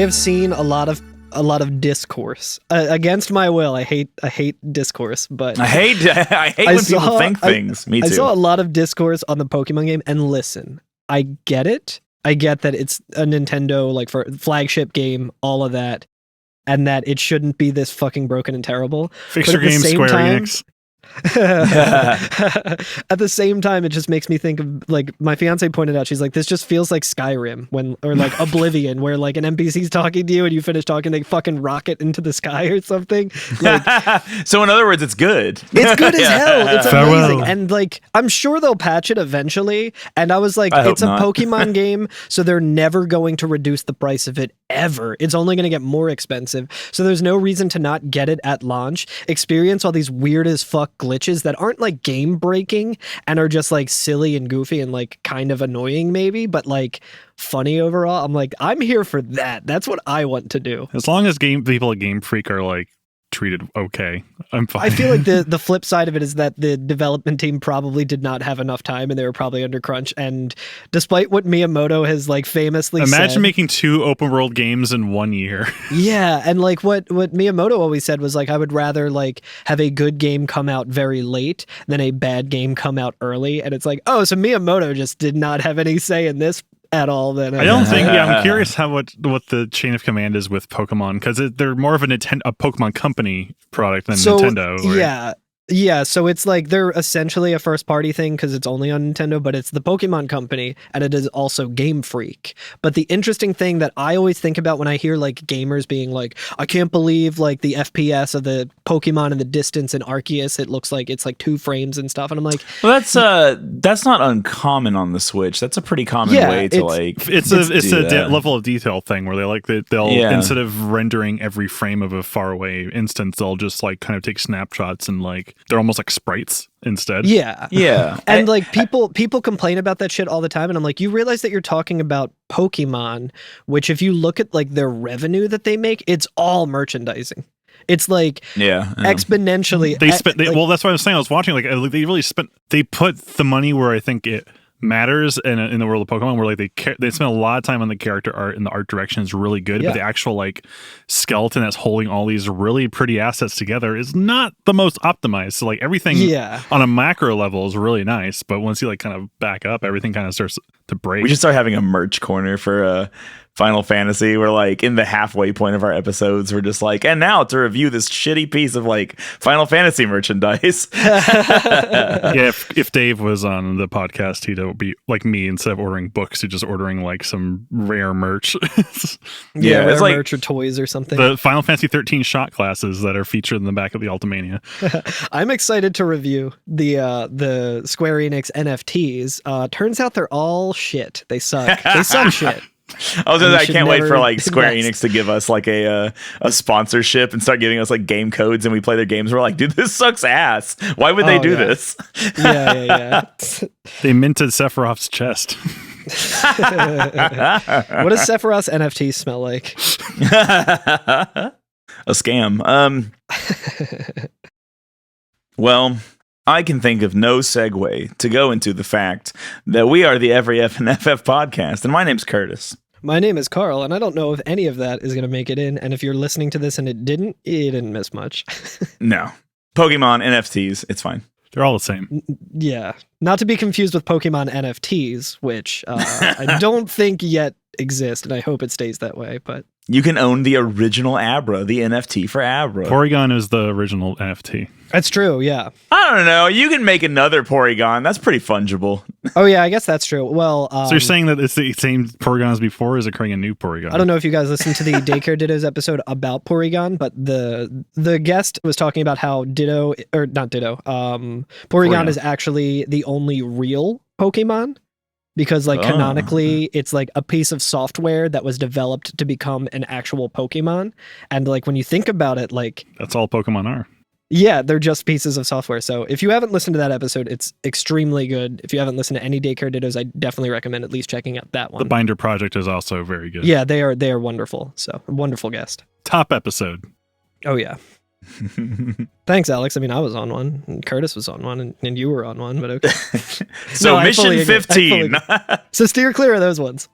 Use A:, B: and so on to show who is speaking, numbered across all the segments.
A: have seen a lot of discourse against my will. I hate discourse, but
B: I hate when people think things. Me too.
A: I saw a lot of discourse on the Pokemon game, and listen, I get it. I get that it's a Nintendo like for flagship game, all of that, and that it shouldn't be this fucking broken and terrible.
C: Fix your game, Square Enix.
A: At the same time, it just makes me think of, like, my fiance pointed out, she's like, this just feels like Skyrim or like Oblivion, where like an NPC's talking to you and you finish talking, they fucking rocket into the sky or something. Like,
B: so in other words, it's good.
A: It's good as hell. It's amazing.
C: Farewell.
A: And like, I'm sure they'll patch it eventually. And I was like, it's a Pokemon game, so they're never going to reduce the price of it ever. It's only going to get more expensive. So there's no reason to not get it at launch. Experience all these weird as fuck glitches that aren't like game breaking and are just like silly and goofy and like kind of annoying maybe, but like funny overall. I'm like, I'm here for that. That's what I want to do.
C: As long as people at Game Freak are like treated okay, I'm fine.
A: I feel like the flip side of it is that the development team probably did not have enough time and they were probably under crunch. And despite what Miyamoto has like famously
C: said, making 2 open world games in 1 year.
A: Yeah, and like what Miyamoto always said was like, I would rather like have a good game come out very late than a bad game come out early. And it's like, oh, so Miyamoto just did not have any say in this at all. Then
C: I don't think. Yeah, I'm curious what the chain of command is with Pokemon, because they're more of a Pokemon company product than Nintendo. Right? Yeah, so it's like they're essentially a first-party thing because it's only on Nintendo, but it's the Pokemon company, and it is also Game Freak. But the interesting thing that I always think about when I hear like gamers being like, I can't believe like the FPS of the Pokemon in the distance in Arceus, it looks like it's like 2 frames and stuff, and I'm like,
B: well, that's not uncommon on the Switch. That's a pretty common way to like.
C: It's a level of detail thing where they'll instead of rendering every frame of a faraway instance, they'll just like kind of take snapshots and like. They're almost like sprites instead.
A: Yeah. And like people complain about that shit all the time. And I'm like, you realize that you're talking about Pokemon, which if you look at like their revenue that they make, it's all merchandising. It's like exponentially.
C: Well, that's what I was saying. I was watching they put the money where I think it matters in the world of Pokemon, where like they spend a lot of time on the character art, and the art direction is really good, but the actual like skeleton that's holding all these really pretty assets together is not the most optimized. So like everything on a macro level is really nice, but once you like kind of back up, everything kind of starts to break.
B: We should start having a merch corner for Final Fantasy. We're like in the halfway point of our episodes, we're just like, and now to review this shitty piece of like Final Fantasy merchandise.
C: If Dave was on the podcast, he'd be like me, instead of ordering books, he's just ordering like some rare merch.
A: It's like merch or toys or something.
C: The Final Fantasy 13 shot glasses that are featured in the back of the Ultimania.
A: I'm excited to review the Square Enix NFTs. Turns out they're all shit. They suck. They suck shit.
B: I can't wait for like Square Enix to give us like a sponsorship and start giving us like game codes, and we play their games. We're like, dude, this sucks ass. Why would they do this?
A: Yeah.
C: They minted Sephiroth's chest.
A: What does Sephiroth's NFT smell like?
B: A scam. Well, I can think of no segue to go into the fact that we are the Every F and FF podcast, and my name's Curtis.
A: My name is Carl, and I don't know if any of that is going to make it in, and if you're listening to this and it didn't, you didn't miss much.
B: No. Pokemon, NFTs, it's fine.
C: They're all the same.
A: Yeah. Not to be confused with Pokemon NFTs, which I don't think yet exist, and I hope it stays that way, but...
B: You can own the original Abra, the NFT for Abra.
C: Porygon is the original NFT.
A: That's true, yeah.
B: I don't know. You can make another Porygon. That's pretty fungible.
A: Oh, yeah, I guess that's true. Well,
C: so you're saying that it's the same Porygon as before, or is it creating a new Porygon?
A: I don't know if you guys listened to the Daycare Dittos episode about Porygon, but the guest was talking about how Porygon is actually the only real Pokemon. Because like canonically, it's like a piece of software that was developed to become an actual Pokemon. And like when you think about it, like...
C: That's all Pokemon are.
A: Yeah, they're just pieces of software. So if you haven't listened to that episode, it's extremely good. If you haven't listened to any Daycare Dittos, I definitely recommend at least checking out that one.
C: The Binder Project is also very good.
A: Yeah, they are wonderful. So a wonderful guest.
C: Top episode.
A: Oh, yeah. Thanks, Alex. I mean, I was on one, and Curtis was on one, and you were on one, but okay.
B: So no, mission 15.
A: So steer clear of those ones.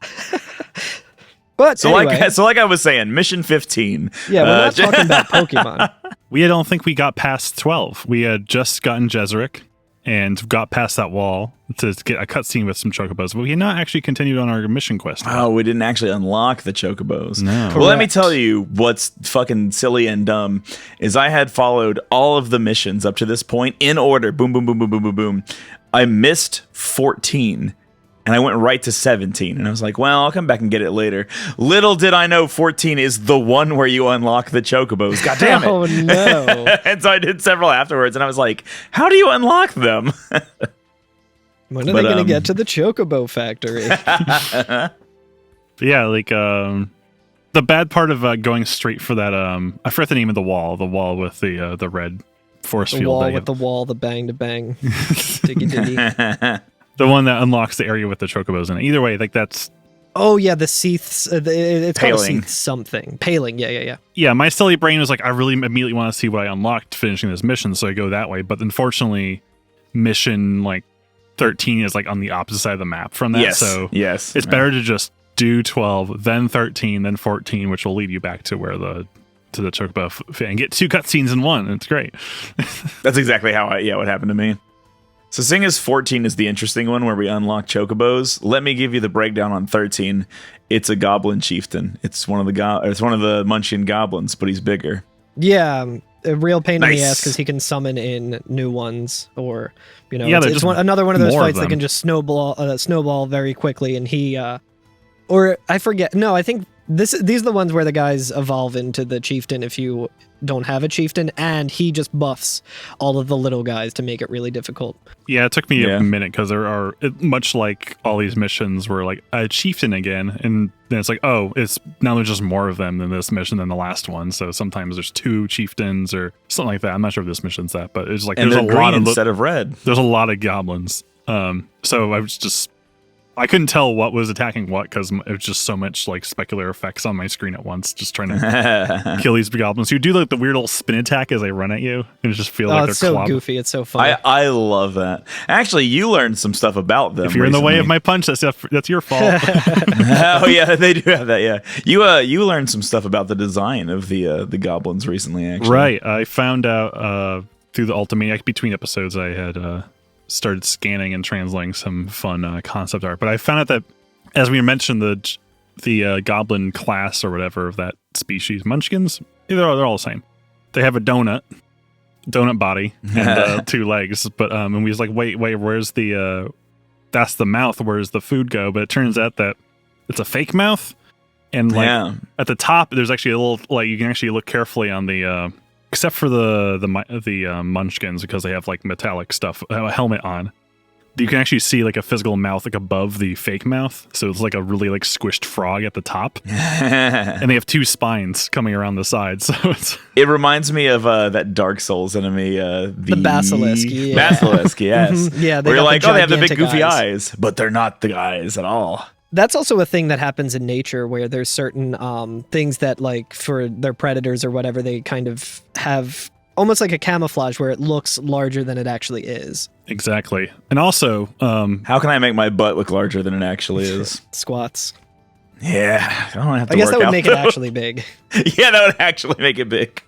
A: But
B: so
A: anyway,
B: like I was saying, mission 15.
A: Yeah, we're not talking about Pokemon.
C: I don't think we got past 12. We had just gotten Jezeric and got past that wall to get a cutscene with some Chocobos, but we had not actually continued on our mission quest.
B: Oh, we didn't actually unlock the Chocobos.
C: No.
B: Well, let me tell you what's fucking silly and dumb is I had followed all of the missions up to this point in order. Boom, boom, boom, boom, boom, boom, boom. I missed 14. And I went right to 17. And I was like, well, I'll come back and get it later. Little did I know 14 is the one where you unlock the Chocobos. God damn it.
A: Oh, no.
B: And so I did several afterwards. And I was like, how do you unlock them?
A: When are they going to get to the Chocobo factory?
C: Yeah, like the bad part of going straight for that, I forget the name of the wall with the red force
A: the
C: field.
A: Wall with the wall, the bang to bang. Diggy diggy.
C: The one that unlocks the area with the Chocobos in it. Either way, like that's...
A: Oh, yeah, the Seaths. It's called a
B: Paling.
A: Seath something. Paling, yeah.
C: Yeah, my silly brain was like, I really immediately want to see what I unlocked finishing this mission, so I go that way. But unfortunately, mission, like, 13 is, like, on the opposite side of the map from that.
B: Yes.
C: So
B: yes.
C: it's better to just do 12, then 13, then 14, which will lead you back to where the Chocobo and get 2 cutscenes in one. It's great.
B: That's exactly how what happened to me. So seeing as 14 is the interesting one where we unlock Chocobos, let me give you the breakdown on 13. It's a goblin chieftain. It's one of the Munchkin goblins, but he's bigger.
A: Yeah, a real pain in the
B: Nice.
A: ass because he can summon in new ones, or
C: there's
A: it's another one of those
C: more of
A: fights that
C: them.
A: can just snowball very quickly, and he or I forget. No, I think these are the ones where the guys evolve into the chieftain if you don't have a chieftain, and he just buffs all of the little guys to make it really difficult.
C: Yeah, it took me a minute because there are, much like all these missions were like a chieftain again, and then it's like, oh, it's now there's just more of them than this mission than the last one. So sometimes there's 2 chieftains or something like that. I'm not sure if this mission's that, but it's like
B: And
C: there's
B: they're
C: a lot
B: green
C: of
B: instead of red.
C: there's a lot of goblins. So I couldn't tell what was attacking what because it was just so much like specular effects on my screen at once, just trying to kill these goblins. You do like the weird little spin attack as they run at you, and it just feels like
A: It's
C: they're
A: so goofy. It's so fun.
B: I love that. Actually, you learned some stuff about them.
C: If you're in the way of my punch, that's your fault.
B: Oh yeah, they do have that. Yeah, you learned some stuff about the design of the goblins recently. Actually,
C: Right. I found out through the Ultimaniac between episodes I had started scanning and translating some fun concept art. But I found out that, as we mentioned, the goblin class or whatever of that species, Munchkins, they're all the same. They have a donut body and 2 legs. But and we was like, wait, where's the that's the mouth? Where's the food go? But it turns out that it's a fake mouth. And like at the top, there's actually a little, like, you can actually look carefully on the except for the Munchkins, because they have like metallic stuff, a helmet on. You can actually see like a physical mouth like above the fake mouth, so it's like a really like squished frog at the top, and they have 2 spines coming around the sides. So
B: it reminds me of that Dark Souls enemy, the
A: Basilisk. Yeah.
B: Basilisk, yes.
A: Yeah,
B: where you're like, they have the big goofy
A: eyes,
B: but they're not the eyes at all.
A: That's also a thing that happens in nature where there's certain things that, like, for their predators or whatever, they kind of have almost like a camouflage where it looks larger than it actually is.
C: Exactly. And also,
B: how can I make my butt look larger than it actually is?
A: Squats.
B: Yeah, I don't have to
A: I guess
B: work
A: that would
B: out,
A: make
B: though.
A: it actually big.
B: Yeah, that would actually make it big.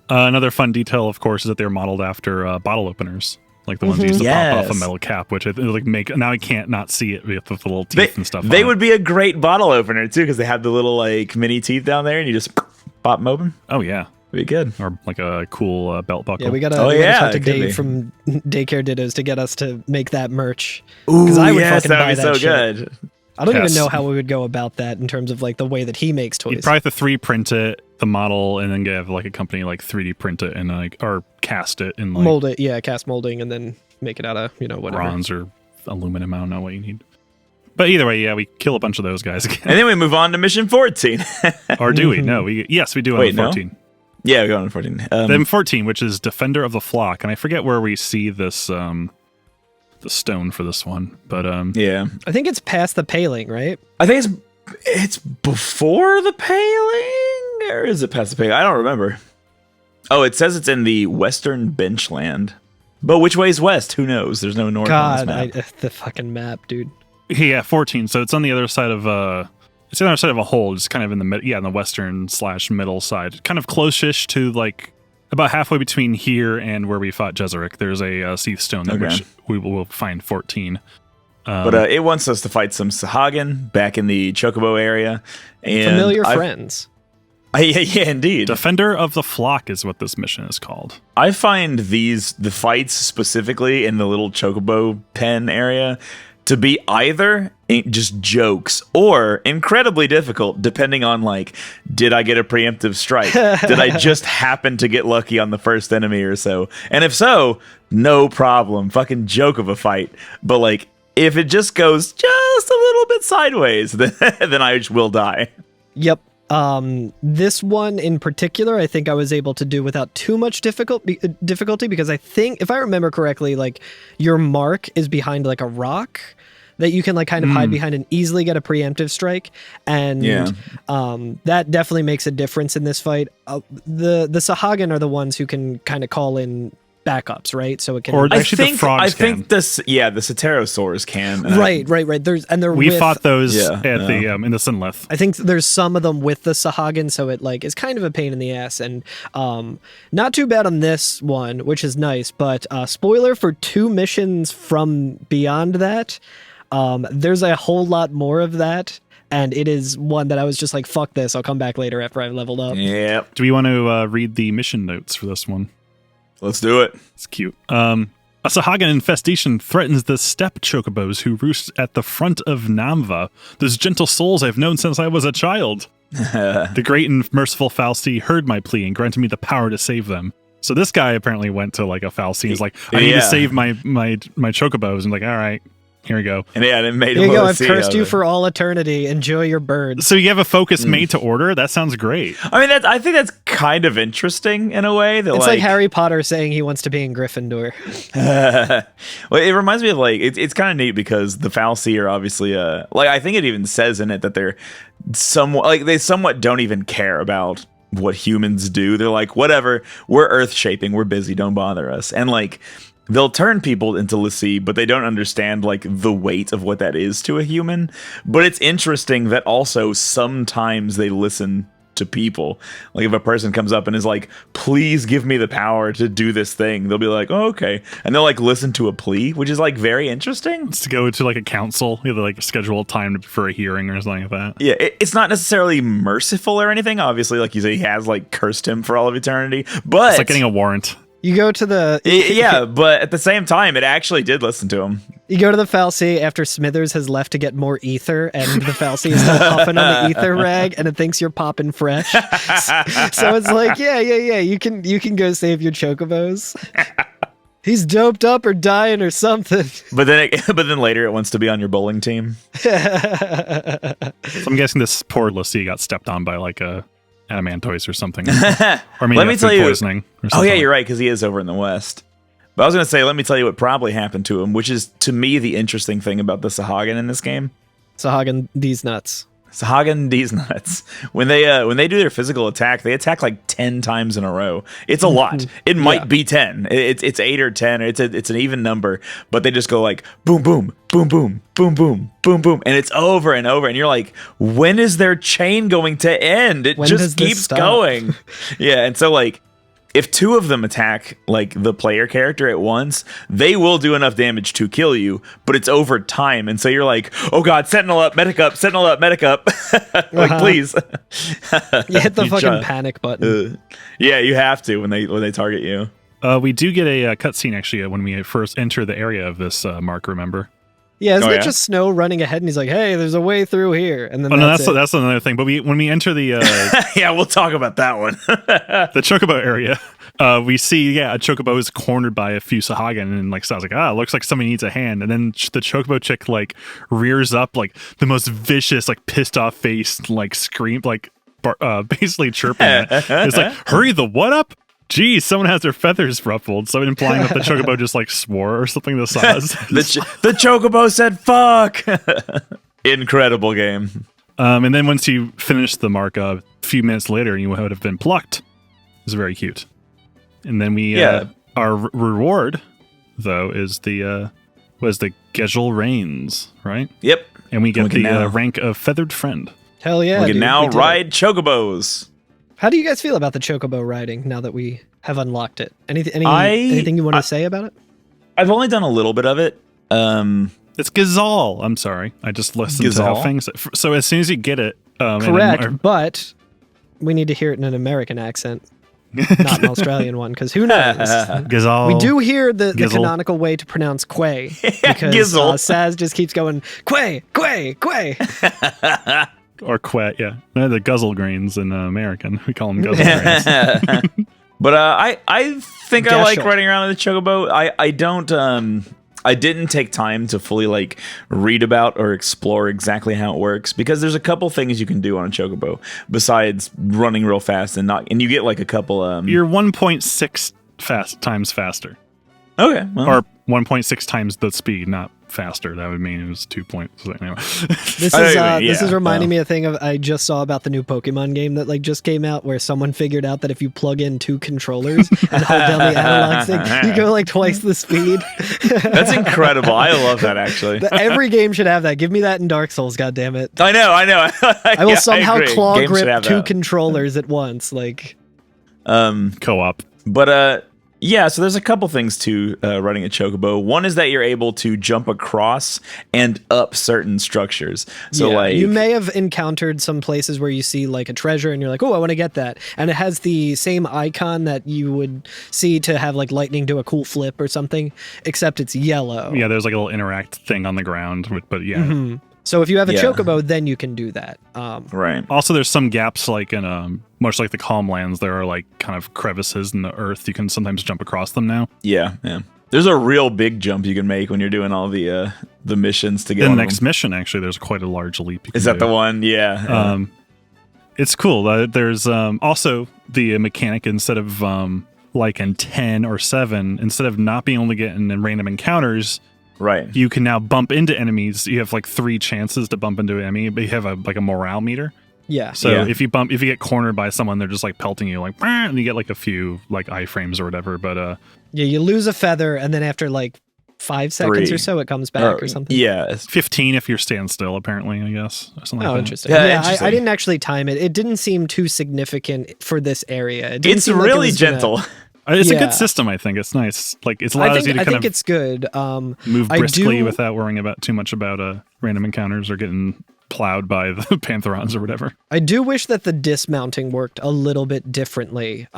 C: Another fun detail, of course, is that they're modeled after bottle openers. Like the ones that used to pop off a metal cap, which now I can't not see it with the little teeth and stuff.
B: They would be a great bottle opener too, because they have the little like mini teeth down there, and you just pop them open.
C: Oh yeah,
B: be good.
C: Or like a cool belt buckle.
A: Yeah, we gotta talk to Dave from Daycare Dittos to get us to make that merch.
B: Ooh,
A: I would
B: yes,
A: fucking
B: that
A: buy
B: would be
A: that
B: so
A: shit.
B: good.
A: I don't even know how we would go about that in terms of like the way that he makes toys.
C: You'd probably have to 3D print it, the model, and then have like a company like 3D print it and like, or cast it and like
A: mold it. Yeah, cast molding and then make it out of, whatever.
C: Bronze or aluminum. I don't know what you need. But either way, yeah, we kill a bunch of those guys again.
B: And then we move on to mission 14.
C: Or do we? No, we do on 14.
B: No? Yeah, we go on 14.
C: Then 14, which is Defender of the Flock, and I forget where we see this the stone for this one, but
B: yeah,
A: I think it's past the paling, right?
B: I think it's before the paling, or is it past the paling? I don't remember. Oh, it says it's in the western benchland, but which way is west? Who knows? There's no north on this map.
A: The fucking map, dude.
C: Yeah, 14. So it's on the other side of It's on the other side of a hole, just kind of in the in the western/middle side, kind of close-ish to like about halfway between here and where we fought Jezeric. There's a Seath Stone which we will find 14.
B: But it wants us to fight some Sahagin back in the Chocobo area. And
A: familiar friends.
B: Yeah, indeed.
C: Defender of the Flock is what this mission is called.
B: I find the fights specifically in the little Chocobo pen area to be either just jokes or incredibly difficult, depending on like, did I get a preemptive strike? Did I just happen to get lucky on the first enemy or so? And if so, no problem. Fucking joke of a fight. But like, if it just goes just a little bit sideways, then I will die.
A: Yep. This one in particular, I think I was able to do without too much difficulty because I think, if I remember correctly, like your mark is behind like a rock that you can like kind of hide behind and easily get a preemptive strike. And that definitely makes a difference in this fight. The Sahagin are the ones who can kind of call in backups, right? So it can.
C: Or actually, the frogs
B: think the Pterosaurs can.
A: Right.
C: We fought those at the in the Sinlith.
A: I think there's some of them with the Sahagin, so it like is kind of a pain in the ass, and not too bad on this one, which is nice. But spoiler for 2 missions from beyond that, there's a whole lot more of that. And it is one that I was just like, fuck this, I'll come back later after I've leveled up.
B: Yep.
C: Do we want to read the mission notes for this one?
B: Let's do it.
C: It's cute. A Sahagin infestation threatens the steppe chocobos who roost at the front of Namva. Those gentle souls I've known since I was a child. The great and merciful Fal'Cie heard my plea and granted me the power to save them. So this guy apparently went to like a Fal'Cie. He's like, I need to save my chocobos. And like, all right, here we go.
B: And it made
A: here you go. I've cursed you for all eternity. Enjoy your birds.
C: So you have a focus made to order? That sounds great.
B: I mean, I think that's kind of interesting in a way. That
A: it's like Harry Potter saying he wants to be in Gryffindor.
B: Well, it reminds me of like, it's kind of neat because the Fal'Cie are obviously like, I think it even says in it that they're they somewhat don't even care about what humans do. They're like, whatever, we're earth shaping, we're busy, don't bother us. And like, they'll turn people into l'Cie, but they don't understand like the weight of what that is to a human. But it's interesting that also sometimes they listen to people. Like if a person comes up and is like, please give me the power to do this thing, they'll be like, oh, okay. And they'll like listen to a plea, which is like very interesting.
C: It's to go to like a council, either like schedule a time for a hearing or something like that.
B: Yeah, it's not necessarily merciful or anything. Obviously, like you say, he has like cursed him for all of eternity, but
C: it's like getting a warrant.
A: You go to the...
B: Yeah, but at the same time, it actually did listen to him.
A: You go to the Fal'Cie after Smithers has left to get more ether, and the Fal'Cie is still puffing on the ether rag, and it thinks you're popping fresh. So it's like, yeah, you can go save your chocobos. He's doped up or dying or something.
B: But then later it wants to be on your bowling team.
C: So I'm guessing this poor l'Cie got stepped on by like a Adamantoise or something. Or maybe
B: let me tell you,
C: poisoning or something.
B: Oh yeah, you're right, because he is over in the west. But I was going to say, let me tell you what probably happened to him, which is to me the interesting thing about the Sahagin in this game.
A: Sahagin these nuts.
B: Sahagin these nuts. When they do their physical attack, they attack like 10 times in a row. It's a lot. It might be 10. It's 8 or 10. Or it's an even number. But they just go like boom, boom, boom, boom, boom, boom, boom, boom, and it's over and over. And you're like, when is their chain going to end? It just keeps going. Yeah, and so like, if 2 of them attack like the player character at once, they will do enough damage to kill you, but it's over time. And so you're like, oh god, sentinel up, medic up, sentinel up, medic up. Like, please.
A: You hit the fucking panic button.
B: Yeah, you have to when they target you.
C: We do get a cutscene actually when we first enter the area of this mark, remember?
A: Yeah, isn't it just Snow running ahead and he's like, hey, there's a way through here. And then
C: that's another thing. But when we enter the...
B: yeah, we'll talk about that one.
C: The Chocobo area, we see, a Chocobo is cornered by a few Sahagin and like sounds like, it looks like somebody needs a hand. And then the Chocobo chick like rears up like the most vicious, like pissed off face, like scream, like basically chirping. It's like, hurry the what up? Geez, someone has their feathers ruffled, so implying that the Chocobo just like swore or something to Saz.
B: the Chocobo said fuck. Incredible game.
C: And then once you finish the mark a few minutes later, you would have been plucked. It's very cute. And then we our reward though is the Gejel Reigns, right?
B: Yep.
C: And we get the rank of Feathered Friend.
A: Hell yeah!
B: We can now ride chocobos.
A: How do you guys feel about the chocobo riding now that we have unlocked it? Anything you want to say about it?
B: I've only done a little bit of it.
C: It's Gazal. I'm sorry. I just listened to how things. So as soon as you get it,
A: correct. But we need to hear it in an American accent, not an Australian one, because who knows?
C: Gazal.
A: We do hear the canonical way to pronounce Quay because Saz just keeps going Quay, Quay, Quay.
C: Or Quay, yeah. They're the guzzle greens in American. We call them guzzle greens.
B: But I think I like riding around in the chocobo. I didn't take time to fully like read about or explore exactly how it works because there's a couple things you can do on a chocobo besides running real fast and you get like a couple.
C: You're 1.6 times faster.
B: Okay, well.
C: Or 1.6 times the speed, not faster. That would mean it was 2 points. Anyway.
A: This is reminding me of a thing I just saw about the new Pokemon game that like just came out where someone figured out that if you plug in 2 controllers and hold down the analog stick, you go like twice the speed.
B: That's incredible. I love that actually.
A: Every game should have that. Give me that in Dark Souls, goddammit.
B: I know.
A: I will somehow claw grip 2 controllers at once, like
C: co-op.
B: But yeah, so there's a couple things to riding a chocobo. One is that you're able to jump across and up certain structures. So like
A: you may have encountered some places where you see like a treasure and you're like, oh, I want to get that. And it has the same icon that you would see to have like lightning do a cool flip or something, except it's yellow.
C: Yeah, there's like a little interact thing on the ground, but yeah.
A: Mm-hmm. So if you have a chocobo, then you can do that.
B: Right.
C: Also, there's some gaps, like in much like the Calm Lands, there are like kind of crevices in the earth. You can sometimes jump across them now.
B: Yeah. There's a real big jump you can make when you're doing all the missions to get.
C: The next mission, actually, there's quite a large leap.
B: Is that the one? Yeah.
C: It's cool. There's also the mechanic instead of like in 10 or 7, instead of not being able to get in random encounters.
B: Right.
C: You can now bump into enemies. You have like 3 chances to bump into an enemy, but you have a morale meter.
A: Yeah.
C: So if you get cornered by someone, they're just like pelting you like, and you get like a few like iframes or whatever. But
A: you lose a feather, and then after like 5 seconds or so, it comes back or something.
B: Yeah,
C: 15 if you're stand still. Apparently, I guess. Or something like that.
A: Interesting. Yeah, interesting. I didn't actually time it. It didn't seem too significant for this area.
B: It's really gentle.
C: It's a good system, I think. It's nice. Like it allows you to kind of
A: it's good.
C: Move briskly without worrying about too much about random encounters or getting plowed by the Pantherons or whatever.
A: I do wish that the dismounting worked a little bit differently,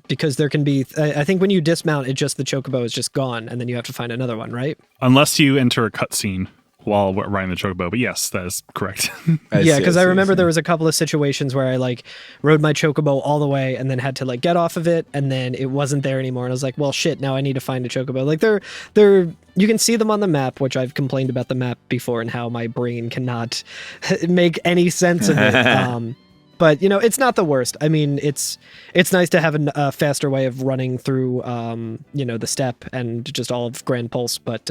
A: because there can be. I think when you dismount, the chocobo is just gone, and then you have to find another one, right?
C: Unless you enter a cutscene while riding the chocobo, but yes, that is correct.
A: Yeah, because I remember there was a couple of situations where I like rode my chocobo all the way and then had to like get off of it, and then it wasn't there anymore, and I was like, well, shit, now I need to find a chocobo. Like they're you can see them on the map, which I've complained about the map before and how my brain cannot make any sense of it. But it's not the worst. I mean, it's nice to have a faster way of running through the steppe and just all of Gran Pulse, but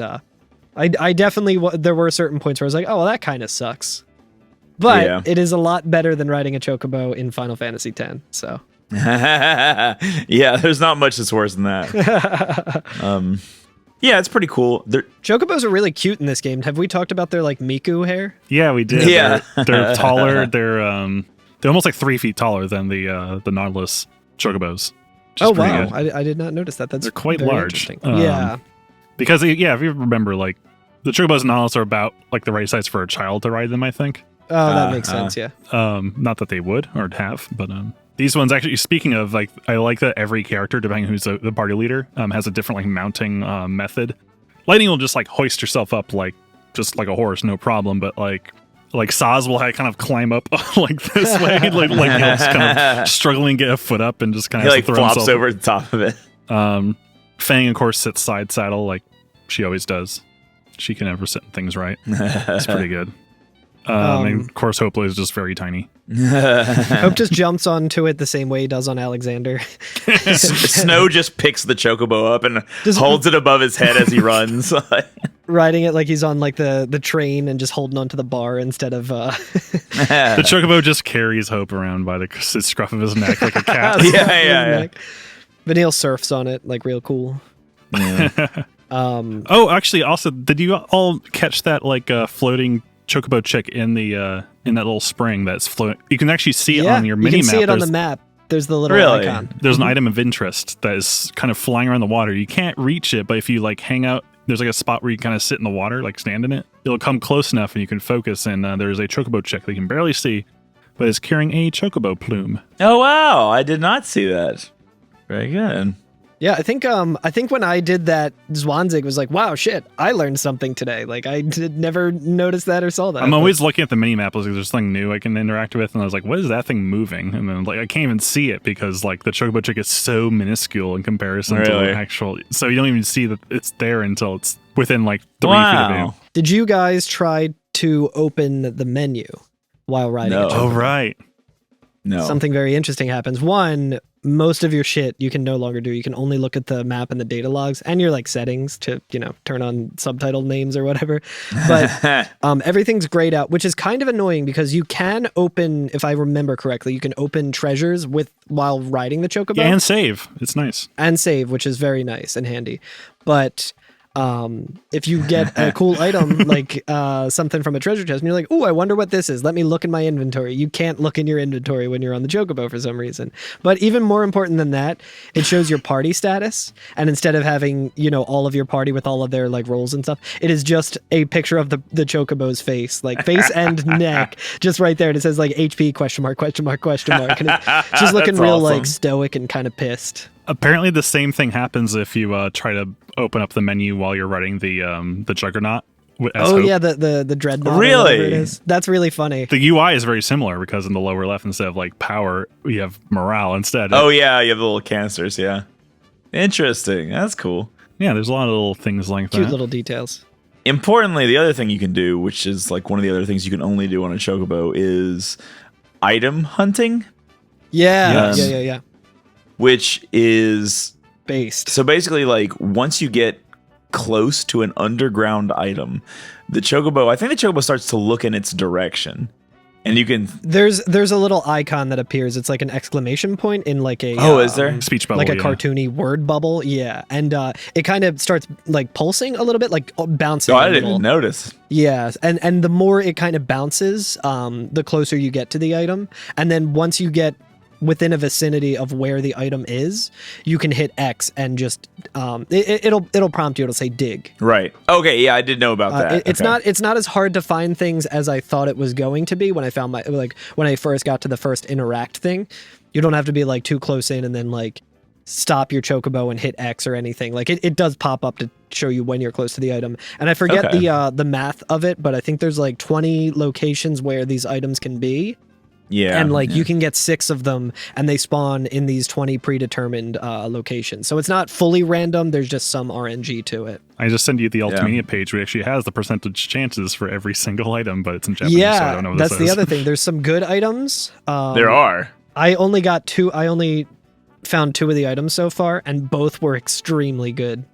A: I definitely, there were certain points where I was like, oh, well, that kind of sucks. But it is a lot better than riding a chocobo in Final Fantasy X, so.
B: Yeah, there's not much that's worse than that. Yeah, it's pretty cool.
A: Chocobos are really cute in this game. Have we talked about their, like, Miku hair?
C: Yeah, we did.
B: Yeah.
C: They're taller. They're almost like 3 feet taller than the Nautilus Chocobos.
A: Oh, wow. I did not notice that. They're
C: quite large.
A: Yeah.
C: Because, if you remember, like, the Chocobos and Nautilus are about, like, the right size for a child to ride them, I think.
A: Oh, that makes sense, yeah.
C: Not that they would or have, but these ones actually, speaking of, like, I like that every character, depending who's the party leader, has a different, like, mounting method. Lightning will just, like, hoist herself up, like, just like a horse, no problem, but, like Saz will kind of climb up like this way, like he'll kind of struggling to get a foot up and just kind of
B: like flops over the top of it.
C: Fang, of course, sits side saddle like she always does. She can never sit things right. It's pretty good. And of course, Hope is just very tiny.
A: Hope just jumps onto it the same way he does on Alexander.
B: Snow just picks the chocobo up and holds it above his head as he runs.
A: Riding it like he's on like the train and just holding onto the bar instead of
C: The chocobo just carries Hope around by the scruff of his neck like a cat.
B: Yeah.
A: Vanille surfs on it like real cool.
B: Yeah.
C: Actually, also, did you all catch that like floating chocobo chick in the in that little spring that's floating. You can actually see it on your mini map.
A: You can see it on the map. There's the little icon.
C: There's an item of interest that is kind of flying around the water. You can't reach it, but if you like hang out, there's like a spot where you kind of sit in the water, like stand in it. It'll come close enough and you can focus, and there's a chocobo chick that you can barely see, but is carrying a chocobo plume.
B: Oh, wow. I did not see that. Very good.
A: Yeah, I think when I did that, Zwanzig was like, wow, shit, I learned something today. Like, I did never notice that or saw that.
C: I'm always looking at the mini-map, like, there's something new I can interact with, and I was like, what is that thing moving? And then, like, I can't even see it because, like, the chocobo chick is so minuscule in comparison to the actual... So you don't even see that it's there until it's within, like, 3 feet of you.
A: Did you guys try to open the menu while riding a chocobo?
C: Oh, right.
B: No.
A: Something very interesting happens. One, most of your shit you can no longer do. You can only look at the map and the data logs and your like settings to, turn on subtitle names or whatever. But everything's grayed out, which is kind of annoying because you can open, if I remember correctly, you can open treasures while riding the chocobo.
C: Yeah, and save. It's nice.
A: And save, which is very nice and handy. But if you get a cool item like something from a treasure chest and you're like, oh, I wonder what this is, let me look in my inventory. You can't look in your inventory when you're on the chocobo for some reason. But even more important than that, it shows your party status, and instead of having all of your party with all of their like roles and stuff, it is just a picture of the chocobo's face, like face and neck, just right there, and it says like HP ? And it's just looking real awesome. Like stoic and kind of pissed.
C: Apparently the same thing happens if you try to open up the menu while you're running the Juggernaut.
A: Yeah, the Dreadnought.
B: Really?
A: It is. That's really funny.
C: The UI is very similar because in the lower left, instead of like power, you have morale instead.
B: Oh yeah, you have the little canisters, yeah. Interesting. That's cool.
C: Yeah, there's a lot of little things like that.
A: Cute little details.
B: Importantly, the other thing you can do, which is like one of the other things you can only do on a chocobo, is item hunting.
A: Yeah.
B: Which is
A: based.
B: So basically, like, once you get close to an underground item, I think the chocobo starts to look in its direction. And you can...
A: There's a little icon that appears. It's like an exclamation point in like a...
B: Oh, is there?
C: Speech bubble,
A: like a cartoony word bubble, yeah. And it kind of starts like pulsing a little bit, like bouncing.
B: Oh, I didn't even notice.
A: Yeah, and the more it kind of bounces, the closer you get to the item. And then once you get within a vicinity of where the item is, you can hit X and just it'll prompt you. It'll say dig.
B: Right. Okay. Yeah, I did know about that.
A: It's not as hard to find things as I thought it was going to be when I found when I first got to the first interact thing. You don't have to be like too close in and then like stop your chocobo and hit X or anything. Like it does pop up to show you when you're close to the item. And I forget the math of it, but I think there's like 20 locations where these items can be.
B: Yeah.
A: And you can get 6 of them and they spawn in these 20 predetermined locations. So it's not fully random. There's just some RNG to it.
C: I just send you the Ultimania page, which actually has the percentage chances for every single item, but it's in Japanese, so I don't know what
A: that's the other thing. There's some good items.
B: There are.
A: I only got 2. I only found 2 of the items so far, and both were extremely good.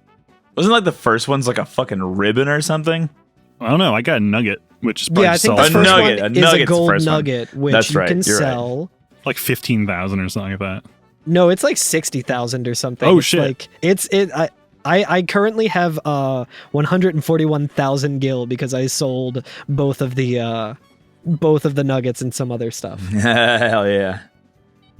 B: Wasn't like the first one's like a fucking ribbon or something?
C: I don't know. I got a nugget, which is
A: I think the first one is a gold nugget, which you can sell.
C: Like 15,000 or something like that.
A: No, it's like 60,000 or something.
C: Oh, shit.
A: I currently have 141,000 gil because I sold both of the nuggets and some other stuff.
B: Hell yeah.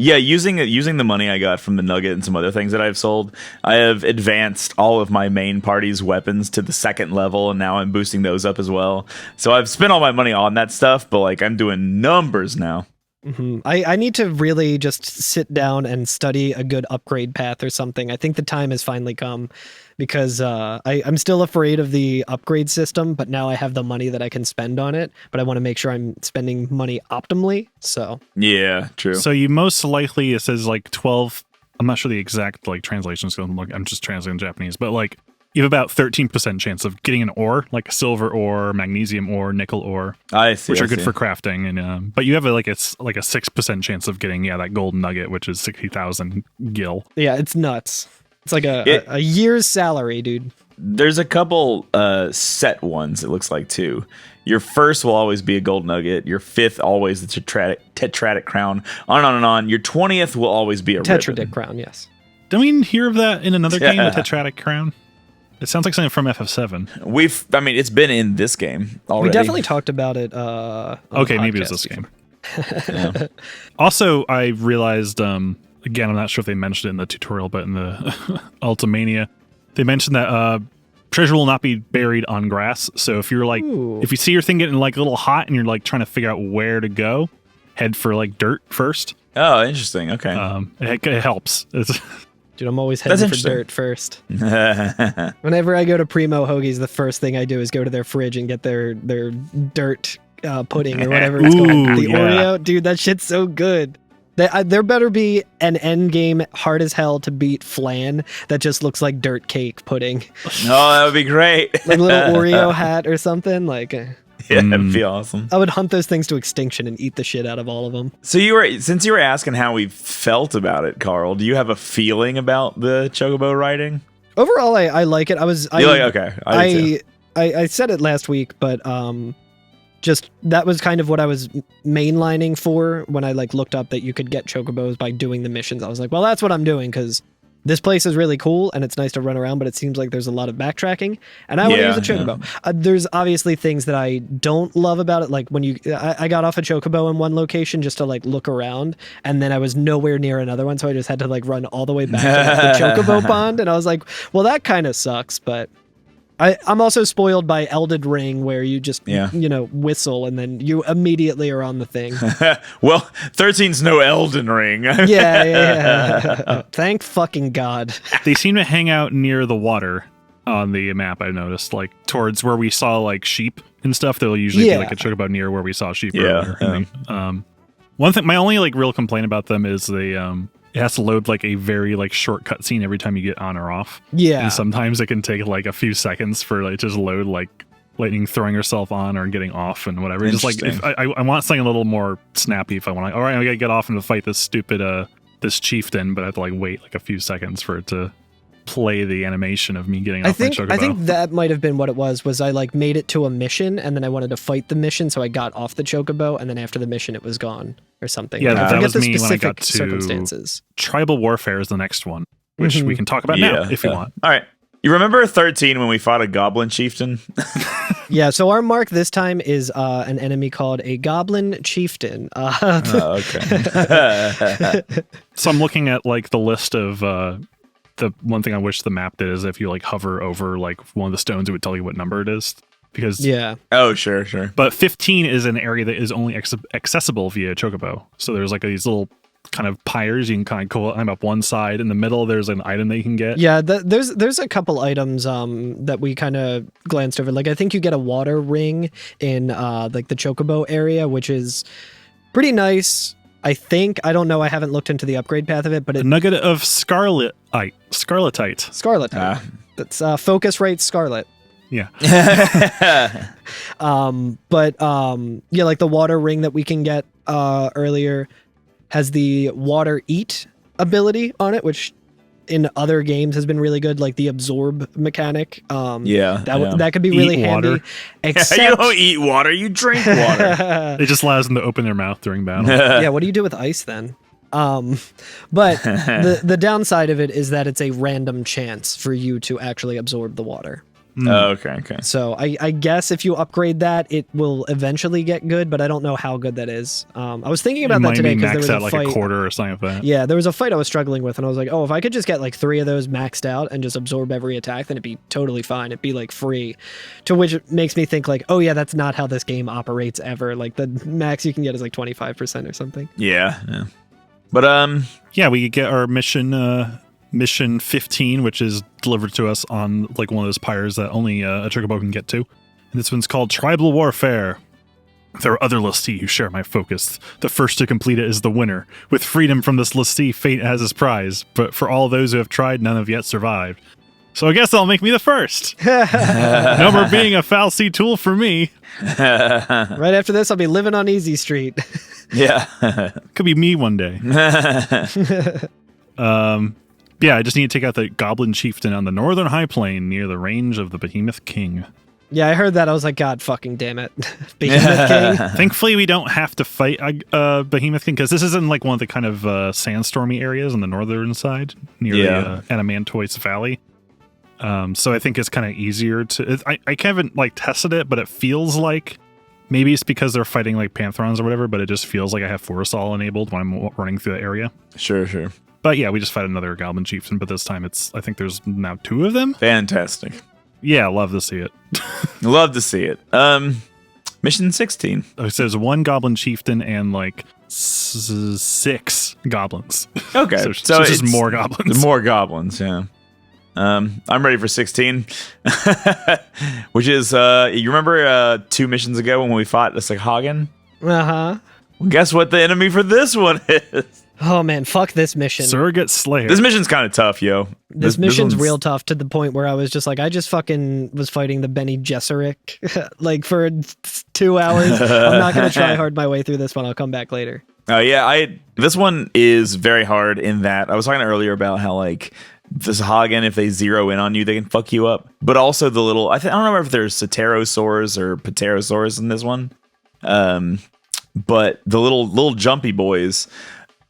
B: Yeah, using the money I got from the nugget and some other things that I've sold, I have advanced all of my main party's weapons to the 2nd level, and now I'm boosting those up as well. So I've spent all my money on that stuff, but like I'm doing numbers now.
A: Mm-hmm. I need to really just sit down and study a good upgrade path or something. I think the time has finally come because I'm still afraid of the upgrade system, but now I have the money that I can spend on it, but I want to make sure I'm spending money optimally. So
B: yeah, true.
C: So you most likely, it says like 12, I'm not sure the exact like translation skill, I'm just translating Japanese, but like you have about 13% chance of getting an ore, like a silver ore, magnesium ore, nickel ore, which are good for crafting. And but you have like a 6% chance of getting that gold nugget, which is 60,000 gil.
A: Yeah, it's nuts. It's like a year's salary, dude.
B: There's a couple set ones, it looks like, too. Your first will always be a gold nugget. Your 5th, always the tetradic crown. On and on and on. Your 20th will always be a
A: tetradic
B: ribbon.
A: crown, yes.
C: Don't we hear of that in another game, the tetradic crown? It sounds like something from FF7.
B: It's been in this game already.
A: We definitely talked about it.
C: Okay, maybe it was this game. Yeah. Also, I realized, again, I'm not sure if they mentioned it in the tutorial, but in the Ultimania, they mentioned that treasure will not be buried on grass. So if you're like, if you see your thing getting like a little hot and you're like trying to figure out where to go, head for like dirt first.
B: Oh, interesting. Okay.
C: It helps.
A: Dude, I'm always heading for dirt first. Whenever I go to Primo Hoagies, the first thing I do is go to their fridge and get their dirt pudding or whatever it's called. The Oreo. Dude, that shit's so good. There better be an end game hard as hell to beat flan that just looks like dirt cake pudding.
B: Oh, that would be great.
A: Like a little Oreo hat or something. Like,
B: yeah, that'd be awesome.
A: I would hunt those things to extinction and eat the shit out of all of them.
B: So since you were asking how we felt about it, Carl, do you have a feeling about the Chocobo riding?
A: Overall, I like it. I said it last week, but just that was kind of what I was mainlining for when I like looked up that you could get chocobos by doing the missions. I was like, well, that's what I'm doing because this place is really cool and it's nice to run around, but it seems like there's a lot of backtracking and I want to use a chocobo. There's obviously things that I don't love about it. Like when I got off a chocobo in one location just to like look around and then I was nowhere near another one. So I just had to like run all the way back to the chocobo pond. And I was like, well, that kind of sucks, but I'm also spoiled by Elden Ring, where you just, whistle and then you immediately are on the thing.
B: Well, 13's no Elden Ring.
A: Yeah. Thank fucking God.
C: They seem to hang out near the water on the map, I noticed, like towards where we saw like sheep and stuff. There'll usually be like a chocobo near where we saw sheep earlier. One thing, my only like real complaint about them is it has to load like a very like short cutscene every time you get on or off. Yeah. And sometimes it can take like a few seconds for like just load like Lightning throwing herself on or getting off and whatever. Just like if I want something a little more snappy if I want to, all right, I gotta get off and fight this stupid this chieftain, but I have to like wait like a few seconds for it to play the animation of me getting off my chocobo.
A: I think that might have been what it was I like made it to a mission and then I wanted to fight the mission, so I got off the chocobo and then after the mission it was gone or something.
C: Yeah, that was me when I got to circumstances. Tribal Warfare is the next one, which we can talk about now if you want.
B: All right. You remember 13 when we fought a goblin chieftain?
A: Yeah, so our mark this time is an enemy called a goblin chieftain.
C: Okay. So I'm looking at like the list of the one thing I wish the map did is if you like hover over like one of the stones, it would tell you what number it is. Because
B: oh sure.
C: But 15 is an area that is only accessible via chocobo. So there's like these little kind of pyres you can kind of climb up one side. In the middle, there's an item that you can get.
A: Yeah, there's a couple items that we kind of glanced over. Like I think you get a water ring in like the chocobo area, which is pretty nice. I think, I don't know, I haven't looked into the upgrade path of it, but
C: a nugget of scarletite.
A: Scarletite. That's focus rate scarlet.
C: Yeah.
A: Like the water ring that we can get earlier has the water eat ability on it, which in other games has been really good, like the absorb mechanic. That could be really handy. Except
B: you don't eat water, you drink water.
C: It just allows them to open their mouth during battle.
A: Yeah, what do you do with ice then? But the downside of it is that it's a random chance for you to actually absorb the water.
B: Oh, okay.
A: So I guess if you upgrade that, it will eventually get good, but I don't know how good that is. I was thinking about that today because there was a fight,
C: like a quarter or something like that.
A: Yeah, there was a fight I was struggling with, and I was like, oh, if I could just get like 3 of those maxed out and just absorb every attack, then it'd be totally fine. It'd be like free. To which it makes me think like, oh yeah, that's not how this game operates ever. Like the max you can get is like 25% or something.
B: Yeah. But
C: we get our Mission 15, which is delivered to us on like one of those pyres that only a chocobo can get to. And this one's called Tribal Warfare. There are other listee who share my focus. The first to complete it is the winner. With freedom from this listee, fate has his prize. But for all those who have tried, none have yet survived. So I guess that'll make me the first. No more being a falsy tool for me.
A: Right after this, I'll be living on Easy Street.
B: Yeah.
C: Could be me one day. Yeah, I just need to take out the Goblin Chieftain on the northern high plain near the range of the Behemoth King.
A: Yeah, I heard that. I was like, God fucking damn it. Behemoth King.
C: Thankfully, we don't have to fight Behemoth King, because this isn't like one of the kind of sandstormy areas on the northern side near the Adamantoise Valley. So I think it's kind of easier to. I haven't like tested it, but it feels like maybe it's because they're fighting like Pantherons or whatever. But it just feels like I have Forestall enabled when I'm running through the area.
B: Sure.
C: But yeah, we just fight another Goblin Chieftain, but this time I think there's now 2 of them.
B: Fantastic.
C: Yeah, love to see it.
B: Love to see it. Mission 16.
C: So there's 1 Goblin Chieftain and like 6 goblins.
B: Okay,
C: so it's just more goblins.
B: More goblins, yeah. I'm ready for 16, which is you remember 2 missions ago when we fought the Sahagin?
A: Uh-huh.
B: Well, guess what the enemy for this one is?
A: Oh man, fuck this mission.
C: Surrogate Slayer.
B: This mission's kind of tough, yo.
A: This mission's real tough to the point where I was just like, I just fucking was fighting the Benny Gesserit like for 2 hours. I'm not gonna try hard my way through this one. I'll come back later.
B: Yeah, this one is very hard in that I was talking earlier about how like the Sahagin, if they zero in on you, they can fuck you up. But also the little, I don't remember if there's Pterosaurs or Pterosaurs in this one. But the little jumpy boys,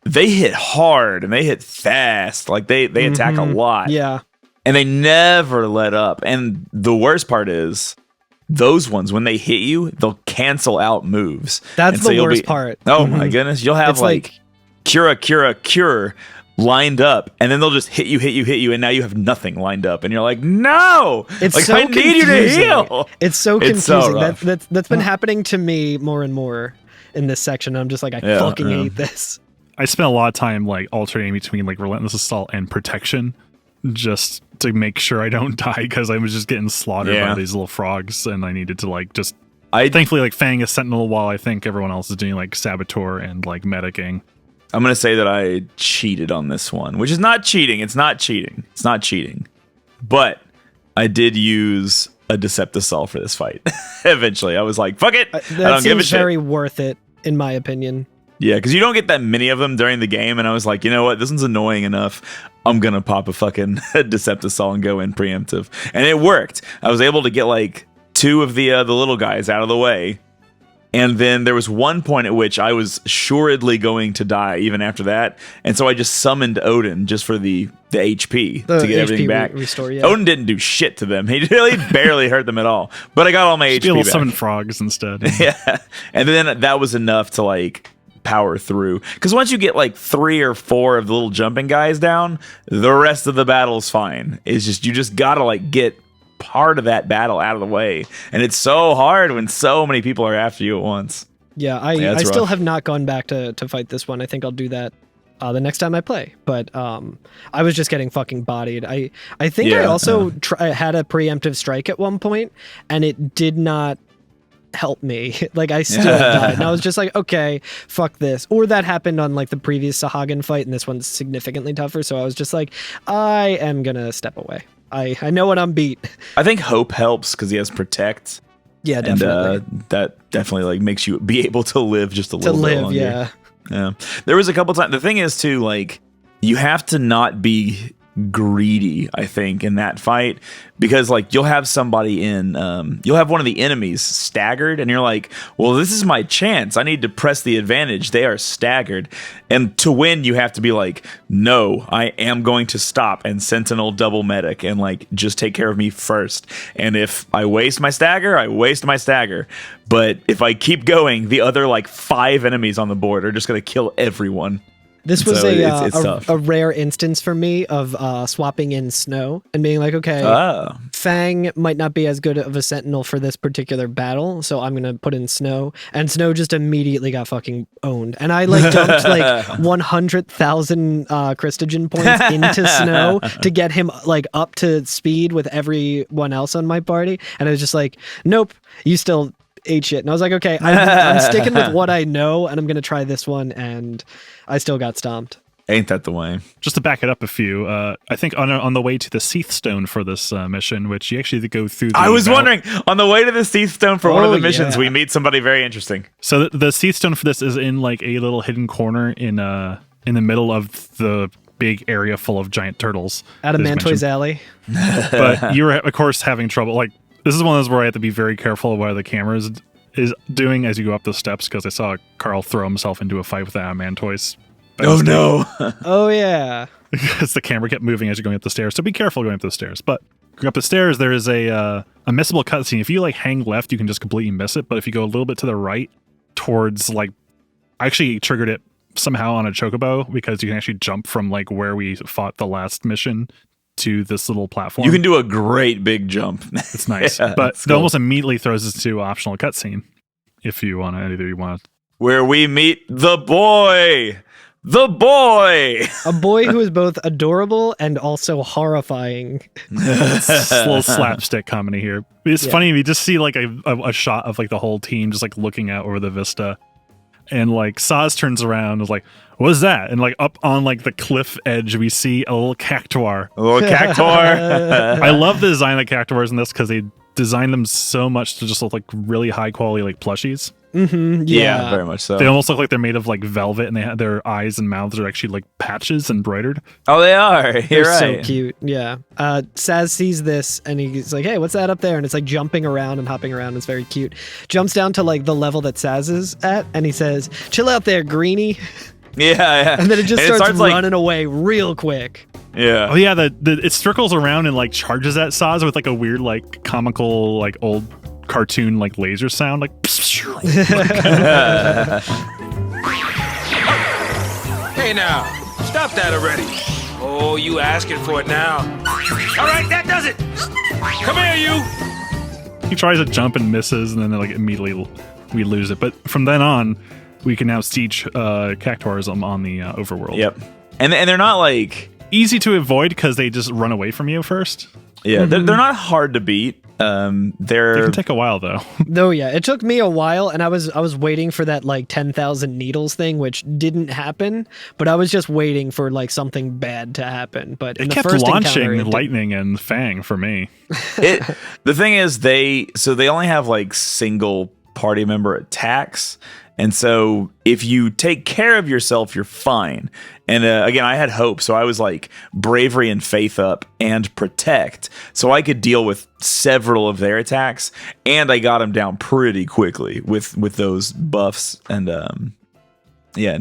B: they hit hard and they hit fast. Like they attack a lot.
A: Yeah.
B: And they never let up. And the worst part is those ones, when they hit you, they'll cancel out moves.
A: That's the worst part.
B: Oh my goodness. You'll have like cure lined up, and then they'll just hit you, and now you have nothing lined up, and you're like, no,
A: it's
B: like,
A: so
B: I need you to heal.
A: It's so confusing.
B: So
A: that's been happening to me more and more in this section. I'm just like, I fucking hate this.
C: I spent a lot of time like alternating between like Relentless Assault and Protection just to make sure I don't die, because I was just getting slaughtered by these little frogs, and I needed to like just thankfully like Fang is Sentinel while I think everyone else is doing like Saboteur and like medicing.
B: I'm going to say that I cheated on this one, which is not cheating. It's not cheating. But I did use a Deceptisol for this fight. Eventually, I was like, fuck it. I don't give a shit.
A: Very worth it, in my opinion.
B: Yeah, because you don't get that many of them during the game, and I was like, you know what? This one's annoying enough. I'm going to pop a fucking Deceptisol and go in preemptive. And it worked. I was able to get like 2 of the little guys out of the way. And then there was one point at which I was assuredly going to die even after that. And so I just summoned Odin just for the HP to get everything back.
A: Restore, yeah.
B: Odin didn't do shit to them. He really barely hurt them at all. But I got all my HP back.
C: Summon frogs instead.
B: Yeah. And then that was enough to like power through. Because once you get like 3 or 4 of the little jumping guys down, the rest of the battle's fine. It's just, you just gotta like get part of that battle out of the way, and it's so hard when so many people are after you at once.
A: I still have not gone back to fight this one. I think I'll do that the next time I play, but I was just getting fucking bodied. I think I also had a preemptive strike at one point, and it did not help me. Like I still died, and I was just like, okay, fuck this. Or that happened on like the previous Sahagin fight, and this one's significantly tougher, so I was just like, I am gonna step away. I know when I'm beat.
B: I think Hope helps because he has Protect.
A: Yeah, definitely.
B: And that definitely like makes you be able to live just a little bit longer. Yeah. There was a couple times. The thing is too, like, you have to not be greedy, I think, in that fight, because like you'll have somebody you'll have one of the enemies staggered, and you're like, well, this is my chance. I need to press the advantage. They are staggered, and to win, you have to be like, no, I am going to stop and Sentinel double medic and like just take care of me first. And if I waste my stagger, I waste my stagger. But if I keep going, the other like 5 enemies on the board are just gonna kill everyone.
A: This was a rare instance for me of swapping in Snow and being like, okay, Fang might not be as good of a sentinel for this particular battle, so I'm gonna put in Snow, and Snow just immediately got fucking owned. And I like dumped like 100,000 Christogen points into Snow to get him like up to speed with everyone else on my party, and I was just like, nope, you still ate shit. And I was like, okay, I'm sticking with what I know, and I'm gonna try this one, and I still got stomped.
B: Ain't that the way?
C: Just to back it up a few, I think on the way to the Seath Stone for this mission, which you actually go through.
B: I was wondering, on the way to the Seath Stone for one of the missions, we meet somebody very interesting.
C: So the Seath Stone for this is in like a little hidden corner in the middle of the big area full of giant turtles.
A: Adamantoy's Alley.
C: But you're, of course, having trouble. Like, this is one of those where I have to be very careful of where the camera is doing as you go up the steps, because I saw Carl throw himself into a fight with Adamantoy's.
B: Oh no!
A: Oh yeah!
C: Because the camera kept moving as you're going up the stairs, so be careful going up the stairs. But up the stairs, there is a missable cutscene. If you like hang left, you can just completely miss it. But if you go a little bit to the right, towards like, I actually triggered it somehow on a Chocobo because you can actually jump from like where we fought the last mission to this little platform.
B: You can do a great big jump.
C: It's nice, but it almost immediately throws us to optional cutscene. If you want to, either you want to,
B: where we meet the boy. The boy!
A: A boy who is both adorable and also horrifying.
C: It's a little slapstick comedy here. It's funny, you just see like a shot of like the whole team just like looking out over the vista. And like Saz turns around and is like, what is that? And like up on like the cliff edge, we see a little cactuar.
B: A little cactuar.
C: I love the design of the cactuars in this because they designed them so much to just look like really high quality like plushies.
A: Mm-hmm,
B: yeah, very much so.
C: They almost look like they're made of like velvet, and they have their eyes and mouths are actually like patches embroidered.
B: Oh, they are. You're
A: right. So cute. Yeah. Saz sees this and he's like, "Hey, what's that up there?" And it's like jumping around and hopping around. It's very cute. Jumps down to like the level that Saz is at, and he says, "Chill out there, Greenie."
B: Yeah.
A: And then it just starts running away real quick.
B: Yeah.
C: Oh yeah. It circles around and like charges at Saz with like a weird like comical like old cartoon like laser sound like.
D: Hey now, stop that already. Oh, you asking for it now. All right, that does it. Come here, you.
C: He tries to jump and misses, and then like immediately we lose it. But from then on, we can now siege cactuars on the overworld.
B: Yep. And they're not like
C: easy to avoid because they just run away from you first.
B: Yeah, they're not hard to beat. They
C: can take a while though.
A: No, yeah, it took me a while, and I was waiting for that like 10,000 needles thing, which didn't happen. But I was just waiting for like something bad to happen. But
C: it kept launching lightning and Fang for me.
B: The thing is, they only have like single party member attacks. And so if you take care of yourself, you're fine. And again, I had hope. So I was like bravery and faith up and protect. So I could deal with several of their attacks. And I got them down pretty quickly with those buffs and and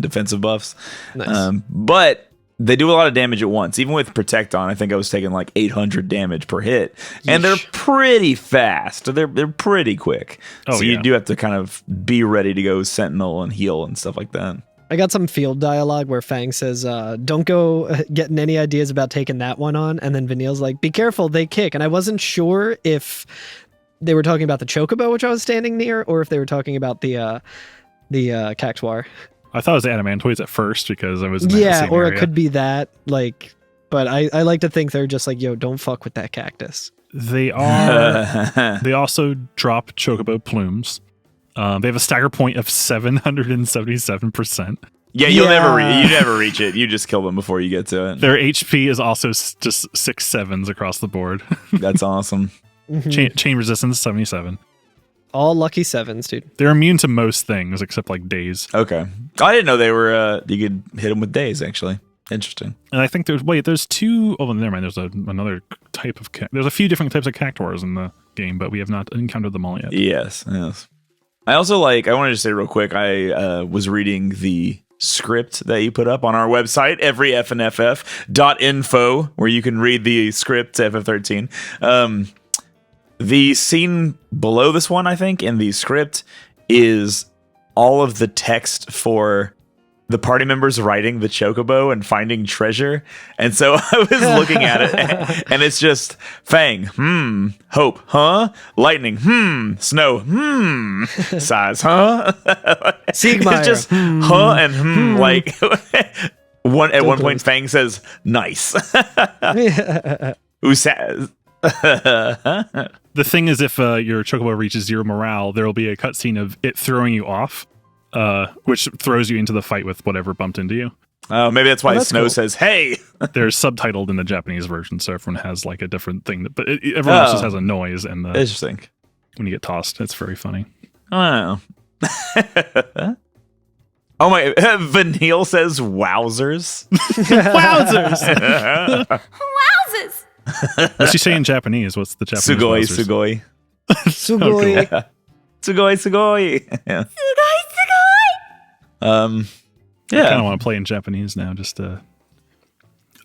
B: defensive buffs.
A: Nice.
B: But they do a lot of damage at once. Even with Protect on, I think I was taking like 800 damage per hit. Yeesh. And they're pretty fast. They're pretty quick. So you do have to kind of be ready to go Sentinel and heal and stuff like that.
A: I got some field dialogue where Fang says, don't go getting any ideas about taking that one on. And then Vanille's like, be careful, they kick. And I wasn't sure if they were talking about the Chocobo, which I was standing near, or if they were talking about the cactuar.
C: I thought it was Adamantoids at first because I was in
A: that or
C: area.
A: It could be that, like, but I like to think they're just like, yo, don't fuck with that cactus.
C: They are. They also drop Chocobo plumes. They have a stagger point of 777%.
B: Yeah, you never reach it. You just kill them before you get to it.
C: Their HP is also just 6 7s across the board.
B: That's awesome.
C: Chain resistance 77.
A: All lucky 7s, dude.
C: They're immune to most things except like days.
B: Okay. I didn't know they were, you could hit them with days, actually. Interesting.
C: And I think there's two, oh, never mind. There's another type of, there's a few different types of cactuars in the game, but we have not encountered them all yet.
B: Yes. I also I wanted to say real quick, I was reading the script that you put up on our website, everyfnff.info, where you can read the script to FF13. The scene below this one, I think, in the script is all of the text for the party members riding the Chocobo and finding treasure. And so I was looking at it, and it's just Fang, hope, huh? Lightning, snow, size, huh?
A: Siegmeyer.
B: It's just huh and like at one point Fang says, nice. Who says?
C: The thing is, if your Chocobo reaches 0 morale, there will be a cutscene of it throwing you off, which throws you into the fight with whatever bumped into you.
B: Oh, maybe that's why Snow says, hey!
C: They're subtitled in the Japanese version, so everyone has like a different thing. But everyone else just has a noise. And
B: interesting.
C: When you get tossed, it's very funny.
B: Oh. Oh my, Vanille says wowzers.
C: Wowzers! Wowzers! What's she say in Japanese? What's the Japanese?
B: Sugoi.
A: Sugoi.
B: Yeah. Sugoi. Yeah.
C: Yeah. I kind of want to play in Japanese now. Just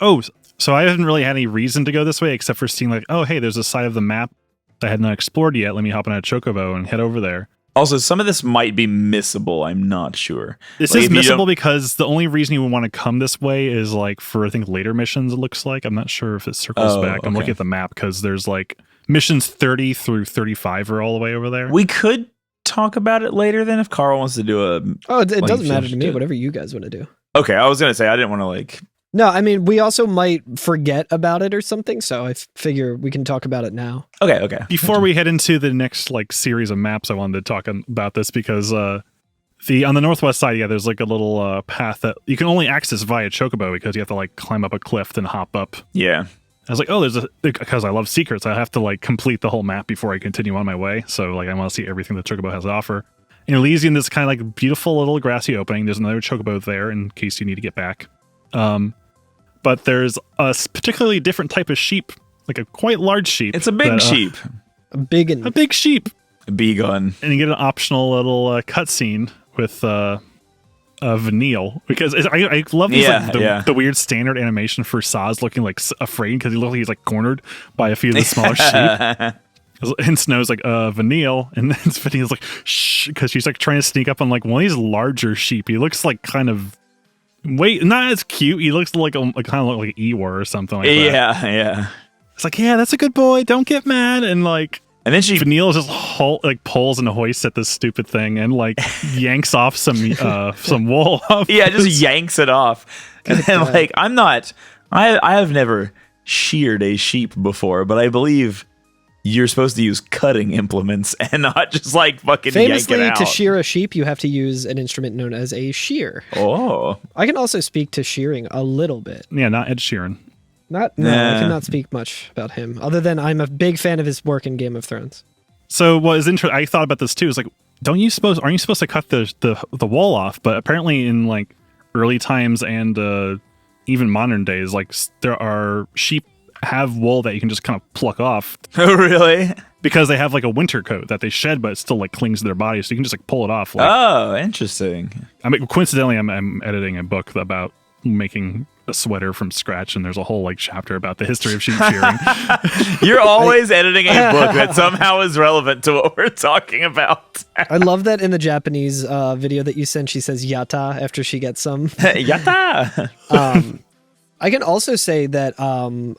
C: Oh, So I haven't really had any reason to go this way except for seeing like, oh, hey, there's a side of the map that I had not explored yet. Let me hop on a Chocobo and head over there.
B: Also, some of this might be missable. I'm not sure.
C: This is missable because the only reason you would want to come this way is like for, I think, later missions, it looks like. I'm not sure if it circles back. I'm looking at the map because there's like missions 30 through 35 are all the way over there.
B: We could talk about it later then if Carl wants to do a...
A: Oh, it doesn't matter to me. Whatever you guys want to do.
B: Okay, I was going to say, I didn't want to like...
A: No, I mean, we also might forget about it or something, so I figure we can talk about it now.
B: Okay.
C: Before we head into the next like series of maps, I wanted to talk about this because on the northwest side, there's like a little path that you can only access via Chocobo because you have to like climb up a cliff and hop up.
B: Yeah.
C: I was like, oh, because I love secrets, I have to like complete the whole map before I continue on my way. So like I want to see everything that Chocobo has to offer. And it leads you in this kind of like beautiful little grassy opening. There's another Chocobo there in case you need to get back. But there's a particularly different type of sheep, like a quite large sheep.
B: It's a big sheep.
A: A big sheep.
B: A big gun.
C: And you get an optional little cutscene with Vanille. Because I love these, the weird standard animation for Saz looking like afraid because he's like cornered by a few of the smaller sheep. And Snow's like, Vanille. And then Vanille's like, shh, because she's like trying to sneak up on like one of these larger sheep. He looks like kind of... Wait, not as cute. He looks like kind of like Eeyore or something like that.
B: Yeah.
C: It's like, yeah, that's a good boy. Don't get mad. And like,
B: and then Vanille
C: just pulls and hoists at this stupid thing and like yanks off some wool off.
B: Yeah, just yanks it off. And then like, I have never sheared a sheep before, but I believe you're supposed to use cutting implements and not just like fucking
A: Famously,
B: yank it out.
A: to shear a sheep, you have to use an instrument known as a shear.
B: Oh.
A: I can also speak to shearing a little bit.
C: Yeah, not Ed Sheeran.
A: I cannot speak much about him, other than I'm a big fan of his work in Game of Thrones.
C: So what is interesting, I thought about this too, is like, aren't you supposed to cut the wool off? But apparently in like early times and even modern days, like there are sheep have wool that you can just kind of pluck off.
B: Oh, really?
C: Because they have like a winter coat that they shed, but it still like clings to their body, so you can just like pull it off. Like,
B: oh, interesting.
C: I mean, coincidentally, I'm editing a book about making a sweater from scratch, and there's a whole like chapter about the history of sheep shearing.
B: You're always editing a book that somehow is relevant to what we're talking about.
A: I love that in the Japanese video that you sent, she says "yata" after she gets some.
B: Yata.
A: I can also say that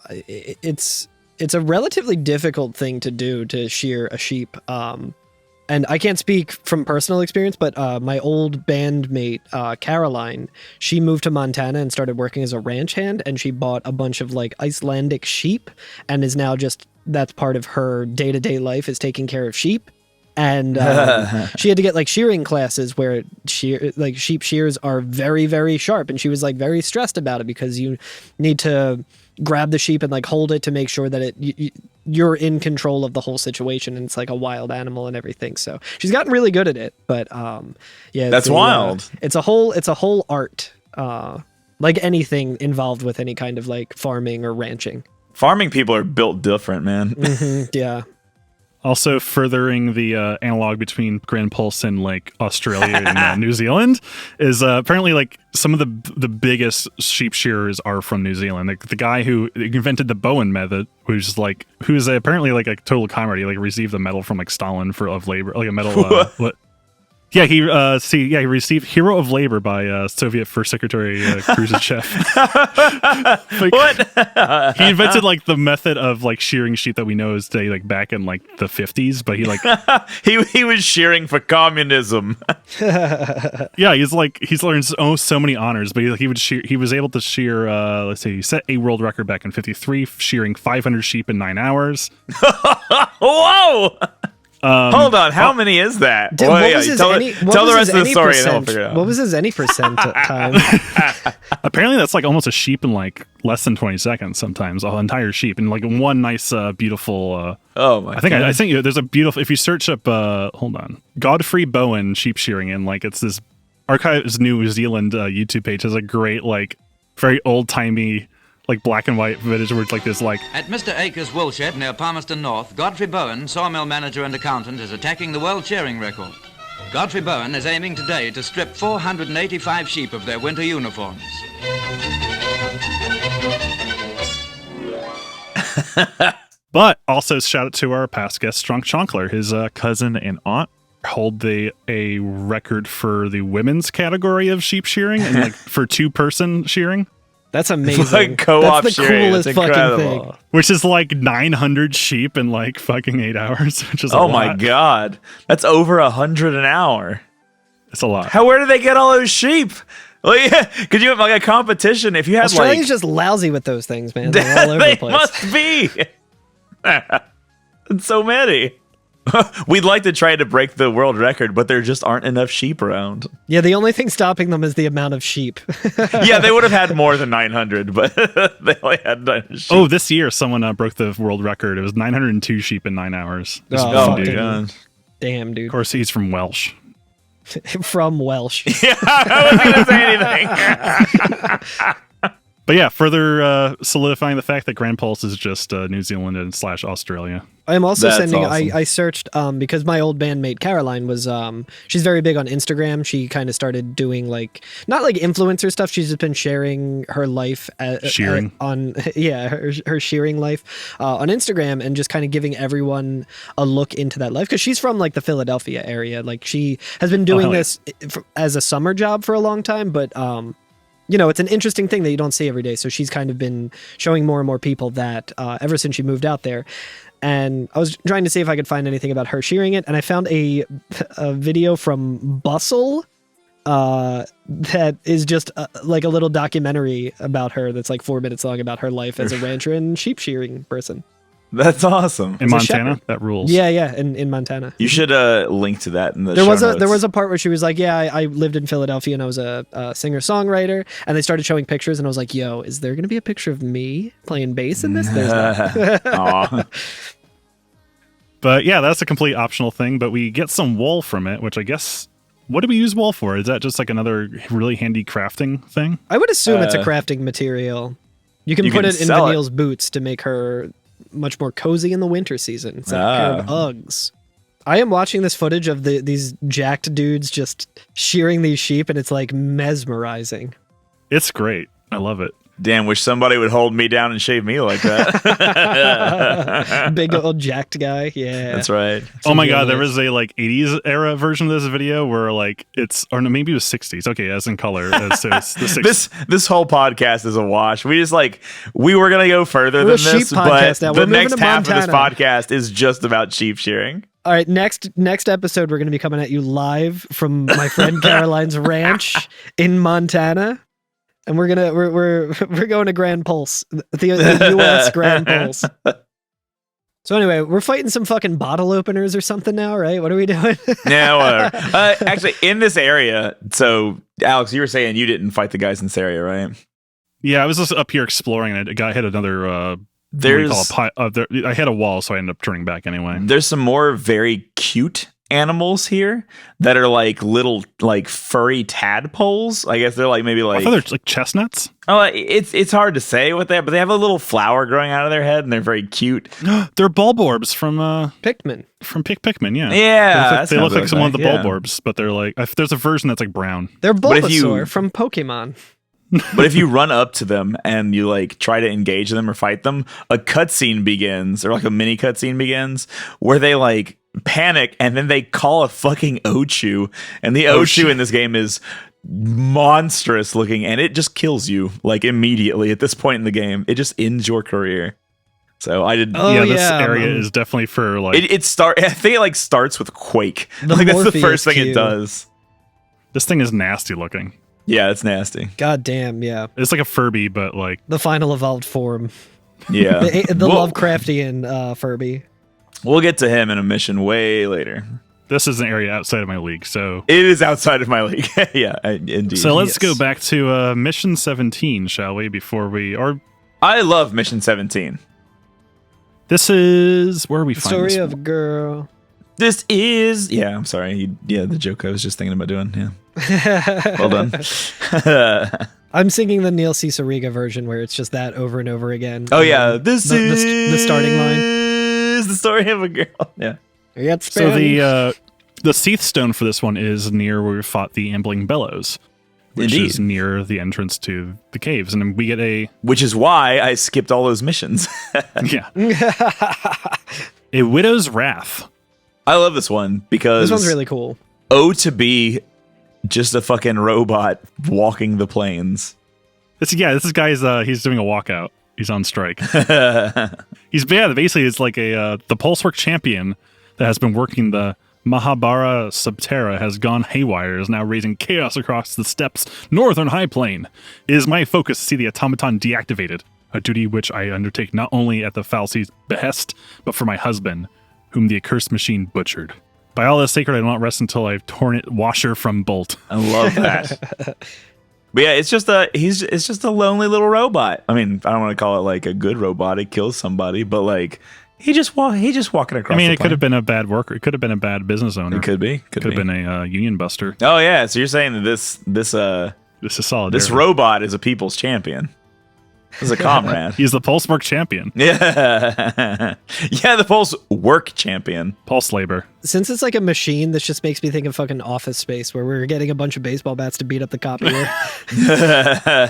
A: it's a relatively difficult thing to do to shear a sheep. And I can't speak from personal experience, but my old bandmate, Caroline, she moved to Montana and started working as a ranch hand, and she bought a bunch of like Icelandic sheep and is now that's part of her day-to-day life is taking care of sheep. And she had to get like shearing classes where sheep shears are very, very sharp. And she was like very stressed about it because you need to grab the sheep and like hold it to make sure that you're in control of the whole situation. And it's like a wild animal and everything. So she's gotten really good at it. But yeah,
B: that's wild.
A: It's a whole art, like anything involved with any kind of like farming or ranching.
B: Farming people are built different, man.
A: Mm-hmm, yeah.
C: Also furthering the analog between Gran Pulse and like Australia and New Zealand is apparently like some of the biggest sheep shearers are from New Zealand. Like the guy who invented the Bowen method, who's apparently like a total comrade. He like received a medal from like Stalin of labor, like a medal. Yeah, he received Hero of Labor by Soviet First Secretary Khrushchev.
B: What?
C: He invented like the method of like shearing sheep that we know is today, like back in like the 50s. But he like
B: he was shearing for communism.
C: Yeah, he's learned so many honors. But he was able to shear. Let's see, he set a world record back in '53, shearing 500 sheep in 9 hours.
B: Whoa! Hold on, how many is that?
A: Tell the rest of the story and then we'll figure it out. What was his any percent time?
C: Apparently that's like almost a sheep in like less than 20 seconds sometimes, an entire sheep. And like one nice, beautiful...
B: oh my God.
C: I think there's a beautiful... If you search up, hold on, Godfrey Bowen sheep shearing, and like it's this Archives New Zealand YouTube page has a great like very old-timey like black and white footage where it's like this like...
E: At Mr. Acres Woolshed near Palmerston North, Godfrey Bowen, sawmill manager and accountant, is attacking the world shearing record. Godfrey Bowen is aiming today to strip 485 sheep of their winter uniforms.
C: But also shout out to our past guest, Strong Chonkler. His cousin and aunt hold a record for the women's category of sheep shearing and like for 2-person shearing.
A: That's amazing.
B: Like co-op
A: That's the
B: shearing.
A: coolest
B: It's
A: fucking thing.
C: Which is like 900 sheep in like fucking 8 hours, which is a lot.
B: My God. That's over 100 an hour.
C: It's a lot.
B: Where do they get all those sheep? Like, could you have like a competition if you had
A: Australia's just lousy with those things, man. They're all over
B: they
A: the place.
B: must be. So many. We'd like to try to break the world record, but there just aren't enough sheep around.
A: Yeah, the only thing stopping them is the amount of sheep.
B: Yeah, they would have had more than 900, but they only had 900 sheep.
C: Oh, this year someone broke the world record. It was 902 sheep in 9 hours.
B: Oh, my God.
A: Damn, dude.
C: Of course, he's from Welsh.
A: From Welsh.
B: Yeah, I wasn't going to say anything.
C: But yeah, further solidifying the fact that Gran Pulse is just New Zealand and / Australia.
A: I am also sending.
B: Awesome.
A: I searched because my old bandmate Caroline was she's very big on Instagram. She kind of started doing like not like influencer stuff. She's just been sharing her life
C: shearing
A: on her shearing life on Instagram and just kind of giving everyone a look into that life because she's from like the Philadelphia area. Like she has been doing this as a summer job for a long time, but you know, it's an interesting thing that you don't see every day. So she's kind of been showing more and more people that ever since she moved out there. And I was trying to see if I could find anything about her shearing it. And I found a video from Bustle that is just like a little documentary about her that's like 4 minutes long about her life as a rancher and sheep shearing person.
B: That's awesome.
C: In Montana? That rules.
A: Yeah, in Montana.
B: You should link to that in the
A: show
B: notes.
A: There was a part where she was like, yeah, I lived in Philadelphia and I was a singer-songwriter, and they started showing pictures and I was like, yo, is there going to be a picture of me playing bass in this? There's not.
C: But yeah, that's a complete optional thing, but we get some wool from it, which I guess, what do we use wool for? Is that just like another really handy crafting thing?
A: I would assume it's a crafting material. You can put it in Vanille's boots to make her much more cozy in the winter season. It's like a pair of Uggs. I am watching this footage of these jacked dudes just shearing these sheep, and it's like mesmerizing.
C: It's great. I love it.
B: Damn, wish somebody would hold me down and shave me like that.
A: Big old jacked guy. Yeah.
B: That's right.
C: Oh my God, there was a like 80s era version of this video where like maybe it was 60s. Okay, as in color. So it's the 60s.
B: This whole podcast is a wash. We were going to go further than this, but the next half of this podcast is just about sheep shearing.
A: All right, next episode, we're going to be coming at you live from my friend Caroline's ranch in Montana. And we're going to Gran Pulse, the U.S. Gran Pulse. So anyway, we're fighting some fucking bottle openers or something now, right? What are we doing?
B: Yeah, whatever. Actually, in this area, so Alex, you were saying you didn't fight the guys in this area, right?
C: Yeah, I was just up here exploring, and a guy hit another. I hit a wall, so I ended up turning back anyway.
B: There's some more very cute animals here that are like little like furry tadpoles. I guess they're like maybe like
C: I thought they're like chestnuts.
B: Oh, it's hard to say what they have, but they have a little flower growing out of their head and they're very cute.
C: They're bulborbs from
A: Pikmin.
C: From Pikmin, yeah.
B: Yeah,
C: they look like some of the bulborbs, but they're like there's a version that's like brown.
A: They're Bulbasaur from Pokemon.
B: But if you run up to them and you like try to engage them or fight them, a cutscene begins, or like a mini cutscene begins, where they like panic and then they call a fucking Ochu, and the Ochu in this game is monstrous looking, and it just kills you like immediately at this point in the game. It just ends your career. So I did.
C: This area is definitely for like
B: I think it like starts with Quake. Like that's the first thing it does.
C: This thing is nasty looking.
B: Yeah, it's nasty.
A: God damn, yeah.
C: It's like a Furby, but like
A: the final evolved form.
B: Yeah,
A: the Lovecraftian Furby.
B: We'll get to him in a mission way later.
C: This is an area outside of my league, so
B: it is outside of my league. Yeah, indeed.
C: So let's go back to mission 17, shall we?
B: I love mission 17.
C: This is where we find
A: story of a girl.
B: This is I'm sorry. The joke I was just thinking about doing. Yeah. Well done.
A: I'm singing the Neil Cicerega version where it's just that over and over again.
B: Oh yeah, this is
A: the starting line.
B: Is the story of a girl. Yeah.
C: So the Seath Stone for this one is near where we fought the Ambling Bellows. which
B: Indeed.
C: is near the entrance to the caves. And then we get
B: which is why I skipped all those missions.
C: yeah, a Widow's Wrath.
B: I love this one because
A: this one's really cool.
B: To be just a fucking robot walking the plains.
C: This guy's he's doing a walkout. He's on strike. Basically it's like the Pulsework champion that has been working the Mah'habara Subterra has gone haywire, is now raising chaos across the steppes northern high plain. It is my focus to see the automaton deactivated, a duty which I undertake not only at the fal'Cie's behest, but for my husband, whom the accursed machine butchered. By all that's sacred, I will not rest until I've torn it washer from bolt.
B: I love that. But yeah, it's just a lonely little robot. I mean, I don't want to call it like a good robot. It kills somebody, but like he just walking across.
C: I mean, it
B: the
C: could have been a bad worker. It could have been a bad business owner.
B: It could be.
C: Could have been a union buster.
B: Oh yeah, so you're saying that this
C: is solid.
B: This robot is a people's champion. He's a comrade.
C: He's the Pulsework champion.
B: Yeah. Yeah, the Pulsework champion.
C: Pulse labor.
A: Since it's like a machine, this just makes me think of fucking Office Space, where we're getting a bunch of baseball bats to beat up the copier.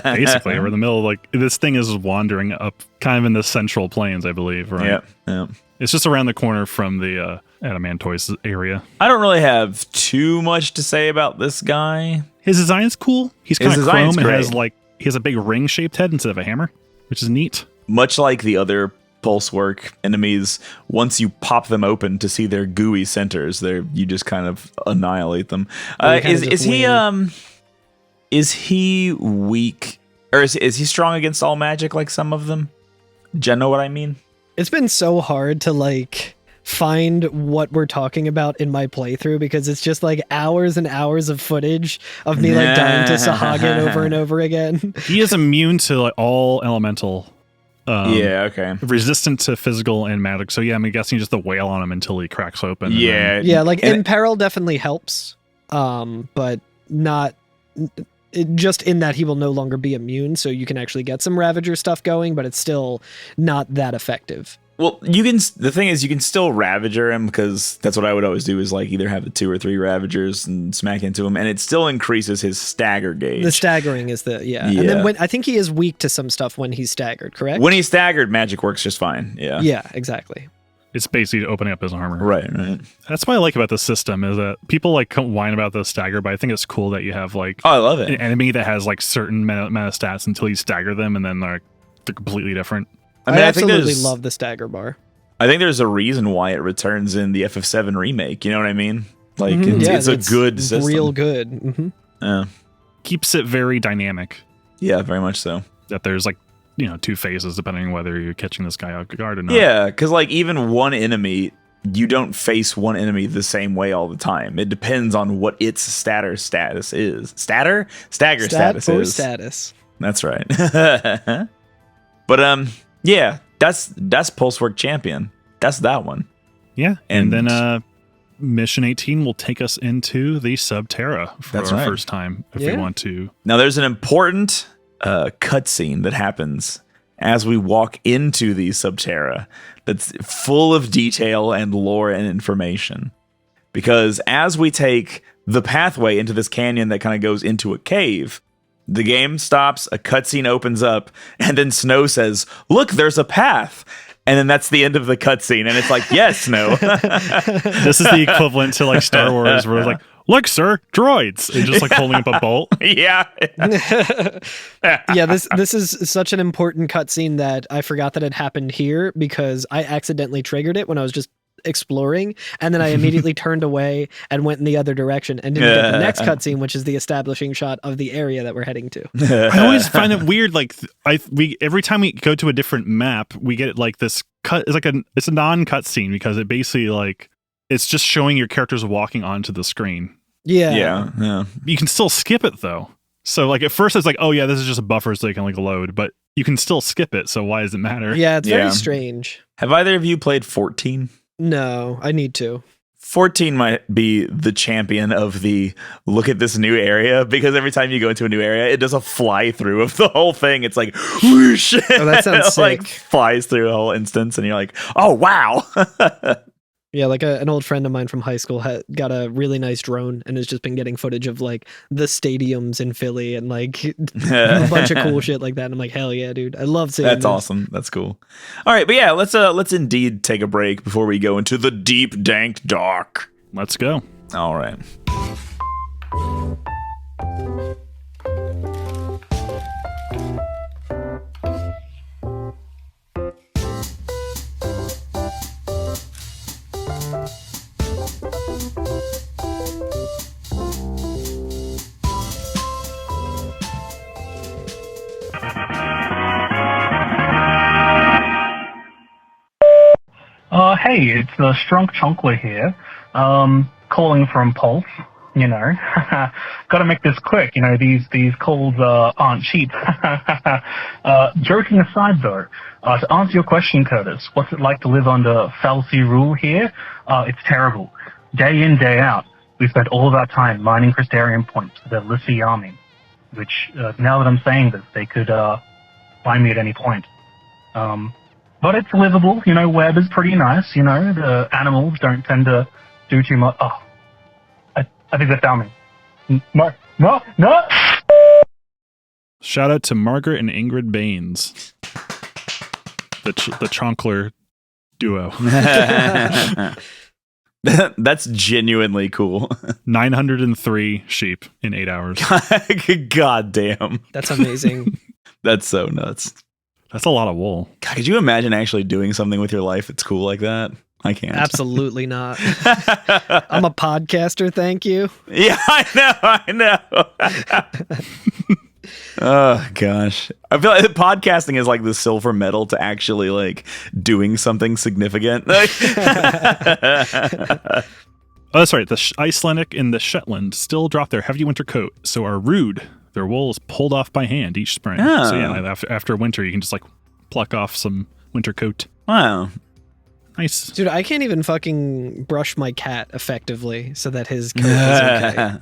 C: Basically, we're in the middle of like, this thing is wandering up kind of in the central plains, I believe, right?
B: Yeah.
C: It's just around the corner from the Adamantoise area.
B: I don't really have too much to say about this guy.
C: His design's cool. He's kind of chrome and has
B: great.
C: he has a big ring-shaped head instead of a hammer, which is neat.
B: Much like the other Pulsework enemies, once you pop them open to see their gooey centers, you just kind of annihilate them. Is he weak, or is he strong against all magic like some of them? Do you know what I mean?
A: It's been so hard to like find what we're talking about in my playthrough, because it's just like hours and hours of footage of me like dying to Sahagin over and over again.
C: He is immune to like all elemental.
B: Okay.
C: Resistant to physical and magic. So yeah, I'm guessing you just the wail on him until he cracks open.
A: Yeah, like Imperil definitely helps, but not just in that he will no longer be immune, so you can actually get some Ravager stuff going, but it's still not that effective.
B: Well, the thing is, you can still Ravager him, because that's what I would always do, is like either have the 2 or 3 Ravagers and smack into him, and it still increases his stagger gauge.
A: The staggering is and then I think he is weak to some stuff when he's staggered, correct?
B: When he's staggered, magic works just fine. Yeah,
A: exactly.
C: It's basically opening up his armor.
B: Right.
C: That's what I like about the system, is that people like whine about the stagger, but I think it's cool that you have like
B: I love it.
C: An enemy that has like certain meta stats until you stagger them, and then they're completely different.
A: I absolutely love the stagger bar.
B: I think there's a reason why it returns in the FF7 remake. You know what I mean? Like it's a good system.
A: Real good. Mm-hmm.
B: Yeah.
C: Keeps it very dynamic.
B: Yeah, very much so.
C: That there's like 2 phases depending on whether you're catching this guy off guard or not.
B: Yeah, because like even one enemy, you don't face one enemy the same way all the time. It depends on what its stagger status is. Stagger status is.
A: Status.
B: That's right. But yeah, that's Pulsework champion. That's that one.
C: Yeah, and then Mission 18 will take us into the Subterra for our first time if we want to.
B: Now there's an important cutscene that happens as we walk into the Subterra that's full of detail and lore and information. Because as we take the pathway into this canyon that kind of goes into a cave, the game stops, a cutscene opens up, and then Snow says, "Look, there's a path." And then that's the end of the cutscene, and it's like, yes, Snow.
C: This is the equivalent to like Star Wars, where it's like, "Look, sir, droids," and just like holding up a bolt.
B: Yeah.
A: Yeah, this is such an important cutscene that I forgot that it happened here, because I accidentally triggered it when I was just exploring, and then I immediately turned away and went in the other direction and didn't get the next cutscene, which is the establishing shot of the area that we're heading to.
C: I always find it weird, like every time we go to a different map, we get like this cut. It's a non-cutscene, because it basically like it's just showing your characters walking onto the screen.
B: Yeah.
C: You can still skip it though. So like at first it's like, oh yeah, this is just a buffer so you can like load, but you can still skip it. So why does it matter?
A: Yeah, it's very strange.
B: Have either of you played 14?
A: No, I need to.
B: 14 might be the champion of the look at this new area, because every time you go into a new area, it does a fly through of the whole thing. It's like whoosh.
A: Oh, that sounds
B: it
A: sick.
B: like flies through a whole instance, and you're like, oh wow.
A: Yeah, like an old friend of mine from high school got a really nice drone and has just been getting footage of like the stadiums in Philly and like a bunch of cool shit like that. And I'm like, hell yeah, dude. I love seeing
B: That's
A: this.
B: awesome. That's cool. All right, but yeah, let's indeed take a break before we go into the deep, dank, dark.
C: Let's go.
B: All right.
F: Hey, it's Strunk Chonkler here, calling from Pulse, you know. Gotta make this quick, you know, these calls aren't cheap. Joking aside, though, to answer your question, Curtis, what's it like to live under Falsi rule here? It's terrible. Day in, day out, we spent all of our time mining Crystarium points for the Lissi army, which, now that I'm saying this, they could find me at any point. But it's livable, you know, web is pretty nice, you know, the animals don't tend to do too much. Oh, I think they found me. No!
C: Shout out to Margaret and Ingrid Baines, the Chonkler duo.
B: That's genuinely cool.
C: 903 sheep in 8 hours.
B: God damn.
A: That's amazing.
B: That's so nuts.
C: That's a lot of wool.
B: God, could you imagine actually doing something with your life that's cool like that? I can't.
A: Absolutely not. I'm a podcaster, thank you.
B: Yeah, I know. Oh, gosh. I feel like podcasting is like the silver medal to actually like doing something significant. Oh,
C: that's right. The Icelandic and the Shetland still drop their heavy winter coat, so are rude. Their wool is pulled off by hand each spring.
B: Oh.
C: So yeah, after winter, you can just like pluck off some winter coat.
B: Wow.
C: Nice.
A: Dude, I can't even fucking brush my cat effectively so that his coat is okay.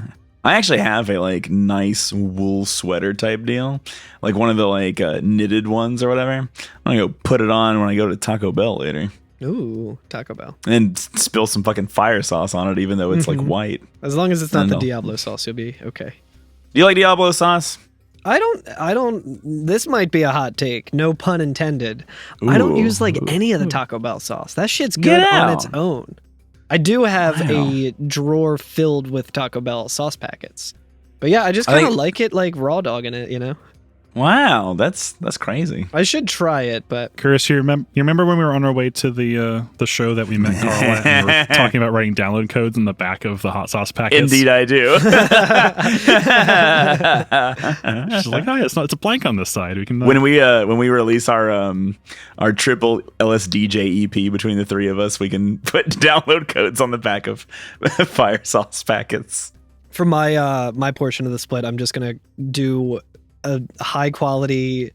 B: I actually have a like nice wool sweater type deal, like one of the like knitted ones or whatever. I'm gonna go put it on when I go to Taco Bell later.
A: Ooh, Taco Bell.
B: And spill some fucking fire sauce on it, even though it's like white.
A: As long as it's not the Diablo sauce, you'll be okay.
B: Do you like Diablo sauce?
A: I don't, this might be a hot take, no pun intended. Ooh. I don't use like any of the Taco Bell sauce. That shit's good on its own. I do have a drawer filled with Taco Bell sauce packets. But yeah, I just kind of like it like raw dog in it, you know?
B: Wow, that's crazy.
A: I should try it, but
C: Curtis, you remember when we were on our way to the show that we met Carl at and we were talking about writing download codes in the back of the hot sauce packets?
B: Indeed, I do.
C: She's like, oh yeah, it's a blank on this side. We can
B: when we release our triple LSDJ EP between the three of us, we can put download codes on the back of fire sauce packets.
A: For my portion of the split, I'm just gonna do a high quality,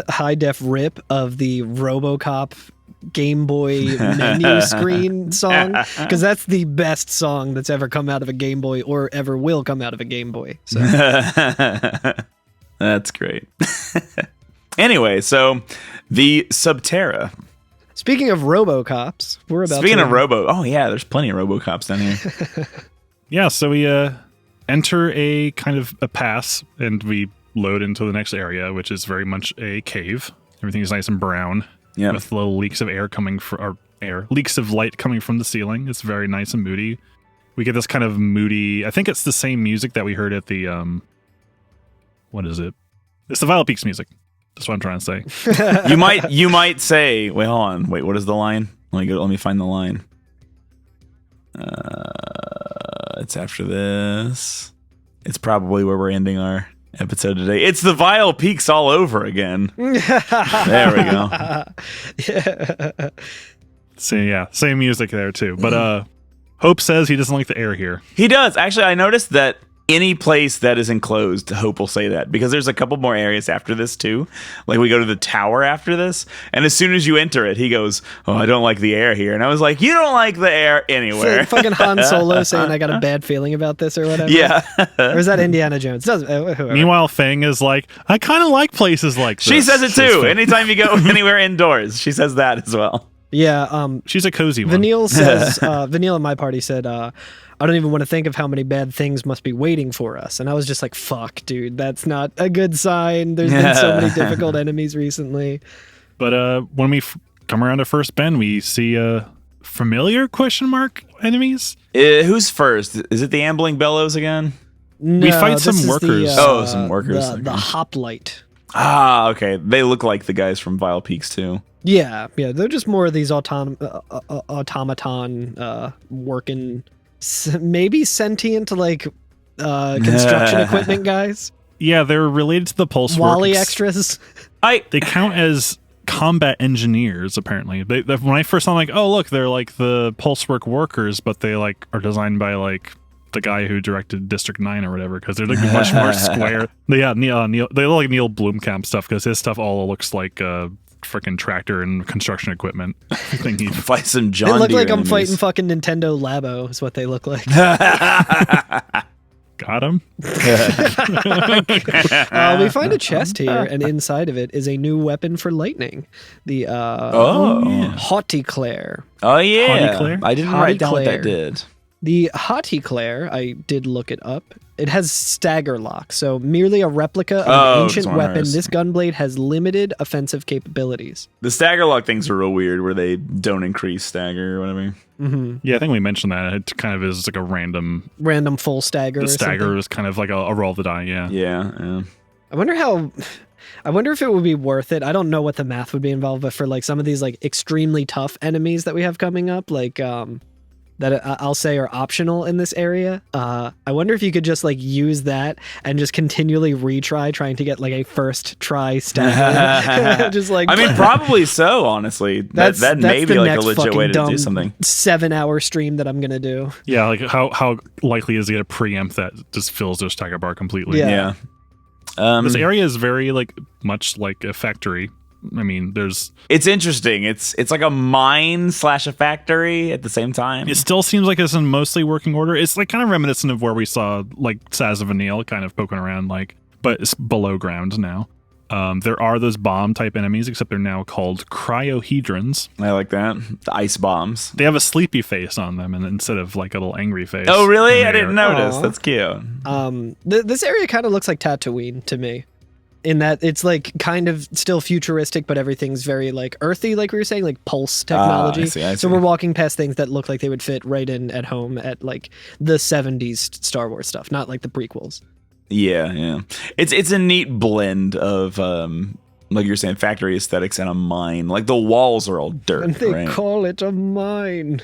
A: high def rip of the RoboCop Game Boy menu screen song, because that's the best song that's ever come out of a Game Boy or ever will come out of a Game Boy. So.
B: That's great. Anyway, so the Subterra.
A: Speaking of RoboCops, we're about
B: Speaking of oh yeah, there's plenty of RoboCops down here.
C: Yeah, so we enter a kind of a pass and we load into the next area, which is very much a cave. Everything is nice and brown, with little leaks of leaks of light coming from the ceiling. It's very nice and moody. We get this kind of moody. I think it's the same music that we heard at the what is it? It's the Violet Peaks music. That's what I'm trying to say.
B: you might say, wait, hold on, wait, what is the line? Let me find the line. It's after this. It's probably where we're ending our episode today. It's the Vile Peaks all over again. There we go.
A: Yeah.
B: So
C: yeah, same music there too. But Hope says he doesn't like the air here.
B: He does. Actually, I noticed that any place that is enclosed, Hope will say that, because there's a couple more areas after this too. Like we go to the tower after this, and as soon as you enter it, he goes, "Oh, I don't like the air here." And I was like, "You don't like the air anywhere."
A: It's like fucking Han Solo saying, "I got a bad feeling about this" or whatever.
B: Yeah.
A: Or is that Indiana Jones?
C: Meanwhile, Fang is like, "I kind of like places like this."
B: She says it too. Anytime you go anywhere indoors, she says that as well.
A: Yeah.
C: She's a cozy one.
A: Vanille says, Vanille in my party said, I don't even want to think of how many bad things must be waiting for us. And I was just like, fuck, dude, that's not a good sign. There's been so many difficult enemies recently.
C: But when we come around to first bend, we see familiar ? Enemies.
B: Who's first? Is it the Ambling Bellows again?
A: No,
C: we fight some workers.
B: Some workers.
A: The hoplite.
B: Ah, okay. They look like the guys from Vile Peaks too.
A: Yeah. They're just more of these automaton working, maybe sentient like construction equipment guys.
C: Yeah, they're related to the Pulse
A: Wally extras.
C: They count as combat engineers, apparently. When I first saw them, like, oh look, they're like the Pulsework workers, but they like are designed by like the guy who directed District 9 or whatever, because they're like much more square. Neil, they look like Neil Blomkamp stuff, because his stuff all looks like freaking tractor and construction equipment. Everything he
B: fight some John
A: They look
B: Deere
A: like
B: enemies.
A: I'm fighting fucking Nintendo Labo is what they look like.
C: Got him.
A: We find a chest here, and inside of it is a new weapon for lightning. The Hauticlair.
B: Oh yeah.
C: Hauticlair?
B: I didn't write down what that did.
A: The Hauticlair, I did look it up. It has stagger lock, so merely a replica of an ancient weapon. This gunblade has limited offensive capabilities.
B: The stagger lock things are real weird, where they don't increase stagger or whatever.
A: Mm-hmm.
C: Yeah, I think we mentioned that. It kind of is like a random
A: full stagger.
C: The stagger is kind of like a roll of the die.
B: Yeah.
A: I wonder if it would be worth it. I don't know what the math would be involved, but for like some of these like extremely tough enemies that we have coming up, like that I'll say are optional in this area. I wonder if you could just like use that and just continually retry trying to get like a first try stagger. Just like,
B: I mean, probably so. Honestly, that may be like a legit way to do something.
A: 7-hour stream that I'm gonna do.
C: Yeah, like how likely is it to preempt that just fills their stagger bar completely?
A: Yeah.
C: This area is very like much like a factory. I mean,
B: it's interesting. It's like a mine / a factory at the same time.
C: It still seems like it's in mostly working order. It's like kind of reminiscent of where we saw like Saz of Vanille kind of poking around, like, but it's below ground now. There are those bomb type enemies, except they're now called cryohedrons.
B: I like that. The ice bombs.
C: They have a sleepy face on them, and instead of like a little angry face.
B: Oh, really? I didn't notice.
A: Aww.
B: That's cute.
A: This area kind of looks like Tatooine to me, in that it's like kind of still futuristic, but everything's very like earthy, like we were saying, like pulse technology.
B: I see.
A: So we're walking past things that look like they would fit right in at home at like the 70s Star Wars stuff, not like the prequels.
B: Yeah. It's a neat blend of like you're saying, factory aesthetics and a mine. Like the walls are all dirt.
A: And they
B: right?
A: call it a mine.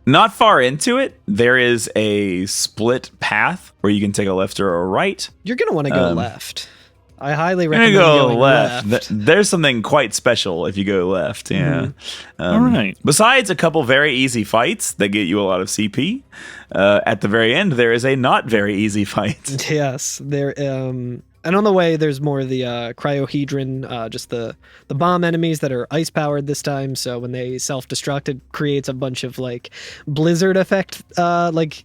B: Not far into it, there is a split path where you can take a left or a right.
A: You're gonna want to go left. I highly recommend
B: go
A: going
B: left. There's something quite special if you go left. Yeah.
C: All right.
B: Besides a couple very easy fights that get you a lot of CP, at the very end there is a not very easy fight.
A: Yes, there. And on the way, there's more of the cryohedron, just the bomb enemies that are ice powered this time. So when they self-destruct, it creates a bunch of like blizzard effect, like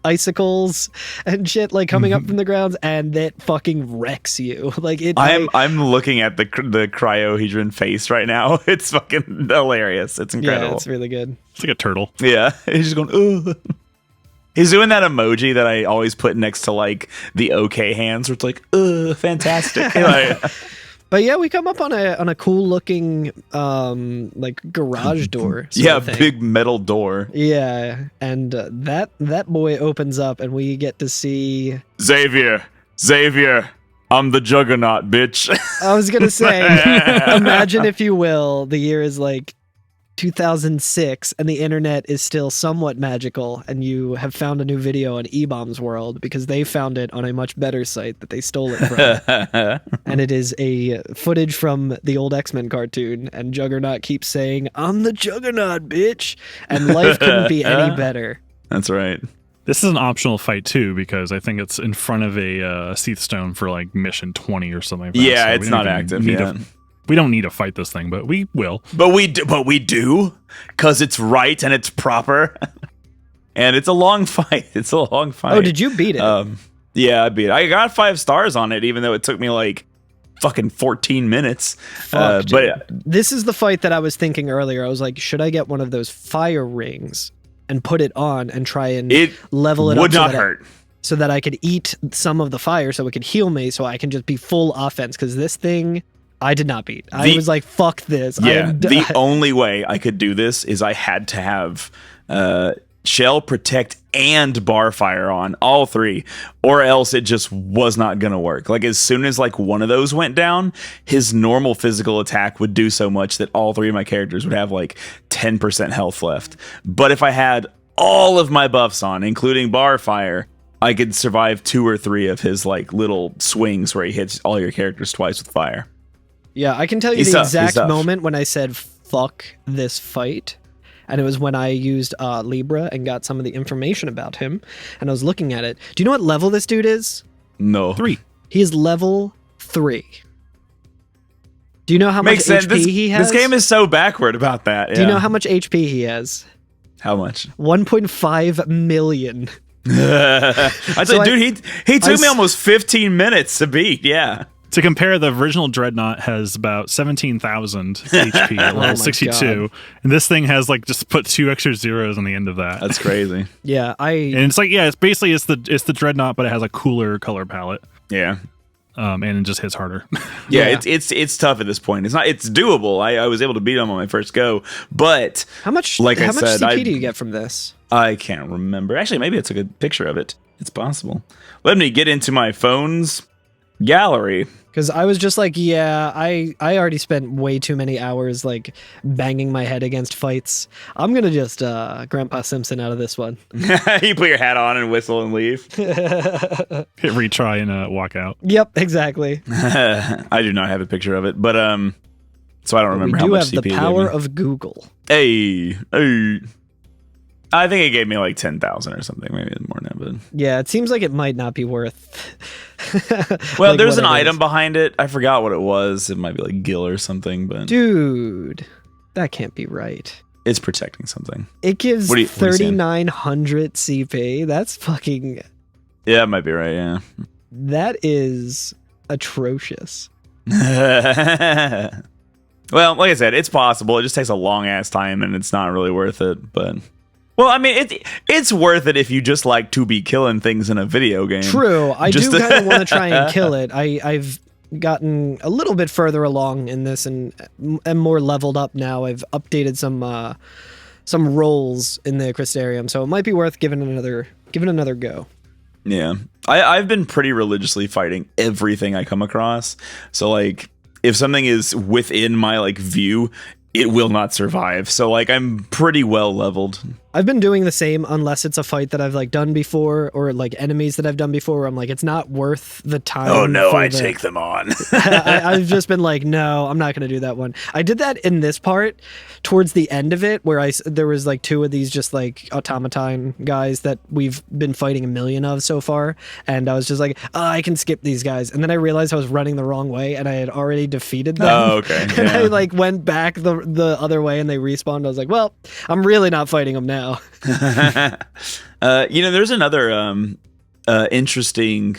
A: icicles and shit like coming up from the grounds, and that fucking wrecks you. Like it.
B: I'm looking at the cryohedron face right now. It's fucking hilarious. It's incredible.
A: Yeah, it's really good.
C: It's like a turtle.
B: Yeah, he's just going. Ugh. He's doing that emoji that I always put next to like the OK hands, where it's like, ugh, fantastic.
A: But yeah, we come up on a cool looking like garage door.
B: Yeah, big metal door.
A: Yeah, and that boy opens up, and we get to see
B: Xavier, I'm the Juggernaut, bitch.
A: I was gonna say, imagine if you will, the year is like 2006 and the internet is still somewhat magical, and you have found a new video on eBomb's World because they found it on a much better site that they stole it from. And it is a footage from the old X-Men cartoon, and Juggernaut keeps saying, "I'm the Juggernaut, bitch," and life couldn't be any better.
B: That's right.
C: This is an optional fight too, because I think it's in front of a Seath Stone for like mission 20 or something like that.
B: Yeah,
C: so
B: it's not active yet.
C: We don't need to fight this thing, but we will.
B: But we do, because it's right and it's proper. And it's a long fight.
A: Oh, did you beat it?
B: Yeah, I beat it. I got 5 stars on it, even though it took me like fucking 14 minutes.
A: Fuck,
B: but
A: this is the fight that I was thinking earlier. I was like, should I get one of those fire rings and put it on and try and level it up?
B: Would not hurt.
A: So that I could eat some of the fire so it could heal me so I can just be full offense. Because this thing, I did not beat. I was like, fuck this.
B: Yeah, the only way I could do this is I had to have Shell, Protect, and Bar Fire on, all three, or else it just was not going to work. Like, as soon as like one of those went down, his normal physical attack would do so much that all three of my characters would have like 10% health left. But if I had all of my buffs on, including Bar Fire, I could survive 2 or 3 of his like little swings where he hits all your characters twice with fire.
A: Yeah, I can tell you the exact moment when I said, fuck this fight. And it was when I used Libra and got some of the information about him. And I was looking at it. Do you know what level this dude is?
B: No.
C: 3.
A: He is level 3. Do you know how much HP he has?
B: This game is so backward about that. Yeah.
A: Do you know how much HP he has?
B: How much?
A: 1.5 million.
B: Dude, he took me almost 15 minutes to beat. Yeah.
C: To compare, the original Dreadnought has about 17,000 HP at level 62, and this thing has like just put 2 extra zeros on the end of that.
B: That's crazy.
A: Yeah,
C: and it's like it's basically it's the Dreadnought, but it has a cooler color palette.
B: Yeah.
C: And it just hits harder.
B: Yeah, it's tough at this point. It's doable. I was able to beat him on my first go, but
A: how much CP do you get from this?
B: I can't remember. Actually, maybe I took a picture of it. It's possible. Let me get into my phone's gallery.
A: Because I was just like, yeah, I already spent way too many hours like banging my head against fights. I'm gonna just Grandpa Simpson out of this one.
B: You put your hat on and whistle and leave.
C: Hit retry and walk out.
A: Yep, exactly.
B: I do not have a picture of it, but so I don't remember how much CP.
A: We do have the power of Google.
B: Hey. I think it gave me like 10,000 or something, maybe more than that. But
A: yeah, it seems like it might not be worth.
B: Well, like, there's an item behind it. I forgot what it was. It might be like Gil or something. But
A: dude, that can't be right.
B: It's protecting something.
A: It gives 3,900 CP. That's fucking.
B: Yeah, it might be right. Yeah,
A: that is atrocious.
B: Well, like I said, it's possible. It just takes a long ass time, and it's not really worth it. But. Well, I mean, it's worth it if you just like to be killing things in a video game.
A: True. I do kind of want to try and kill it. I've gotten a little bit further along in this and am more leveled up now. I've updated some roles in the Crystarium, so it might be worth giving another go.
B: Yeah. I've been pretty religiously fighting everything I come across. So like if something is within my like view, it will not survive. So like I'm pretty well leveled.
A: I've been doing the same unless it's a fight that I've like done before or like enemies that I've done before where I'm like, it's not worth the time.
B: Oh no, I take them on.
A: I've just been like, no, I'm not going to do that one. I did that in this part towards the end of it where there was like 2 of these just like automaton guys that we've been fighting a million of so far. And I was just like, oh, I can skip these guys. And then I realized I was running the wrong way and I had already defeated them.
B: Oh, okay.
A: And I like went back the other way and they respawned. I was like, well, I'm really not fighting them now.
B: There's another interesting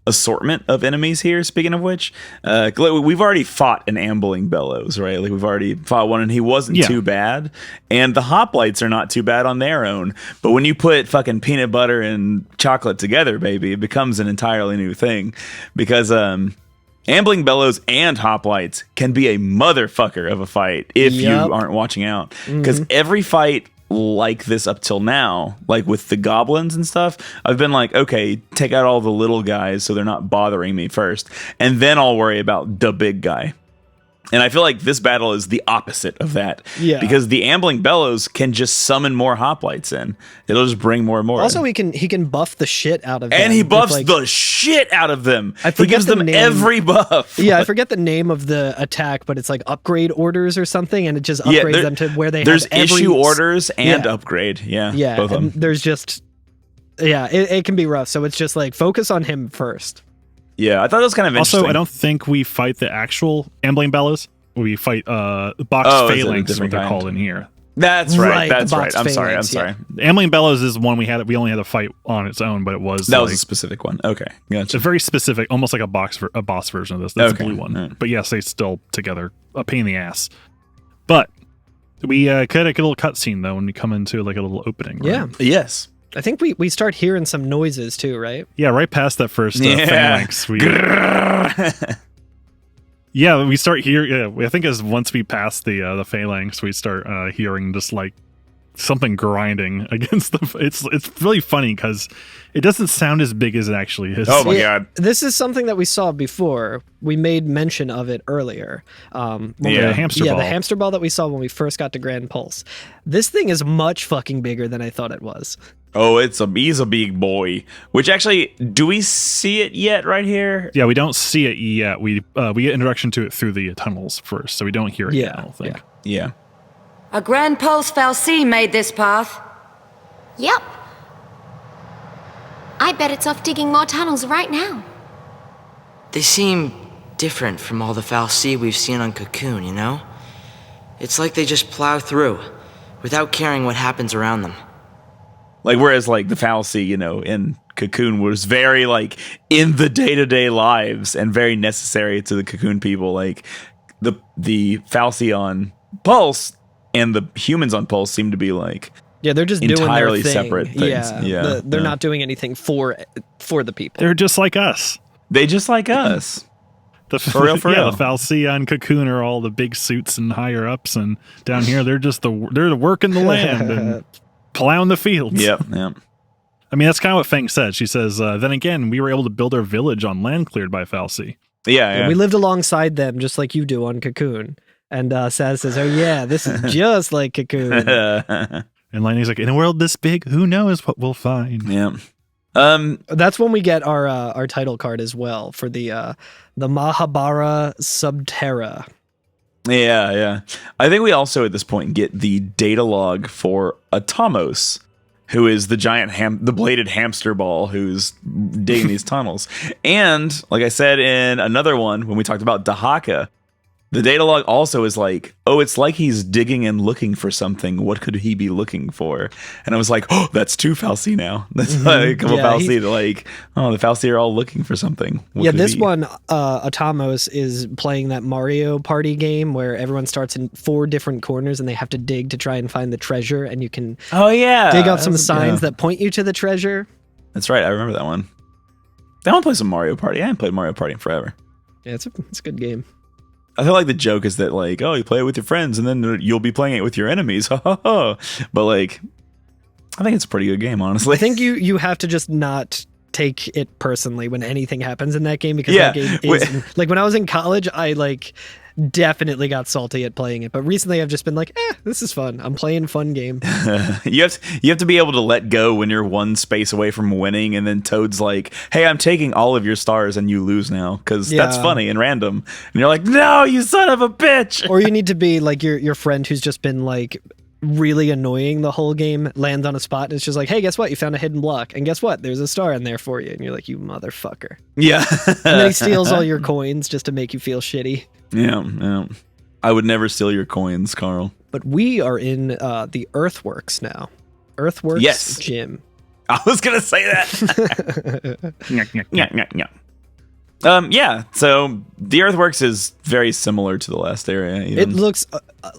B: assortment of enemies here. Speaking of which, we've already fought an ambling bellows, right? Like we've already fought one and he wasn't too bad. And the hoplites are not too bad on their own. But when you put fucking peanut butter and chocolate together, baby, it becomes an entirely new thing. Because ambling bellows and hoplites can be a motherfucker of a fight if you aren't watching out. Because every fight like this up till now, like with the goblins and stuff, I've been like, okay, take out all the little guys so they're not bothering me first, and then I'll worry about the big guy. And I feel like this battle is the opposite of that. Yeah. Because the ambling bellows can just summon more hoplites in. It'll just bring more and more.
A: Also, he can buff the shit out of them.
B: And he buffs the shit out of them. He gives them every buff.
A: Yeah, I forget the name of the attack, but it's like upgrade orders or something, and it just upgrades them to where there's
B: issue orders and upgrade. Yeah.
A: Yeah.
B: Both of them.
A: There's just it can be rough. So it's just like focus on him first.
B: Yeah, I thought that was kind of interesting.
C: Also, I don't think we fight the actual ambling bellows. We fight box phalanx, what they're called in here.
B: That's right. That's right. I'm sorry.
C: Amelie Bellows is one we only had to fight on its own, but it was
B: that was a specific one. Okay, gotcha.
C: It's a very specific, almost like a boss version of this. That's a blue one. Right. But yes, they still together a pain in the ass. But we could like a little cutscene though when we come into like a little opening. Right?
B: Yeah. Yes.
A: I think we start hearing some noises too, right?
C: Yeah, right past that first phalanx. Yeah, we start hearing. I think as once we pass the phalanx, we start hearing just like something grinding against the. It's really funny because it doesn't sound as big as it actually is.
B: Oh my god!
A: This is something that we saw before. We made mention of it earlier.
C: The hamster ball.
A: Yeah, the hamster ball that we saw when we first got to Gran Pulse. This thing is much fucking bigger than I thought it was.
B: Oh, he's a big boy. Which actually, do we see it yet right here?
C: Yeah, we don't see it yet. We get introduction to it through the tunnels first, so we don't hear it yet, I don't think.
B: Yeah.
G: A Gran Pulse FFXIII made this path.
H: Yep. I bet it's off digging more tunnels right now.
I: They seem different from all the FFXIII we've seen on Cocoon, you know? It's like they just plow through, without caring what happens around them.
B: Like, whereas, like, the fallacy, you know, in Cocoon was very, like, in the day-to-day lives and very necessary to the Cocoon people. Like, the fallacy on Pulse and the humans on Pulse seem to be, like,
A: they're just
B: entirely
A: doing their thing.
B: separate things.
A: They're not doing anything for the people.
C: They're just like us.
B: They just like us.
C: For real. The fallacy on Cocoon are all the big suits and higher-ups, and down here, they're working the land and plowing the fields.
B: Yep.
C: I mean, that's kind of what Fang said. She says, then again, we were able to build our village on land cleared by Falsi.
B: Yeah.
A: We lived alongside them just like you do on Cocoon. And Saz says, oh yeah, this is just like Cocoon.
C: And Lightning's like, in a world this big, who knows what we'll find?
B: Yeah.
A: That's when we get our title card as well for the Mah'habara Subterra.
B: Yeah. I think we also at this point get the data log for Atamos, who is the giant the bladed hamster ball who's digging these tunnels. And like I said in another one when we talked about Dahaka, the data log also is like, oh, it's like he's digging and looking for something. What could he be looking for? And I was like, oh, that's two Falsi now. That's like a couple Falsi to like, oh, the Falsi are all looking for something.
A: This one, Atamos is playing that Mario Party game where everyone starts in 4 different corners and they have to dig to try and find the treasure. And you can dig out some signs that point you to the treasure.
B: That's right. I remember that one. I want to play some Mario Party. I haven't played Mario Party in forever.
A: Yeah, it's a good game.
B: I feel like the joke is that like, oh, you play it with your friends and then you'll be playing it with your enemies. But like, I think it's a pretty good game, honestly.
A: I think you have to just not take it personally when anything happens in that game because that game is like when I was in college, I like definitely got salty at playing it. But recently I've just been like, this is fun. I'm playing a fun game.
B: You have to be able to let go when you're one space away from winning, and then Toad's like, hey, I'm taking all of your stars and you lose now, because that's funny and random. And you're like, no, you son of a bitch.
A: Or you need to be like your friend who's just been like really annoying the whole game, lands on a spot and it's just like, hey, guess what? You found a hidden block. And guess what? There's a star in there for you. And you're like, you motherfucker.
B: Yeah.
A: And then he steals all your coins just to make you feel shitty.
B: Yeah. I would never steal your coins, Carl.
A: But we are in the Earthworks now. Earthworks gym.
B: I was going to say that. So the Earthworks is very similar to the last area.
A: It looks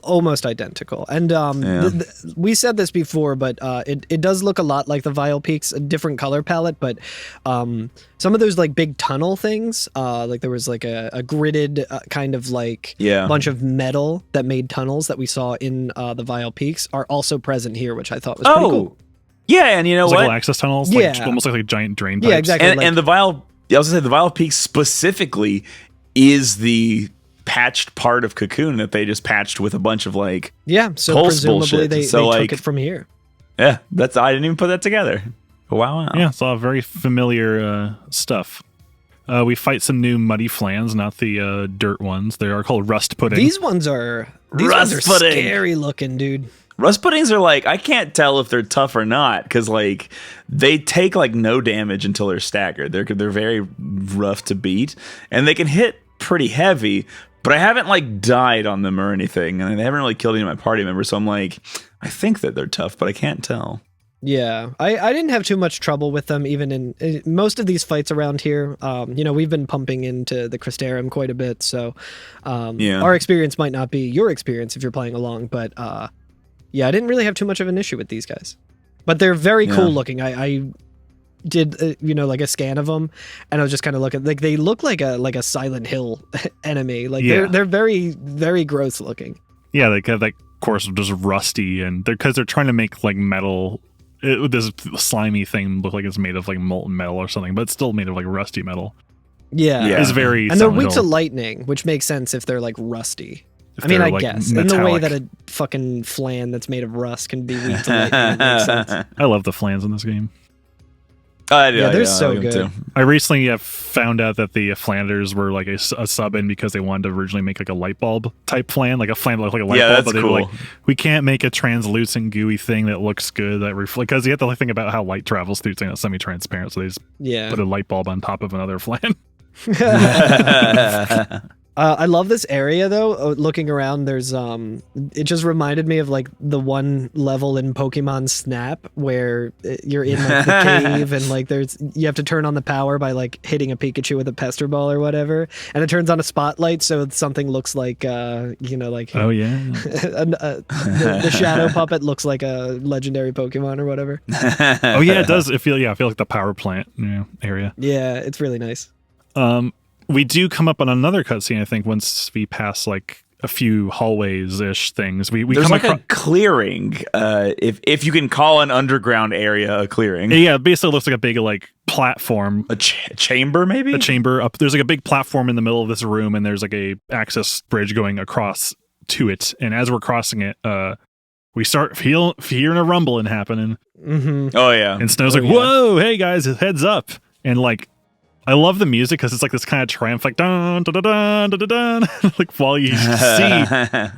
A: almost identical. And we said this before, but it does look a lot like the Vile Peaks, a different color palette, but some of those like big tunnel things, like there was like a gridded kind of like bunch of metal that made tunnels that we saw in the Vile Peaks are also present here, which I thought was pretty cool.
B: Yeah, and you know what?
C: Like access tunnels, like almost like giant drain pipes.
A: Yeah, exactly.
B: And the Vile... I was going to say, the Vile Peaks specifically is the patched part of Cocoon that they just patched with a bunch of like
A: so
B: Pulse
A: presumably
B: bullshit.
A: they took it from here.
B: Yeah, I didn't even put that together. Wow.
C: Yeah, it's all very familiar stuff. We fight some new muddy flans, not the dirt ones. They are called rust pudding.
A: These ones are scary looking, dude.
B: Rust puddings are like, I can't tell if they're tough or not, because like they take like no damage until they're staggered. They're very rough to beat, and they can hit pretty heavy, but I haven't like died on them or anything, and they haven't really killed any of my party members. So I'm like, I think that they're tough, but I can't tell.
A: Yeah, I didn't have too much trouble with them, even in most of these fights around here. We've been pumping into the Crystarium quite a bit, so our experience might not be your experience if you're playing along, but I didn't really have too much of an issue with these guys. But they're very cool looking. I did, like a scan of them, and I was just kind of looking, like they look like a Silent Hill enemy. Like they're very, very gross looking.
C: Yeah, they have that course of just rusty, and because they're trying to make like metal. This slimy thing look like it's made of like molten metal or something, but it's still made of like rusty metal.
A: Yeah.
C: It's very
A: and they're weak to lightning, which makes sense if they're like rusty. I guess metallic. In the way that a fucking flan that's made of rust can be weak to lightning, makes sense.
C: I love the flans in this game.
A: They're so good. Too.
C: I recently found out that the Flanders were like a sub in because they wanted to originally make like a light bulb type flan, like a flan that looked like a light bulb. But they were like, we can't make a translucent gooey thing that looks good that reflects, because you have to think about how light travels through things that's semi-transparent. So they just put a light bulb on top of another flan.
A: I love this area though. Looking around, there's it just reminded me of like the one level in Pokemon Snap where you're in like the cave and like you have to turn on the power by like hitting a Pikachu with a Pester Ball or whatever, and it turns on a spotlight so something looks like like
C: oh yeah,
A: the shadow puppet looks like a legendary Pokemon or whatever.
C: Oh yeah, it does. I feel like the power plant area.
A: Yeah, it's really nice.
C: We do come up on another cutscene, I think, once we pass like a few hallways-ish things. We
B: There's like a clearing, if you can call an underground area a clearing.
C: Yeah, it basically looks like a big like platform.
B: A chamber, maybe?
C: A chamber. Up. There's like a big platform in the middle of this room, and there's like a access bridge going across to it. And as we're crossing it, we start hearing a rumbling happening.
A: Mm-hmm.
B: Oh, yeah.
C: And Snow's like, whoa, hey guys, heads up. And like, I love the music because it's like this kind of triumph, like dun dun dun dun dun dun. Like while you see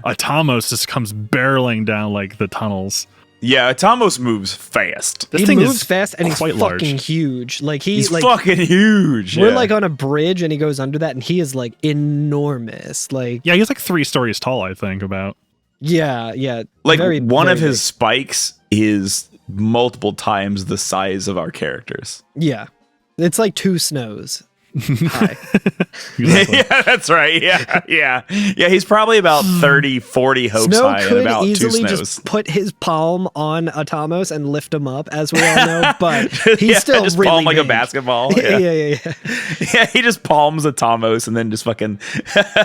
C: Atamos just comes barreling down like the tunnels.
B: Yeah, Atamos moves fast.
A: He moves fast and he's fucking large. Huge. Like he's like,
B: fucking huge.
A: We're like on a bridge and he goes under that and he is like enormous. Like
C: he's like 3 stories tall, I think about.
A: Yeah.
B: Like one of his spikes is multiple times the size of our characters.
A: Yeah. It's like 2 Snows. Hi.
B: Yeah, that's right. Yeah. He's probably about 30, 40 hopes
A: Snow
B: high
A: could
B: and about 2
A: easily
B: Snows.
A: just put his palm on Atamos and lift him up, as we all know, but he's still
B: just
A: really
B: palm like
A: big.
B: a basketball.
A: Yeah.
B: Yeah, he just palms Atamos and then just fucking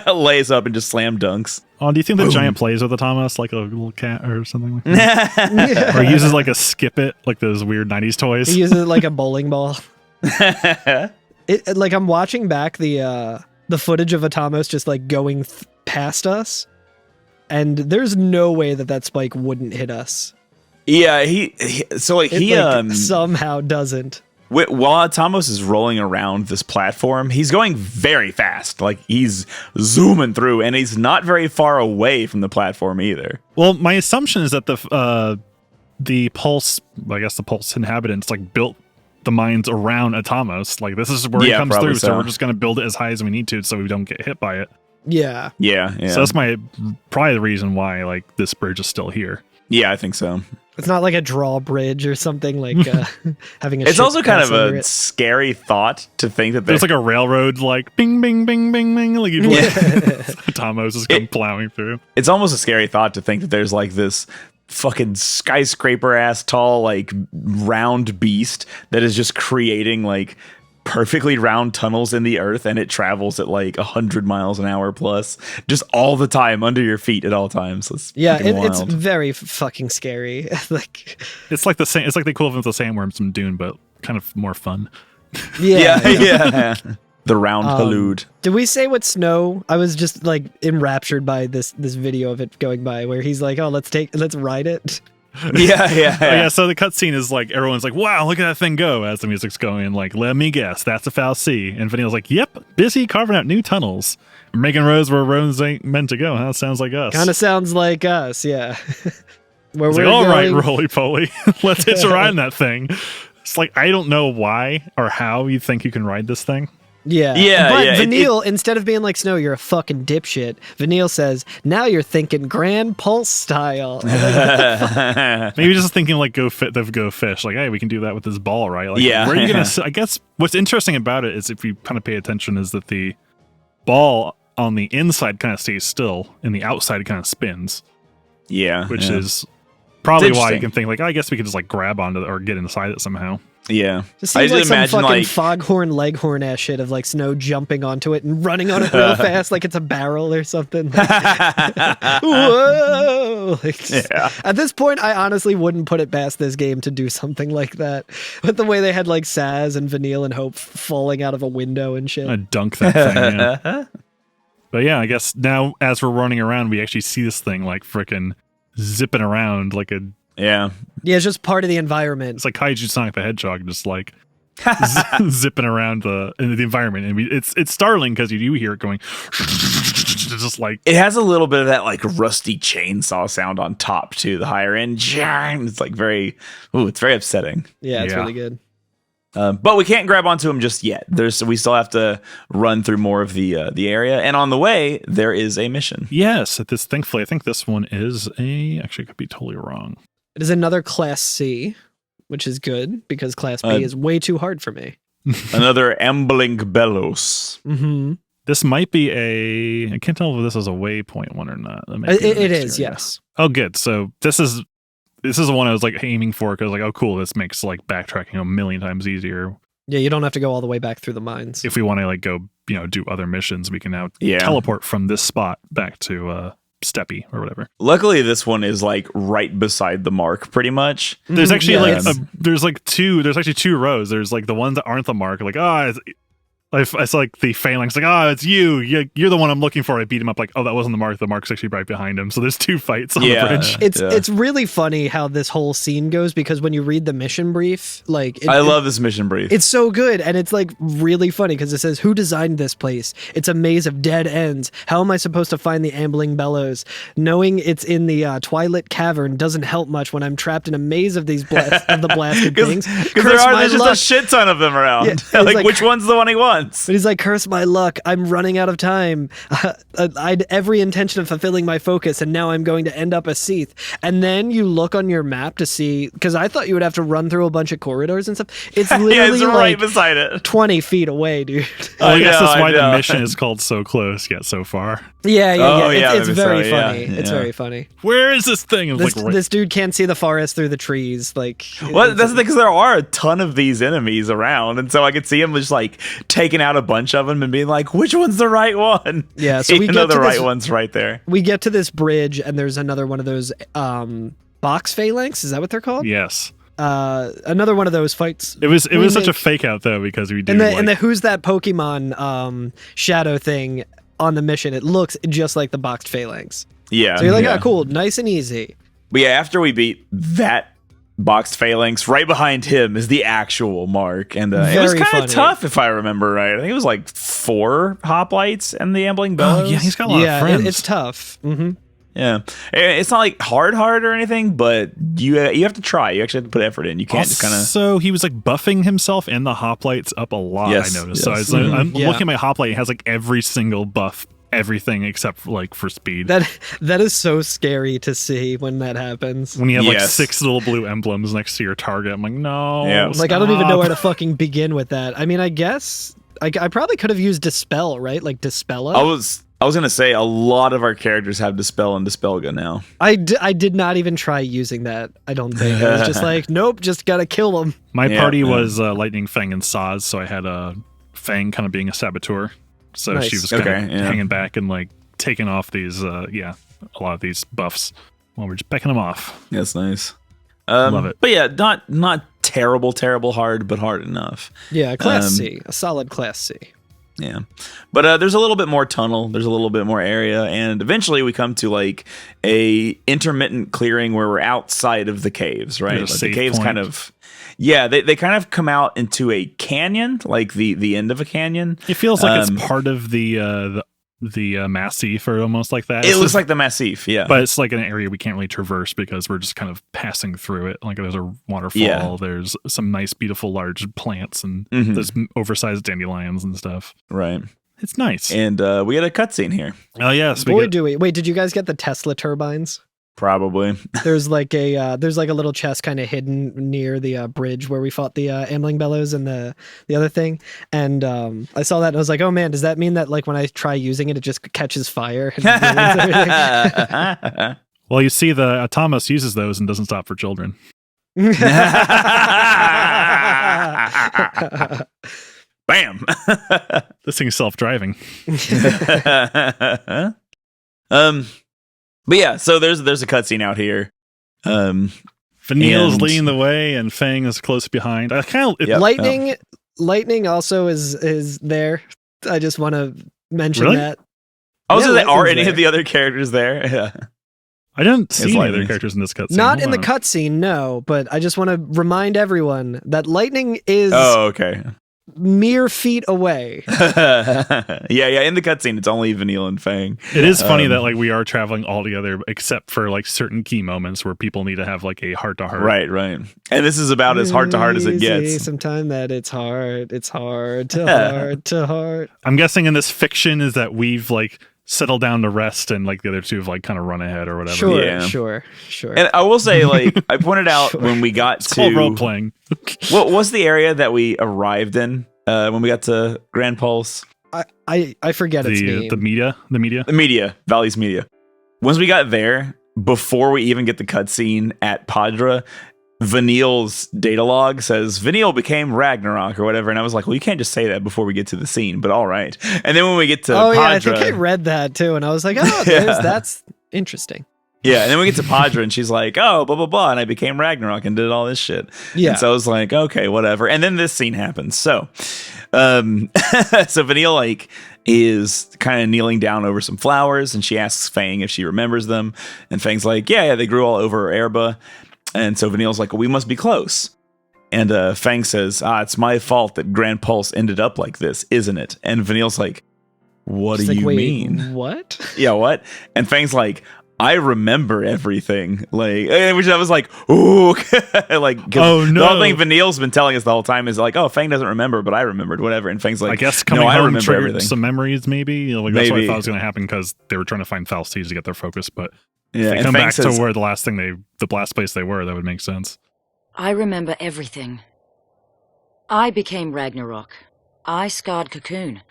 B: lays up and just slam dunks.
C: Oh, do you think the giant plays with Atamos like a little cat or something like that? Or he uses like a skip it, like those weird 90s toys?
A: He uses it like a bowling ball. Like I'm watching back the footage of Atamos just like going past us, and there's no way that spike wouldn't hit us.
B: Yeah, he
A: somehow doesn't.
B: While Atamos is rolling around this platform, he's going very fast. Like he's zooming through, and he's not very far away from the platform either.
C: Well, my assumption is that the Pulse, I guess the Pulse inhabitants, like built the mines around Atamos. Like this is where he comes through, so we're just going to build it as high as we need to so we don't get hit by it.
A: Yeah.
C: So that's probably the reason why like this bridge is still here.
B: Yeah, I think so.
A: It's not like a drawbridge or something like having a.
B: It's also kind of a scary thought to think that
C: there's like a railroad, like bing, bing, bing, bing, bing, like Atamos just come plowing through.
B: It's almost a scary thought to think that there's like this fucking skyscraper ass tall like round beast that is just creating like perfectly round tunnels in the earth, and it travels at like 100 miles an hour plus just all the time under your feet at all times.
A: It's very fucking scary. Like
C: it's like the equivalent of the sandworms from Dune, but kind of more fun.
B: Yeah. The round halud.
A: Did we say what Snow? I was just like enraptured by this video of it going by where he's like, "Oh, let's ride it."
B: Yeah.
C: So the cutscene is like everyone's like, "Wow, look at that thing go!" As the music's going, like, "Let me guess, that's a FFXIII." And Vanille's like, "Yep, busy carving out new tunnels, making roads where roads ain't meant to go." Huh? Sounds like us.
A: Kind of sounds like us, yeah.
C: Where we're like, all right, roly poly, let's hitch a ride in that thing. It's like I don't know why or how you think you can ride this thing.
A: Yeah. But Vanille, instead of being like, Snow, you're a fucking dipshit, Vanille says, now you're thinking Gran Pulse style.
C: Maybe just thinking like go fish. Like, hey, we can do that with this ball, right? Like, where are you gonna I guess what's interesting about it is, if you kind of pay attention, is that the ball on the inside kind of stays still and the outside kind of spins.
B: Yeah.
C: Which is probably why you can think like, I guess we could just like grab onto it or get inside it somehow.
B: Yeah.
A: Just seems like some fucking foghorn leghorn ass shit of like Snow jumping onto it and running on it real fast like it's a barrel or something. Whoa! At this point, I honestly wouldn't put it past this game to do something like that. With the way they had like Saz and Vanille and Hope falling out of a window and shit.
C: I dunk that thing, yeah. But yeah, I guess now as we're running around, we actually see this thing like frickin' zipping around like a...
B: Yeah,
A: it's just part of the environment.
C: It's like Kaiju Sonic the Hedgehog, just like zipping around in the environment, and it's startling because you do hear it going, just like
B: it has a little bit of that like rusty chainsaw sound on top too. The higher end, it's like it's very upsetting.
A: Yeah, it's really good.
B: But we can't grab onto him just yet. We still have to run through more of the area, and on the way there is a mission.
C: Yes, thankfully I think this one is actually could be totally wrong.
A: It is another Class C, which is good because Class B is way too hard for me.
B: Another Ambling Bellows.
A: Mm-hmm.
C: This might be I can't tell if this is a waypoint one or not.
A: It is, yes.
C: Oh, good. So this is the one I was like aiming for because like, oh, cool. This makes like backtracking a million times easier.
A: Yeah, you don't have to go all the way back through the mines.
C: If we want to like go, do other missions, we can now teleport from this spot back to Steppy or whatever.
B: Luckily, this one is like right beside the mark, pretty much.
C: There's actually there's actually two rows. There's like the ones that aren't the mark, like I saw like the phalanx, like, it's you. You're the one I'm looking for. I beat him up, like, oh, that wasn't the mark. The mark's actually right behind him. So there's two fights on the bridge.
A: It's really funny how this whole scene goes because when you read the mission brief, like...
B: I love this mission brief.
A: It's so good. And it's like really funny because it says, who designed this place? It's a maze of dead ends. How am I supposed to find the Ambling Bellows? Knowing it's in the Twilight Cavern doesn't help much when I'm trapped in a maze of these blasted things.
B: Because there's just a shit ton of them around. Yeah, like, which one's the one he wants?
A: But he's like, curse my luck. I'm running out of time. I had every intention of fulfilling my focus, and now I'm going to end up a Seath. And then you look on your map to see, because I thought you would have to run through a bunch of corridors and stuff. It's literally
B: it's right beside it.
A: 20 feet away, dude.
C: I guess that's why the mission is called So Close Yet So Far.
A: Yeah. It's very funny. It's very funny.
C: Where is this thing?
A: This dude can't see the forest through the trees. Like,
B: well, that's the thing, because there are a ton of these enemies around, and so I could see him just like taking out a bunch of them and being like, which one's the right one?
A: Yeah, so
B: we get the right one's right there.
A: We get to this bridge, and there's another one of those box phalanx. Is that what they're called?
C: Yes.
A: Another one of those fights.
C: It was such a fake out though, because we do
A: and the who's that Pokemon shadow thing on the mission. It looks just like the boxed phalanx.
B: Yeah.
A: So you're like, cool, nice and easy.
B: But yeah, after we beat that boxed phalanx, right behind him is the actual mark, and it was kind of tough if I remember right. I think it was like 4 hoplites and the Ambling Bellows.
C: Oh yeah, he's got a lot of friends.
A: It's tough. Mm-hmm.
B: Yeah, it's not like hard or anything, but you have to try. You actually have to put effort in. You can't just kind of.
C: So he was like buffing himself and the hoplites up a lot.
B: Yes,
C: I noticed. Yes. So I'm looking at my hoplite. It has like every single buff, everything except for, like for speed.
A: That is so scary to see when that happens.
C: When you have like 6 little blue emblems next to your target, I'm like, no.
B: Yeah.
A: Like I don't even know where to fucking begin with that. I mean, I guess I probably could have used Dispel, right? Like Dispella.
B: I was gonna say a lot of our characters have Dispel and Dispelga now.
A: I did not even try using that. I don't think. I was just like, nope, just gotta kill them.
C: My party was Lightning, Fang, and Saz, so I had Fang kind of being a saboteur. So she was kind of hanging back and like taking off these, a lot of these buffs while we're just pecking them off.
B: That's nice.
C: Love it.
B: But yeah, not terrible hard, but hard enough.
A: Yeah, Class C, a solid Class C.
B: Yeah, but there's a little bit more tunnel. There's a little bit more area, and eventually we come to like a intermittent clearing where we're outside of the caves. Right, like the caves kind of. Yeah, they kind of come out into a canyon, like the end of a canyon.
C: It feels like it's part of the Massif or almost like that.
B: It looks like the Massif, yeah.
C: But it's like an area we can't really traverse because we're just kind of passing through it. Like there's a waterfall, there's some nice, beautiful, large plants, and there's oversized dandelions and stuff.
B: Right.
C: It's nice.
B: And we had a cutscene here.
C: Oh, yes.
A: Boy, do we. Wait, did you guys get the Tesla turbines?
B: Probably.
A: There's like a little chest kind of hidden near the bridge where we fought the ambling bellows and the other thing, and I saw that and I was like, oh man, does that mean that like when I try using it, it just catches fire and ruins everything?
C: Well, you see, the Thomas uses those and doesn't stop for children.
B: Bam.
C: This thing's self-driving.
B: But yeah, so there's a cutscene out here.
C: Vanille's leading the way, and Fang is close behind.
A: Lightning also is there. I just want to mention that.
B: I was like, are any of the other characters there? Yeah.
C: I didn't see any other characters in this cutscene.
A: Not in the cutscene, no. But I just want to remind everyone that Lightning is.
B: Oh, okay.
A: Mere feet away.
B: yeah. In the cutscene, it's only Vanille and Fang.
C: It is funny that like we are traveling all together, except for like certain key moments where people need to have like a heart-to-heart.
B: Right. And this is about as heart-to-heart as it gets.
A: Sometimes that it's hard to heart.
C: I'm guessing in this fiction is that we've like settled down to rest, and like the other two have like kind of run ahead or whatever.
A: Sure.
B: And I will say, like, I pointed out when we got
C: it's called role playing.
B: What was the area that we arrived in when we got to Gran Pulse?
A: I forget its name.
C: The media.
B: Valley's media. Once we got there, before we even get the cutscene at Padra, Vanille's data log says Vanille became Ragnarok or whatever, and I was like, well, you can't just say that before we get to the scene, but all right. And then when we get to Padra,
A: I think I read that too, and I was like, that's interesting.
B: Yeah, and then we get to Padra, and she's like, oh, blah, blah, blah, and I became Ragnarok and did all this shit.
A: Yeah.
B: And so I was like, okay, whatever. And then this scene happens. So, so Vanille, like, is kind of kneeling down over some flowers, and she asks Fang if she remembers them. And Fang's like, yeah, they grew all over Erba. And so Vanille's like, well, we must be close. And Fang says, it's my fault that Gran Pulse ended up like this, isn't it? And Vanille's like, what do you mean?
A: What?
B: Yeah, what? And Fang's like, I remember everything. Like, which I was like, ooh. Like,
C: oh, no.
B: The whole thing Vanille's been telling us the whole time is like, oh, Fang doesn't remember, but I remembered, whatever. And Fang's like,
C: I guess coming home triggered some memories, maybe. Like, that's what I thought was going to happen because they were trying to find Fal'Cie to get their focus, but if they come back to where the last place they were, that would make sense.
G: I remember everything. I became Ragnarok. I scarred Cocoon.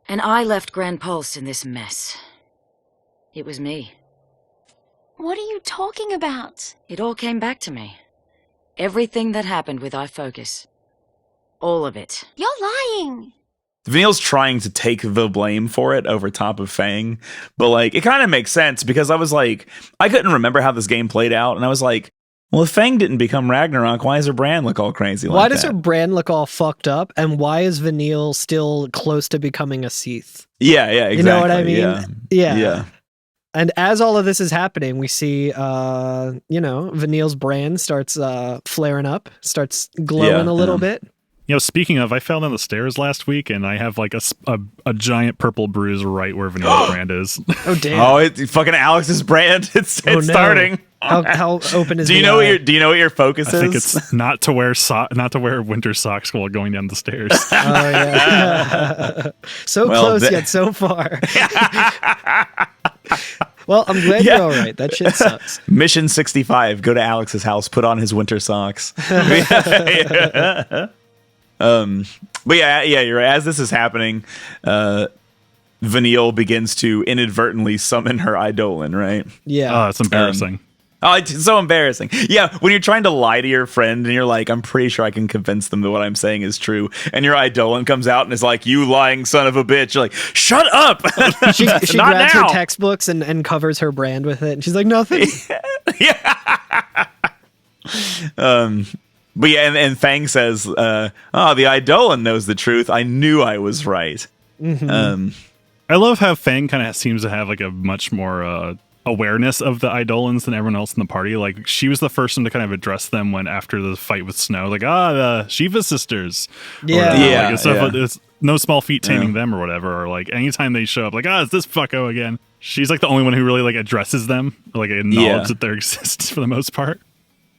G: And I left Gran Pulse in this mess. It was me.
H: What are you talking about?
G: It all came back to me. Everything that happened with iFocus. All of it.
H: You're lying.
B: Vanille's trying to take the blame for it over top of Fang, but like it kind of makes sense because I was like, I couldn't remember how this game played out, and I was like, well, if Fang didn't become Ragnarok, why does her brand look all crazy like that?
A: Why does her brand look all fucked up, and why is Vanille still close to becoming a Seath?
B: Yeah, exactly.
A: You know what I mean?
B: Yeah.
A: And as all of this is happening, we see, Vanille's brand starts flaring up, starts glowing a little bit.
C: You know, speaking of, I fell down the stairs last week, and I have like a giant purple bruise right where Vanille's brand is.
A: Oh damn!
B: Oh, it's fucking Alex's brand. It's starting.
A: How open is?
B: Do you know what your focus is?
C: I think it's not to wear winter socks while going down the stairs.
A: Oh yeah. Close yet so far. Well, I'm glad you're all right. That shit sucks.
B: Mission 65: go to Alex's house, put on his winter socks. But yeah, you're right. As this is happening, Vanille begins to inadvertently summon her Eidolon, right?
A: Yeah.
C: Oh, it's embarrassing.
B: It's so embarrassing. Yeah, when you're trying to lie to your friend and you're like, I'm pretty sure I can convince them that what I'm saying is true, and your Eidolon comes out and is like, you lying son of a bitch. You're like, shut up!
A: She grabs her textbooks and covers her brand with it, and she's like, nothing.
B: Yeah. But yeah, and Fang says, the Eidolon knows the truth. I knew I was right.
A: Mm-hmm.
C: I love how Fang kind of seems to have like a much more awareness of the Eidolons than everyone else in the party. Like, she was the first one to kind of address them when after the fight with Snow, like, the Shiva sisters.
A: Yeah.
C: Like, no small feat taming them or whatever. Or like anytime they show up, like, it's this fucko again. She's like the only one who really like addresses them, or, like acknowledge that there exists for the most part.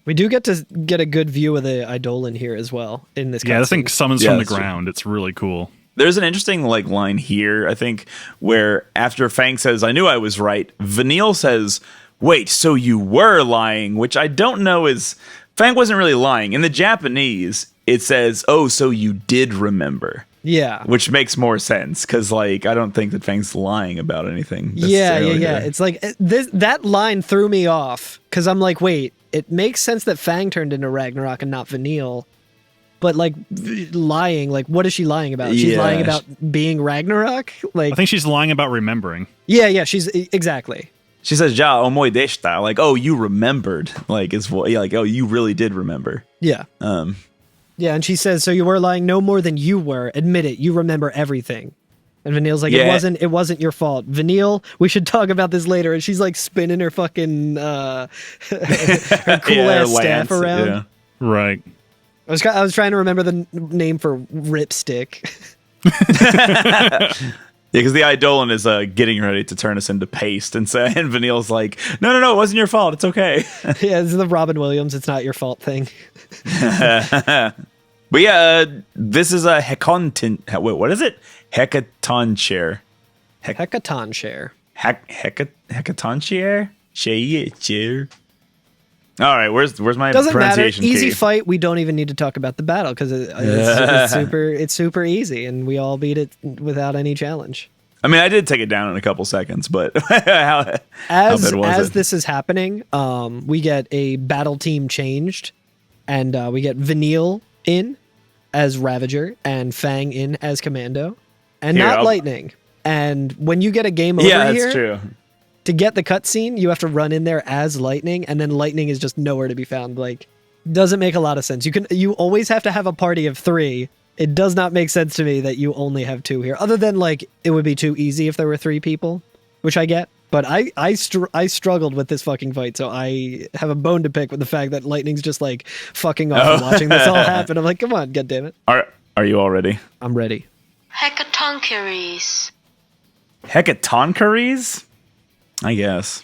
A: We do get to get a good view of the Eidolon here as well in this.
C: Yeah, this thing summons from the ground. It's really cool.
B: There's an interesting like line here, I think, where after Fang says, "I knew I was right," Vanille says, "Wait, so you were lying," which I don't know is Fang wasn't really lying. In the Japanese, it says, "Oh, so you did remember."
A: Yeah.
B: Which makes more sense because, like, I don't think that Fang's lying about anything.
A: Yeah. It's like that line threw me off because I'm like, wait, it makes sense that Fang turned into Ragnarok and not Vanille. But, like, lying, like, what is she lying about? She's lying about being Ragnarok? Like,
C: I think she's lying about remembering.
A: Yeah, she's exactly.
B: She says, "Ja omoi deshita," like, "Oh, you remembered," like, "Oh, you really did remember."
A: Yeah. Yeah, and she says, "So you were lying no more than you were. Admit it. You remember everything." And Vanille's like, "It wasn't your fault. Vanille, we should talk about this later." And she's like spinning her fucking her cool ass staff around.
C: Yeah. Right.
A: I was trying to remember the name for Ripstick.
B: Yeah, because the Eidolon is getting ready to turn us into paste, and Vanille's like, "No, it wasn't your fault. It's okay."
A: Yeah, this is the Robin Williams "it's not your fault" thing.
B: But yeah, this is a what is it? Hecaton share.
A: Hecaton share.
B: Hecaton share? Share. All right, where's my
A: Doesn't
B: pronunciation
A: matter. Easy
B: key?
A: fight. We don't even need to talk about the battle because it's super easy, and we all beat it without any challenge.
B: I mean, I did take it down in a couple seconds, but how bad was
A: as
B: it?
A: this is happening, we get a battle team changed, and we get Vanille in as Ravager and Fang in as Commando, and Lightning. And when you get a game over
B: that's
A: here,
B: true.
A: To get the cutscene, you have to run in there as Lightning, and then Lightning is just nowhere to be found. Like, doesn't make a lot of sense. You always have to have a party of 3. It does not make sense to me that you only have 2 here. Other than, like, it would be too easy if there were 3 people, which I get. But I struggled with this fucking fight, so I have a bone to pick with the fact that Lightning's just, like, fucking off and watching this all happen. I'm like, come on, goddammit.
B: Are you all ready?
A: I'm ready.
H: Hecatoncheires.
B: Hecatoncheires? I guess.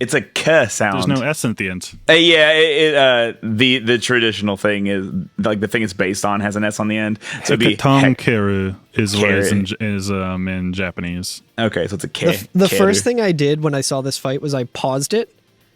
B: It's a K sound.
C: There's no S at the end.
B: The traditional thing is, like, the thing it's based on has an S on the end. So it'd be
C: Hecatoncheires is what is in Japanese.
B: Okay, so it's a K.
A: The first thing I did when I saw this fight was I paused it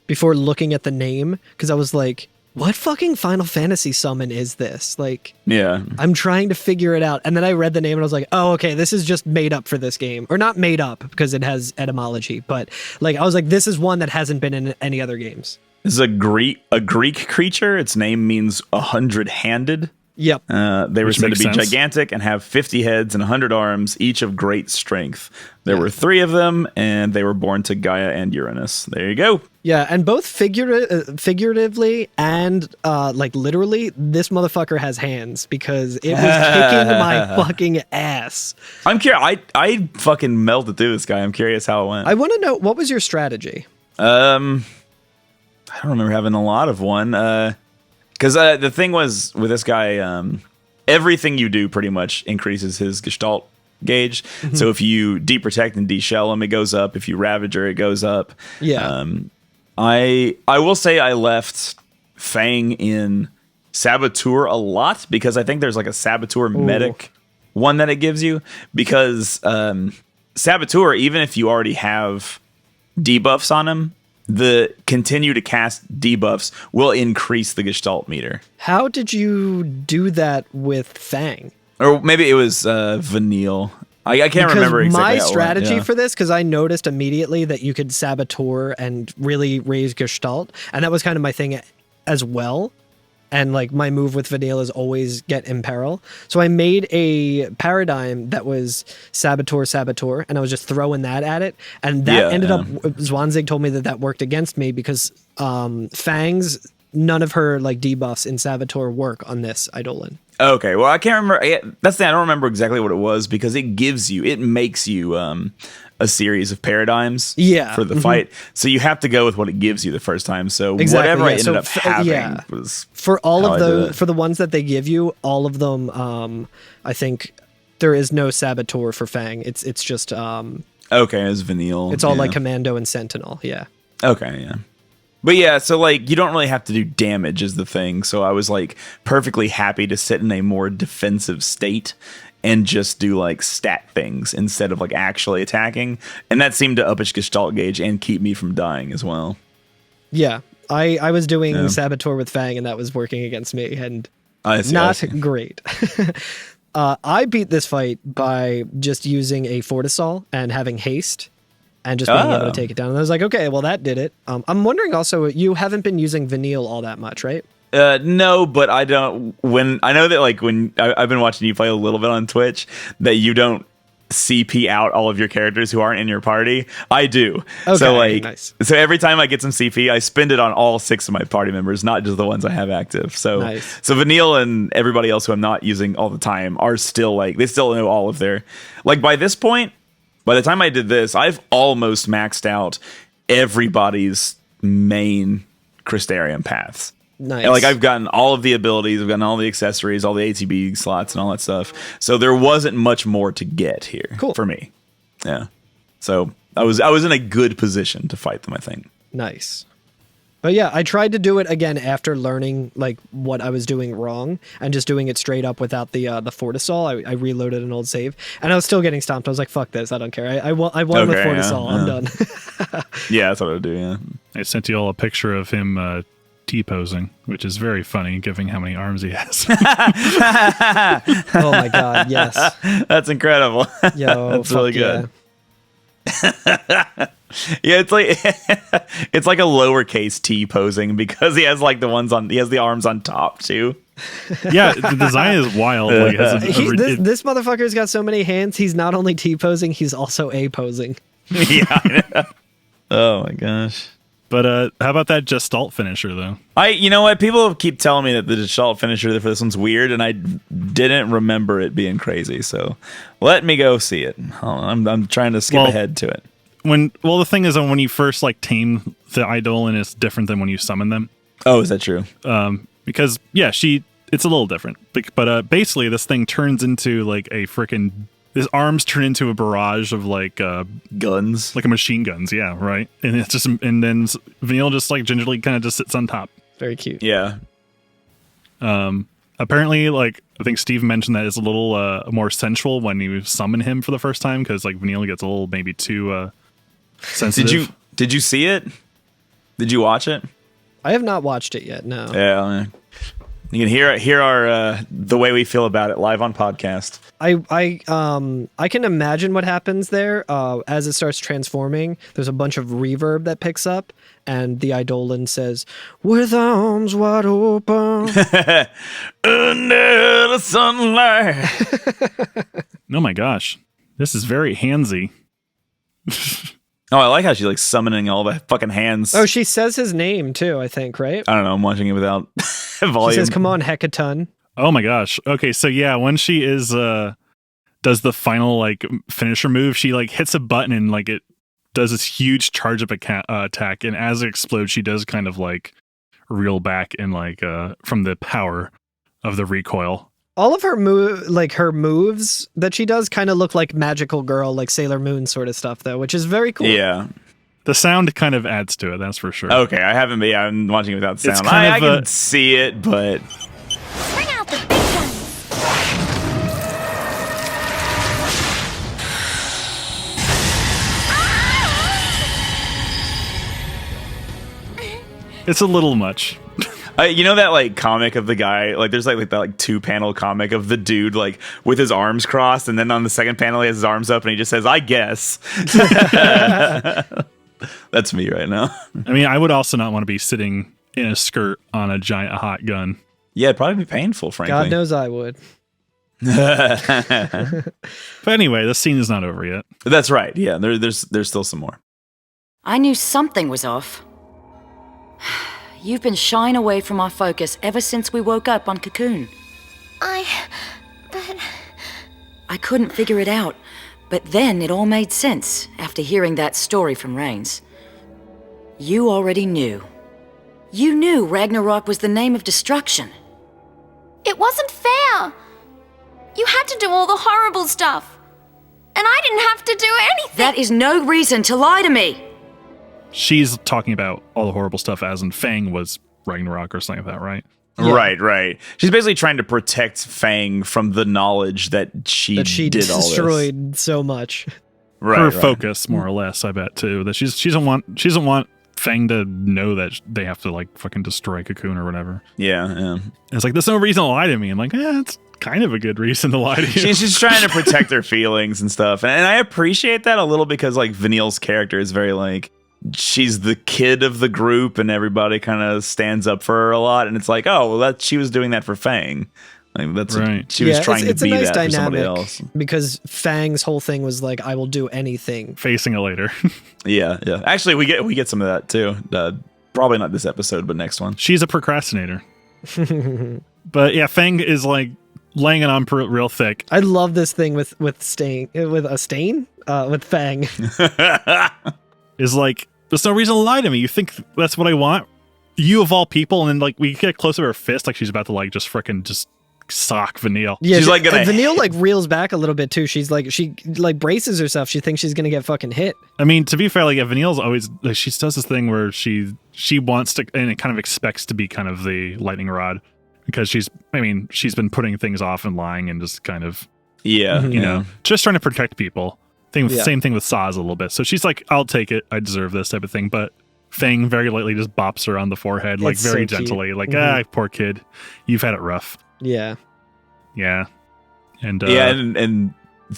A: before looking at the name, because I was like, what fucking Final Fantasy summon is this? Like,
B: yeah,
A: I'm trying to figure it out. And then I read the name and I was like, oh, okay, this is just made up for this game. Or not made up because it has etymology, but like, I was like, this is one that hasn't been in any other games.
B: This is a Greek creature. Its name means 100-handed.
A: Yep.
B: They were said to be gigantic and have 50 heads and 100 arms, each of great strength. There were 3 of them, and they were born to Gaia and Uranus. There you go.
A: Yeah, and both figuratively and like literally, this motherfucker has hands because it was kicking my fucking ass.
B: I'm curious. I fucking melted through this guy. I'm curious how it went.
A: I want to know, what was your strategy?
B: I don't remember having a lot of one. Because the thing was with this guy, everything you do pretty much increases his Gestalt gauge. Mm-hmm. So if you deprotect and deshell him, it goes up. If you Ravager, it goes up.
A: Yeah.
B: I will say I left Fang in Saboteur a lot because I think there's like a Saboteur medic one that it gives you. Because Saboteur, even if you already have debuffs on him, the continue to cast debuffs will increase the Gestalt meter.
A: How did you do that with Fang?
B: Or maybe it was Vanille. I can't remember exactly.
A: My strategy for this, because I noticed immediately that you could Saboteur and really raise Gestalt, and that was kind of my thing as well. And like my move with Vanille is always get Imperil. So I made a paradigm that was Saboteur, and I was just throwing that at it. And that ended up, Zwanzig told me that worked against me because Fang's, none of her like debuffs in Saboteur work on this Eidolon.
B: Okay, well I can't remember. That's the thing. I don't remember exactly what it was because it makes you a series of paradigms for the fight. So you have to go with what it gives you the first time. So whatever I ended up having was
A: for all of those, for the ones that they give you, all of them, I think there is no Saboteur for Fang. It's just okay,
B: it's Vanille.
A: It's all like Commando and Sentinel. Yeah.
B: Okay, yeah. But yeah, so like you don't really have to do damage is the thing. So I was like perfectly happy to sit in a more defensive state and just do like stat things instead of like actually attacking. And that seemed to up its Gestalt gauge and keep me from dying as well.
A: Yeah. I was doing Saboteur with Fang and that was working against me and not great. I beat this fight by just using a Fortisol and having haste and just being able to take it down. And I was like, okay, well that did it. I'm wondering also, you haven't been using Vanille all that much, right?
B: No, but I don't. I know that like when I've been watching you play a little bit on Twitch, that you don't CP out all of your characters who aren't in your party. I do. Okay, so like, nice. So every time I get some CP, I spend it on all 6 of my party members, not just the ones I have active. So, nice. So Vanille and everybody else who I'm not using all the time are still like, they still know all of their, like by this point, by the time I did this, I've almost maxed out everybody's main Crystarium paths.
A: Nice.
B: And like I've gotten all of the abilities, I've gotten all the accessories, all the ATB slots and all that stuff. So there wasn't much more to get here for me. Yeah. So I was in a good position to fight them, I think.
A: Nice. But yeah, I tried to do it again after learning like what I was doing wrong and just doing it straight up without the Fortisol. I reloaded an old save and I was still getting stomped. I was like, fuck this, I don't care. I won with Fortisol. Yeah, I'm done.
B: Yeah, that's what I would do, yeah.
C: I sent you all a picture of him T-posing, which is very funny given how many arms he has.
A: Oh my god, yes.
B: That's incredible.
A: Yo,
B: that's really good. Yeah, it's like it's like a lowercase T posing because he has like he has the arms on top too.
C: Yeah, the design is wild. Like,
A: this motherfucker's got so many hands, he's not only T posing, he's also A posing.
B: Yeah. Oh my gosh.
C: But how about that Gestalt finisher, though?
B: You know what? People keep telling me that the Gestalt finisher for this one's weird, and I didn't remember it being crazy. So let me go see it. I'm trying to skip ahead to it.
C: The thing is, when you first like tame the Eidolon, it's different than when you summon them.
B: Oh, is that true?
C: Because it's a little different. But basically, this thing turns into like a freaking. His arms turn into a barrage of like
B: guns,
C: like a machine guns. Yeah, right. And it's just, and then Vanille just like gingerly kind of just sits on top.
A: Very cute.
B: Yeah.
C: Apparently, like I think Steve mentioned that it's a little more sensual when you summon him for the first time because like Vanille gets a little maybe too sensitive.
B: Did you see it? Did you watch it?
A: I have not watched it yet. No.
B: Yeah. You can hear our the way we feel about it live on podcast.
A: I can imagine what happens there as it starts transforming. There's a bunch of reverb that picks up, and the Eidolon says, "With arms wide open,
B: under the sunlight."
C: Oh my gosh, this is very handsy.
B: Oh, I like how she's like summoning all the fucking hands.
A: Oh, she says his name too, I think, right?
B: I don't know. I'm watching it without volume.
A: She says, "Come on, Hecaton."
C: Oh my gosh. Okay, so yeah, when she is does the final like finisher move, she like hits a button and like it does this huge charge up attack, and as it explodes, she does kind of like reel back and like from the power of the recoil.
A: All of her her moves that she does kind of look like Magical Girl, like Sailor Moon sort of stuff, though, which is very cool.
B: Yeah.
C: The sound kind of adds to it, that's for sure.
B: Okay, I haven't been. I'm watching it without sound. I can see it, but
H: bring out the big guns.
C: It's a little much.
B: You know that like comic of the guy, like there's like that like 2-panel comic of the dude like with his arms crossed, and then on the second panel he has his arms up and he just says, "I guess." That's me right now.
C: I mean, I would also not want to be sitting in a skirt on a giant hot gun.
B: Yeah, it'd probably be painful, frankly.
A: God knows I would.
C: But anyway, the scene is not over yet.
B: That's right. Yeah, there's still some more.
G: I knew something was off. You've been shying away from our focus ever since we woke up on Cocoon.
H: But...
G: I couldn't figure it out, But then it all made sense after hearing that story from Rains. You already knew. You knew Ragnarok was the name of destruction.
H: It wasn't fair. You had to do all the horrible stuff. And I didn't have to do anything.
G: That is no reason to lie to me.
C: She's talking about all the horrible stuff as in Fang was Ragnarok or something like that, right?
B: Yeah. Right. She's basically trying to protect Fang from the knowledge that she did all this.
A: Destroyed so much.
C: Her focus, more or less, I bet too. That she doesn't want Fang to know that they have to like fucking destroy Cocoon or whatever.
B: Yeah.
C: And it's like, there's no reason to lie to me. I'm like, it's kind of a good reason to lie to you.
B: She's trying to protect her feelings and stuff, and I appreciate that a little because like Vanille's character is very like, she's the kid of the group and everybody kind of stands up for her a lot, and it's like, oh well, she was doing that for Fang. Like that's right. She was trying to be
A: nice
B: that
A: dynamic
B: for somebody else.
A: Because Fang's whole thing was like, I will do anything.
C: Facing it later.
B: yeah. Actually, we get some of that too. Probably not this episode, but next one.
C: She's a procrastinator. But yeah, Fang is like laying it on real thick.
A: I love this thing with Fang.
C: Is like, there's no reason to lie to me. You think that's what I want? You of all people, and then like we get close to her fist, like she's about to like just freaking just sock Vanille.
A: Yeah,
B: she's like
A: Vanille like reels back a little bit too. She braces herself. She thinks she's gonna get fucking hit.
C: I mean, to be fair, like Vanille's always like, she does this thing where she wants to, and it kind of expects to be kind of the lightning rod because she's been putting things off and lying and just kind of you know, just trying to protect people. Same thing with Saz a little bit. So she's like, I'll take it. I deserve this type of thing. But Fang very lightly just bops her on the forehead, like very gently, like, poor kid. You've had it rough.
A: Yeah.
C: Yeah. And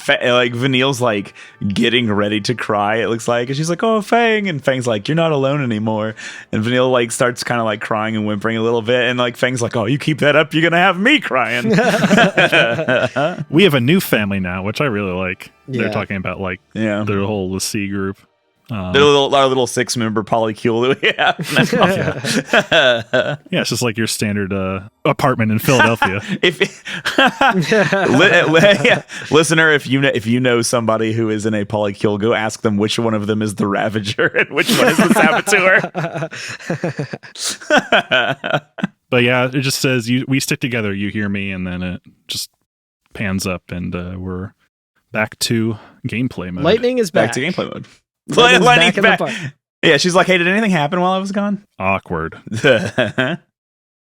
B: like Vanille's like getting ready to cry, it looks like, and she's like, oh Fang, and Fang's like, you're not alone anymore, and Vanille like starts kind of like crying and whimpering a little bit, and like Fang's like, oh, you keep that up, you're gonna have me crying.
C: We have a new family now, which I really like. They're talking about like their whole Lassie group.
B: Our little 6-member polycule that we have.
C: Yeah, it's just like your standard apartment in Philadelphia.
B: Listener, if you know somebody who is in a polycule, go ask them which one of them is the Ravager and which one is the Saboteur.
C: But yeah, it just says we stick together. You hear me, and then it just pans up, and we're back to gameplay mode.
A: Lightning is back
B: to gameplay mode. Lightning's back. Yeah, she's like, hey, did anything happen while I was gone?
C: Awkward.
B: Yeah,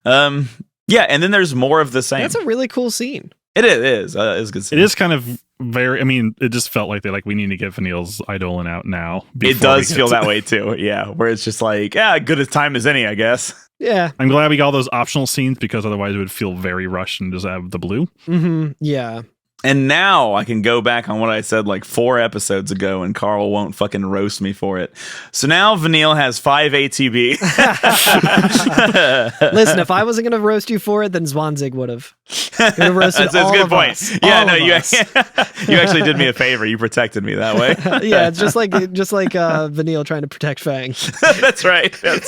B: and then there's more of the same.
A: That's a really cool scene.
B: It is. It's a good scene.
C: It is kind of very, I mean, it just felt like we need to get Vanille's Eidolon out now.
B: It does feel that way too, yeah, where it's just like, good as time as any, I guess.
A: Yeah.
C: I'm glad we got all those optional scenes because otherwise it would feel very rushed and just have the blue.
A: Mm-hmm. Yeah.
B: And now I can go back on what I said like 4 episodes ago and Carl won't fucking roast me for it. So now Vanille has 5 ATB.
A: Listen, if I wasn't going to roast you for it, then Zwanzig would have. That's a good point.
B: Us. Yeah, no, you actually did me a favor. You protected me that way.
A: Yeah, it's just like Vanille trying to protect Fang.
B: That's right.
C: So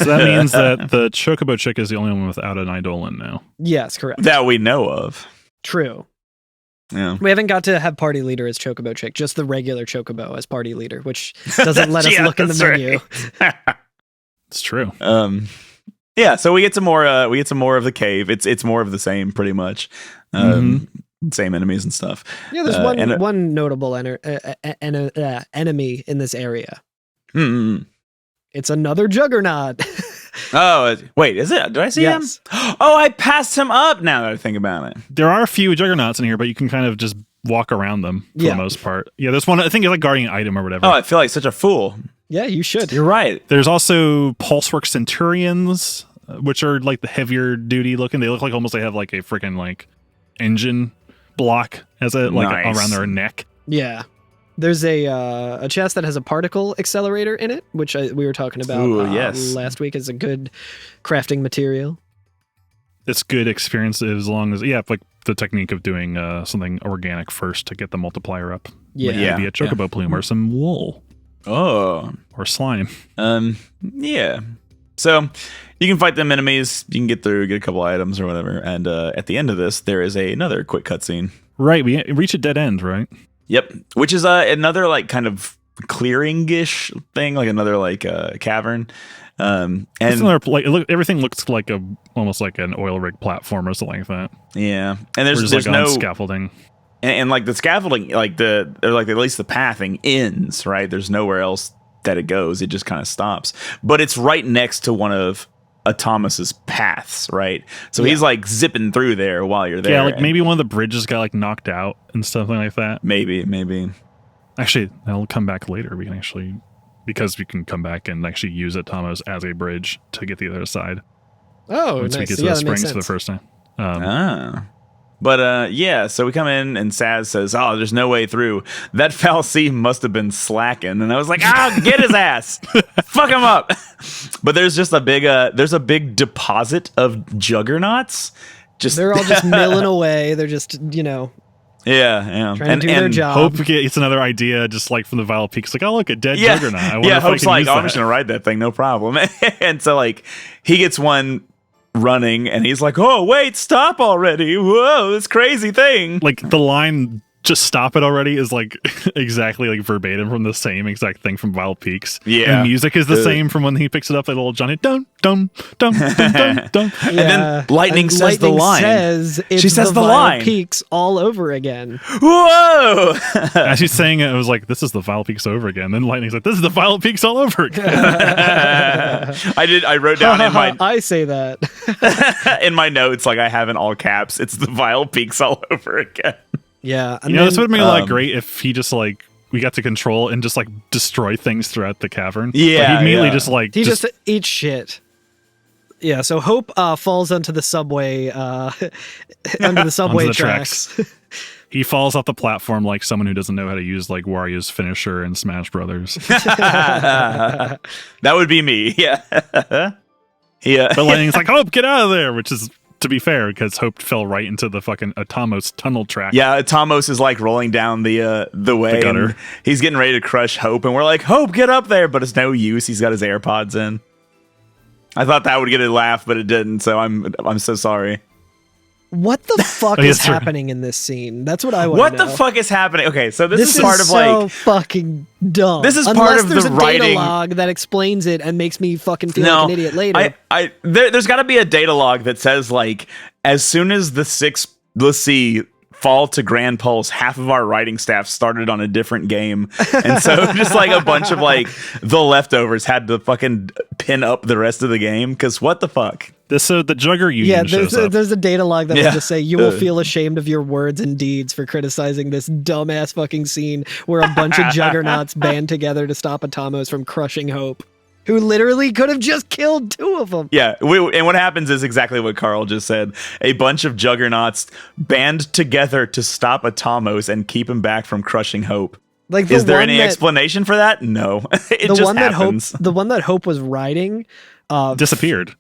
C: that means that the Chocobo chick is the only one without an Eidolon now.
A: Yes, correct.
B: That we know of.
A: True.
B: Yeah.
A: We haven't got to have party leader as Chocobo chick, just the regular Chocobo as party leader, which doesn't let us look in the menu.
C: It's true.
B: Yeah, so we get some more of the cave. It's more of the same pretty much. Same enemies and stuff.
A: Yeah, there's one notable enemy in this area.
B: Mm-hmm.
A: It's another Juggernaut.
B: Oh, wait, is it? Did I see him? Oh, I passed him up now that I think about it.
C: There are a few Juggernauts in here, but you can kind of just walk around them for the most part. Yeah, there's one, I think it's like Guardian Item or whatever.
B: Oh, I feel like such a fool.
A: Yeah, you should.
B: You're right.
C: There's also Pulsework Centurions, which are like the heavier duty looking. They look like almost they have like a freaking like engine block as a like around their neck.
A: Yeah. There's a chest that has a particle accelerator in it, which we were talking about last week as a good crafting material.
C: It's good experience as long as, like the technique of doing something organic first to get the multiplier up.
A: Yeah.
C: Like maybe a chocobo plume or some wool.
B: Oh.
C: Or slime.
B: Yeah. So you can fight them enemies, you can get through, get a couple items or whatever, and at the end of this, there is another quick cutscene.
C: Right, we reach a dead end, right?
B: Yep, which is another like kind of clearing-ish thing, like another like cavern. And
C: another, like, everything looks like almost like an oil rig platform or something like that.
B: Yeah, and there's
C: like
B: no
C: scaffolding,
B: and like the scaffolding, like at least the pathing ends, right? There's nowhere else that it goes. It just kind of stops, but it's right next to one of Thomas's paths, right? So he's like zipping through there while you're there.
C: Yeah, like maybe one of the bridges got like knocked out and something like that.
B: Maybe.
C: Actually, that'll come back later. We can come back and actually use Atamos as a bridge to get the other side.
A: Oh,
C: once
A: nice.
C: we get to the springs for the first time.
B: But so we come in and Saz says, "Oh, there's no way through. That foul sea must have been slacking." And I was like, get his ass, fuck him up. But there's just a big deposit of juggernauts.
A: They're all just milling away. They're just
B: yeah,
A: trying to do their job.
C: Hope gets another idea, just like from the Vile Peaks, like, oh, look, a dead juggernaut. I wonder if
B: Hope's
C: I can use
B: I'm just gonna ride that thing, no problem. And so like he gets one running and he's like, oh wait, stop already, whoa, this crazy thing.
C: Like the line, just stop it already, is like exactly like verbatim from the same exact thing from Vile Peaks.
B: Yeah,
C: and the music is the same from when he picks it up, that little Johnny dum dum dum dum dum dum.
B: And then Lightning says the line.
A: She says the line. Peaks all over again.
B: Whoa!
C: As she's saying it, it was like, this is the Vile Peaks over again. Then Lightning's like, this is the Vile Peaks all over again.
B: I wrote down in my
A: I say that
B: in my notes, like I have in all caps, it's the Vile Peaks all over again.
A: Yeah,
C: and this would have been a lot great if he just like we got to control and just like destroy things throughout the cavern.
B: Yeah,
C: he immediately just
A: eats shit. Yeah, so Hope falls onto the subway, under the subway tracks.
C: He falls off the platform like someone who doesn't know how to use like Wario's finisher in Smash Brothers.
B: That would be me. Yeah.
C: But Lightning's like, Hope, get out of there, which is, to be fair, because Hope fell right into the fucking Atamos tunnel track.
B: Yeah, Atamos is like rolling down the way. The gutter. He's getting ready to crush Hope, and we're like, Hope, get up there! But it's no use. He's got his AirPods in. I thought that would get a laugh, but it didn't. So I'm so sorry.
A: What the fuck is happening in this scene? That's what I want to know.
B: What the fuck is happening? Okay, so this is
A: part
B: of
A: so
B: like
A: fucking dumb.
B: This is part of
A: there's
B: the
A: a
B: writing
A: data log that explains it and makes me fucking feel like an idiot later.
B: There's got to be a data log that says like as soon as the 6 fall to Gran Pulse, half of our writing staff started on a different game, and so just like a bunch of like the leftovers had to fucking pin up the rest of the game because what the fuck.
C: So the Jugger Union
A: there's a data log that will just say you will feel ashamed of your words and deeds for criticizing this dumbass fucking scene where a bunch of juggernauts band together to stop Atamos from crushing Hope, who literally could have just killed 2 of them.
B: Yeah, and what happens is exactly what Carl just said. A bunch of juggernauts band together to stop Atamos and keep him back from crushing Hope. Like, is there any explanation for that? No. It just happens.
A: The one that Hope was riding
C: disappeared.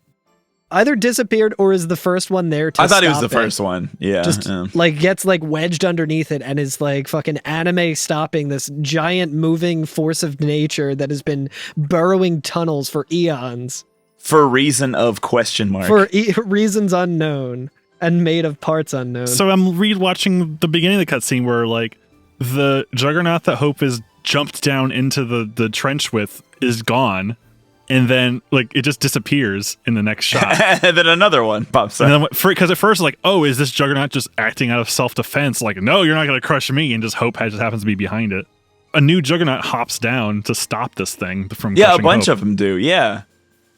A: Either disappeared or is the first one there to
B: I thought
A: stop
B: it was the first one. Yeah.
A: Just like gets like wedged underneath it and is like fucking anime stopping this giant moving force of nature that has been burrowing tunnels for eons.
B: For reason of question mark.
A: For reasons unknown and made of parts unknown.
C: So I'm rewatching the beginning of the cutscene where like the juggernaut that Hope is jumped down into the trench with is gone. And then, like, it just disappears in the next shot.
B: And then another one pops up.
C: Because at first, like, oh, is this Juggernaut just acting out of self-defense? Like, no, you're not going to crush me. And just Hope just happens to be behind it. A new Juggernaut hops down to stop this thing from crushing
B: a bunch
C: Hope.
B: of them do, yeah.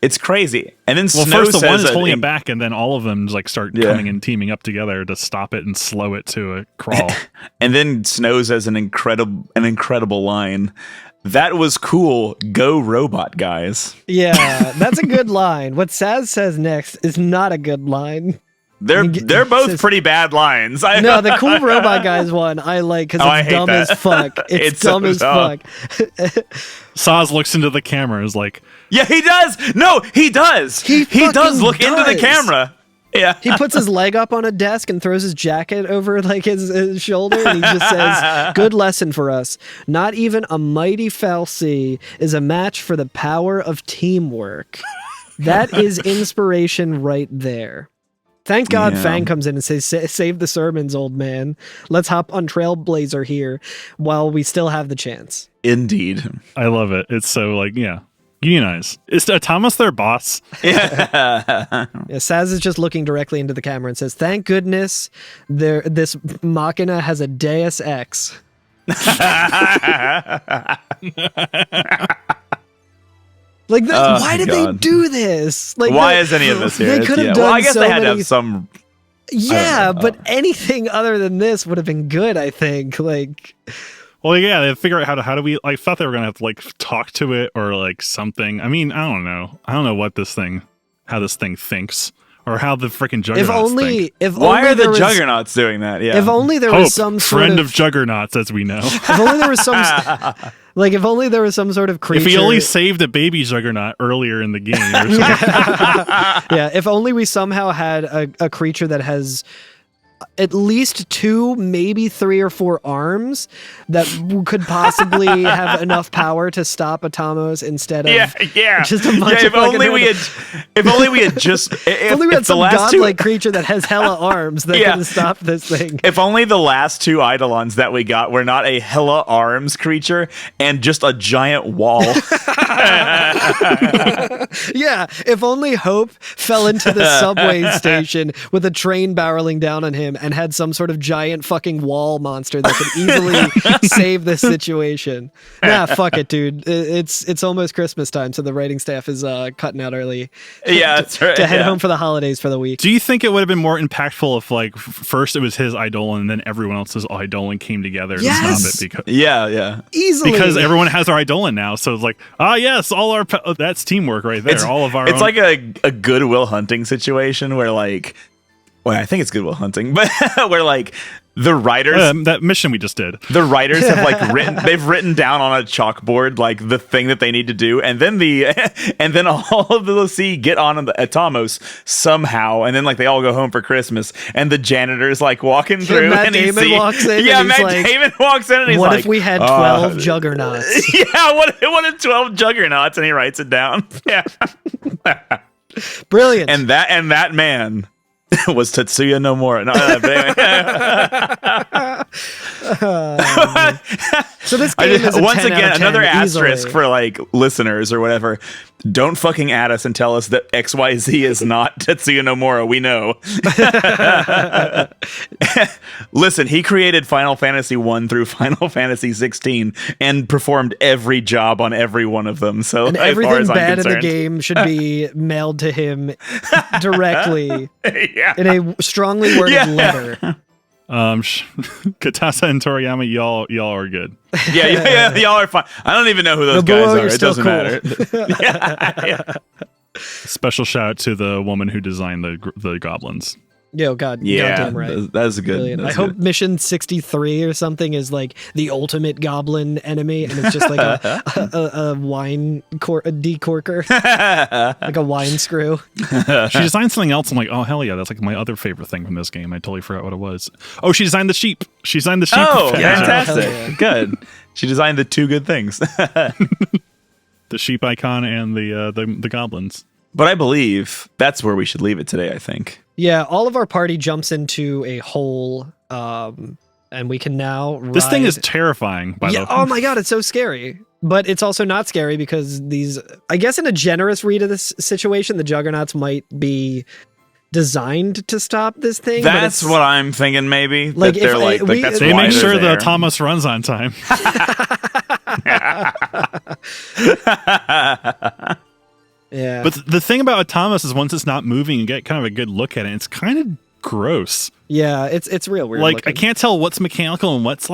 B: It's crazy. And then
C: Snow first the one is holding it back, and then all of them like start coming and teaming up together to stop it and slow it to a crawl.
B: And then Snow says an incredible line. That was cool. Go robot guys.
A: Yeah, that's a good line. What Saz says next is not a good line.
B: They're both pretty bad lines.
A: No, the cool robot guys one I like because it's dumb as fuck. It's dumb as fuck.
C: Saz looks into the camera and is like,
B: yeah, he does. No, he does. He does look into the camera. Yeah.
A: He puts his leg up on a desk and throws his jacket over like his shoulder and he just says, good lesson for us. Not even a mighty foul sea is a match for the power of teamwork. That is inspiration right there. Thank God Fang comes in and says, save the sermons, old man. Let's hop on Trailblazer here while we still have the chance.
B: Indeed.
C: I love it. It's so unionize. Is Thomas their boss?
A: Yeah, Saz is just looking directly into the camera and says, thank goodness this Machina has a Deus Ex. Why did they do this?
B: Why is any of this here?
A: They could have done
B: I guess they had to have some...
A: Yeah, but anything other than this would have been good, I think.
C: Well, yeah, they figure out how do we... I thought they were going to have to talk to it or something. I mean, I don't know. I don't know how this thing thinks. Or how the freaking Juggernauts think.
B: Why are the Juggernauts doing that? Yeah.
A: If only there was some
C: friend of Juggernauts, as we know.
A: If only there was some... if only there was some sort of creature...
C: If he only saved a baby Juggernaut earlier in the game or something.
A: Yeah, if only we somehow had a creature that has at least 2, maybe 3 or 4 arms that could possibly have enough power to stop Atamos instead of just a bunch of
B: if only we had
A: some godlike creature that has hella arms that can stop this thing.
B: If only the last 2 Eidolons that we got were not a hella arms creature and just a giant wall.
A: Yeah, if only Hope fell into the subway station with a train barreling down on him and had some sort of giant fucking wall monster that could easily save this situation. Nah, fuck it, dude. It's almost Christmas time, so the writing staff is cutting out early.
B: Yeah, that's right.
A: To head home for the holidays for the week.
C: Do you think it would have been more impactful if first it was his Eidolon and then everyone else's Eidolon came together to stop it? Because
A: easily,
C: because everyone has our Eidolon now, so it's yes, all our that's teamwork right there. All of our.
B: It's like a Goodwill Hunting situation where I think it's Goodwill Hunting, but where the writers
C: that mission we just did.
B: The writers have written down on a chalkboard the thing that they need to do, and then all of the Lassie get on the Atamos somehow, and then they all go home for Christmas, and the janitor's walking through,
A: Matt
B: and
A: Damon walks in.
B: Yeah, Matt Damon walks in, and he's
A: what if we had 12 Juggernauts?
B: Yeah, what if 12 Juggernauts? And he writes it down. Yeah,
A: brilliant.
B: And that man was Tetsuya Nomura.
A: So this game is
B: once again another asterisk
A: easily.
B: for listeners or whatever. Don't fucking add us and tell us that XYZ is not Tetsuya Nomura. We know. Listen, he created Final Fantasy 1 through Final Fantasy 16 and performed every job on every one of them. So
A: and everything bad in the game should be mailed to him directly in a strongly worded letter.
C: Katasa and Toriyama, y'all are good.
B: Yeah, y'all are fine. I don't even know who those guys are. It doesn't matter.
C: Special shout out to the woman who designed the goblins.
A: Yo, goddamn right.
B: That's good.
A: I hope Mission 63 or something is the ultimate goblin enemy, and it's just a wine a decorker, a wine screw.
C: She designed something else. I'm oh hell yeah, that's my other favorite thing from this game. I totally forgot what it was. Oh, she designed the sheep. She designed the sheep.
B: Oh, fantastic! Good. She designed the 2 good things:
C: the sheep icon and the goblins.
B: But I believe that's where we should leave it today. I think.
A: Yeah, all of our party jumps into a hole, and we can now ride.
C: This thing is terrifying, by the way.
A: Oh my god, it's so scary. But it's also not scary because I guess in a generous read of this situation, the Juggernauts might be designed to stop this thing.
B: That's what I'm thinking, maybe. They make
C: sure the Thomas runs on time.
A: Yeah.
C: But the thing about Thomas is once it's not moving, you get kind of a good look at it. It's kind of gross.
A: Yeah, it's real weird.
C: I can't tell what's mechanical and what's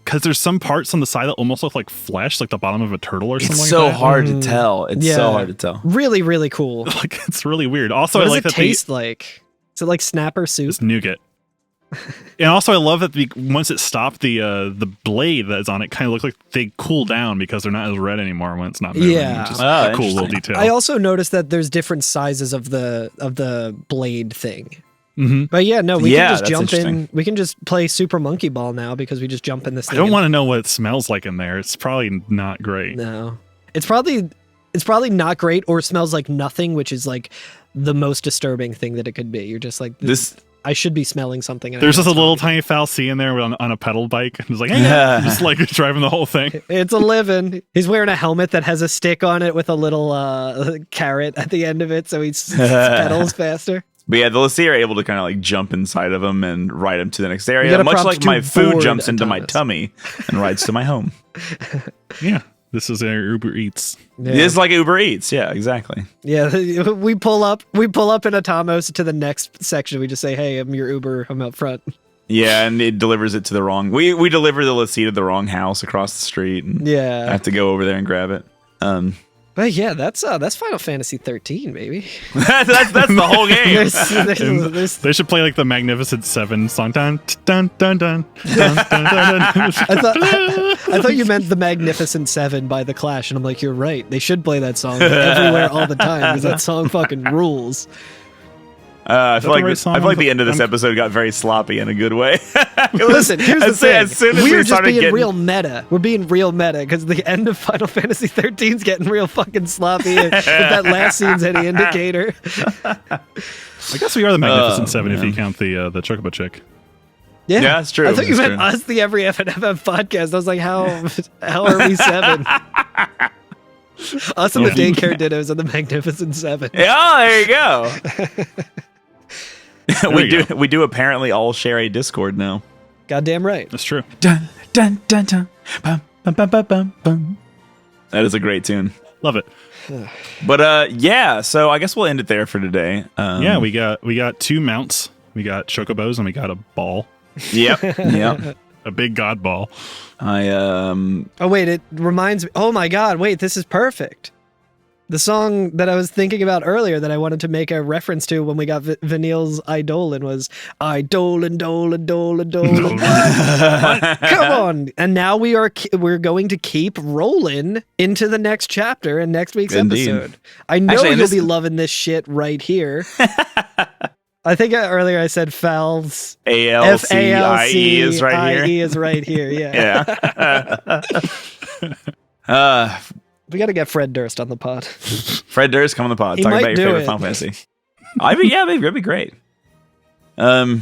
C: because there's some parts on the side that almost look like flesh, like the bottom of a turtle or something.
B: It's so hard to tell. It's so hard to tell.
A: Really, really cool.
C: It's really weird. Also,
A: what does it taste like? Is it like snapper soup?
C: It's nougat. And also, I love that once it stopped, the blade that's on it kind of looked like they cool down because they're not as red anymore when it's not moving.
A: Yeah,
C: which is a cool little detail.
A: I also noticed that there's different sizes of the blade thing.
C: Mm-hmm.
A: But we can just jump in. We can just play Super Monkey Ball now because we just jump in this thing.
C: I don't want to know what it smells like in there. It's probably not great.
A: No, it's probably it's probably not great or smells like nothing, which is like the most disturbing thing that it could be. You're just like, this I should be smelling something.
C: There's just a little tiny Foul C in there on a pedal bike. It's like, hey, just like driving the whole thing.
A: It's a living. He's wearing a helmet that has a stick on it with a little carrot at the end of it, so he pedals faster.
B: But yeah, the Lassie are able to kind of like jump inside of them and ride them to the next area, much like my food jumps into my tummy and rides to my home.
C: Yeah. This is our Uber Eats.
B: Yeah. It's like Uber Eats. Yeah, exactly.
A: Yeah, we pull up in Atamos to the next section. We just say, "Hey, I'm your Uber. I'm out front."
B: Yeah, and it delivers it to the wrong. We deliver the Lassie to the wrong house across the street. And I have to go over there and grab it.
A: But yeah, that's Final Fantasy 13, baby.
B: that's the whole game.
C: They should play like the Magnificent Seven song. Dun dun dun dun dun dun dun.
A: I thought you meant the Magnificent Seven by The Clash, and I'm like, you're right. They should play that song everywhere all the time because that song fucking rules.
B: I feel like the end of this episode got very sloppy in a good way.
A: Listen, here's the thing.
B: As soon as
A: we're just being real meta. We're being real meta because the end of Final Fantasy 13 is getting real fucking sloppy. If that last scene's any indicator.
C: I guess we are the Magnificent Seven if you count the Chocobo chick.
A: Yeah,
B: that's true.
A: I thought you meant us, the Every FFF podcast. I was like, how are we 7? Us and the daycare dittos are the Magnificent Seven.
B: Yeah, there you go. We do apparently all share a Discord now.
A: Goddamn right.
C: That's true.
B: Dun dun dun dun. Bum, bum, bum, bum, bum, bum. That is a great tune.
C: Love it.
B: But yeah, so I guess we'll end it there for today.
C: Yeah, we got 2 mounts. We got chocobos and we got a ball.
B: Yep.
C: A big god ball.
A: Oh wait, it reminds me. Oh my god, wait, this is perfect. The song that I was thinking about earlier that I wanted to make a reference to when we got Vanille's Eidolon was Eidolon, Dolan, Dolan, Dolan. Come on. And now we're going to keep rolling into the next chapter in next week's episode. I know you'll be loving this shit right here. I think earlier I said Fals.
B: A-L-C-I-E is right here.
A: I-E is right here, yeah. We got to get Fred Durst on the pod.
B: Fred Durst, come on the pod. Talk about your favorite Final Fantasy. That'd be great. Yeah,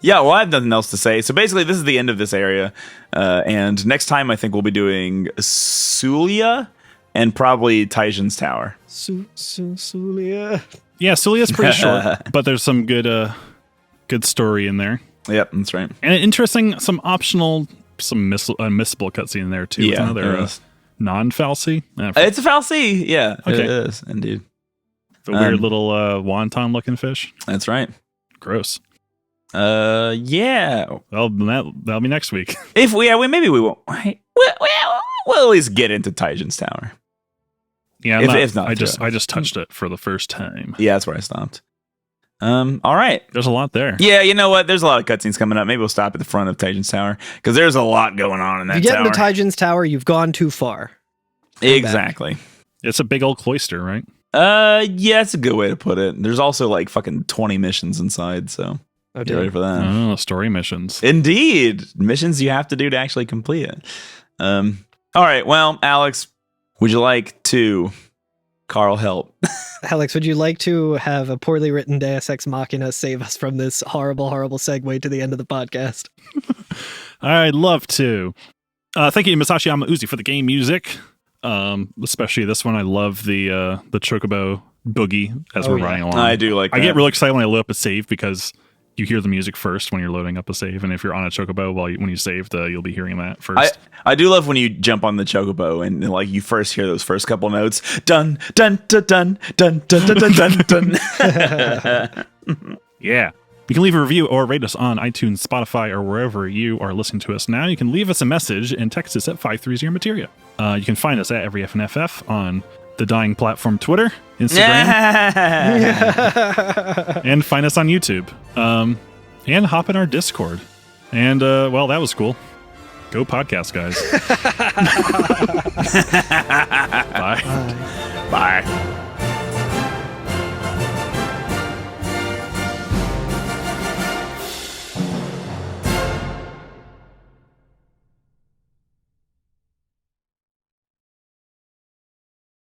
B: well, I have nothing else to say. So basically, this is the end of this area. And next time, I think we'll be doing Sulia and probably Taijin's Tower.
A: Sulia.
C: Yeah, Sulia's pretty short, but there's some good story in there.
B: Yep, that's right.
C: And interesting, some optional, unmissable cutscene in there, too.
B: Yeah,
C: another non-Falsy?
B: It's a Falsy, yeah.
C: Okay.
B: It is, indeed.
C: The weird little wonton-looking fish.
B: That's right.
C: Gross.
B: Yeah.
C: Well, that'll be next week.
B: Maybe we won't. We'll at least get into Taijin's Tower.
C: Yeah,
B: if not,
C: I just touched it for the first time.
B: Yeah, that's where I stopped. All right.
C: There's a lot there.
B: Yeah, you know what? There's a lot of cutscenes coming up. Maybe we'll stop at the front of Taijin's Tower because there's a lot going on in that tower.
A: You get into Taijin's Tower, you've gone too far.
B: Exactly.
C: It's a big old cloister, right?
B: Yeah, it's a good way to put it. There's also like fucking 20 missions inside, so get ready for that.
C: Oh, story missions.
B: Indeed. Missions you have to do to actually complete it. All right, well, Alex, would you like to... Carl, help.
A: Alex, would you like to have a poorly written Deus Ex Machina save us from this horrible, horrible segue to the end of the podcast?
C: I'd love to. Thank you, Masashi Amauzi, for the game music. Especially this one. I love the Chocobo boogie as we're riding along.
B: I do like that.
C: I get really excited when I load up a save because you hear the music first when you're loading up a save, and if you're on a Chocobo when you saved, you'll be hearing that first.
B: I do love when you jump on the Chocobo and like you first hear those first couple notes. Dun dun dun dun dun dun dun dun dun.
C: Yeah. You can leave a review or rate us on iTunes, Spotify, or wherever you are listening to us now. You can leave us a message and text us at 530-MATERIA. You can find us at EveryFNFF on the dying platform Twitter, Instagram, and find us on YouTube. And hop in our Discord. And, well, that was cool. Go podcast, guys. Bye.
B: Bye.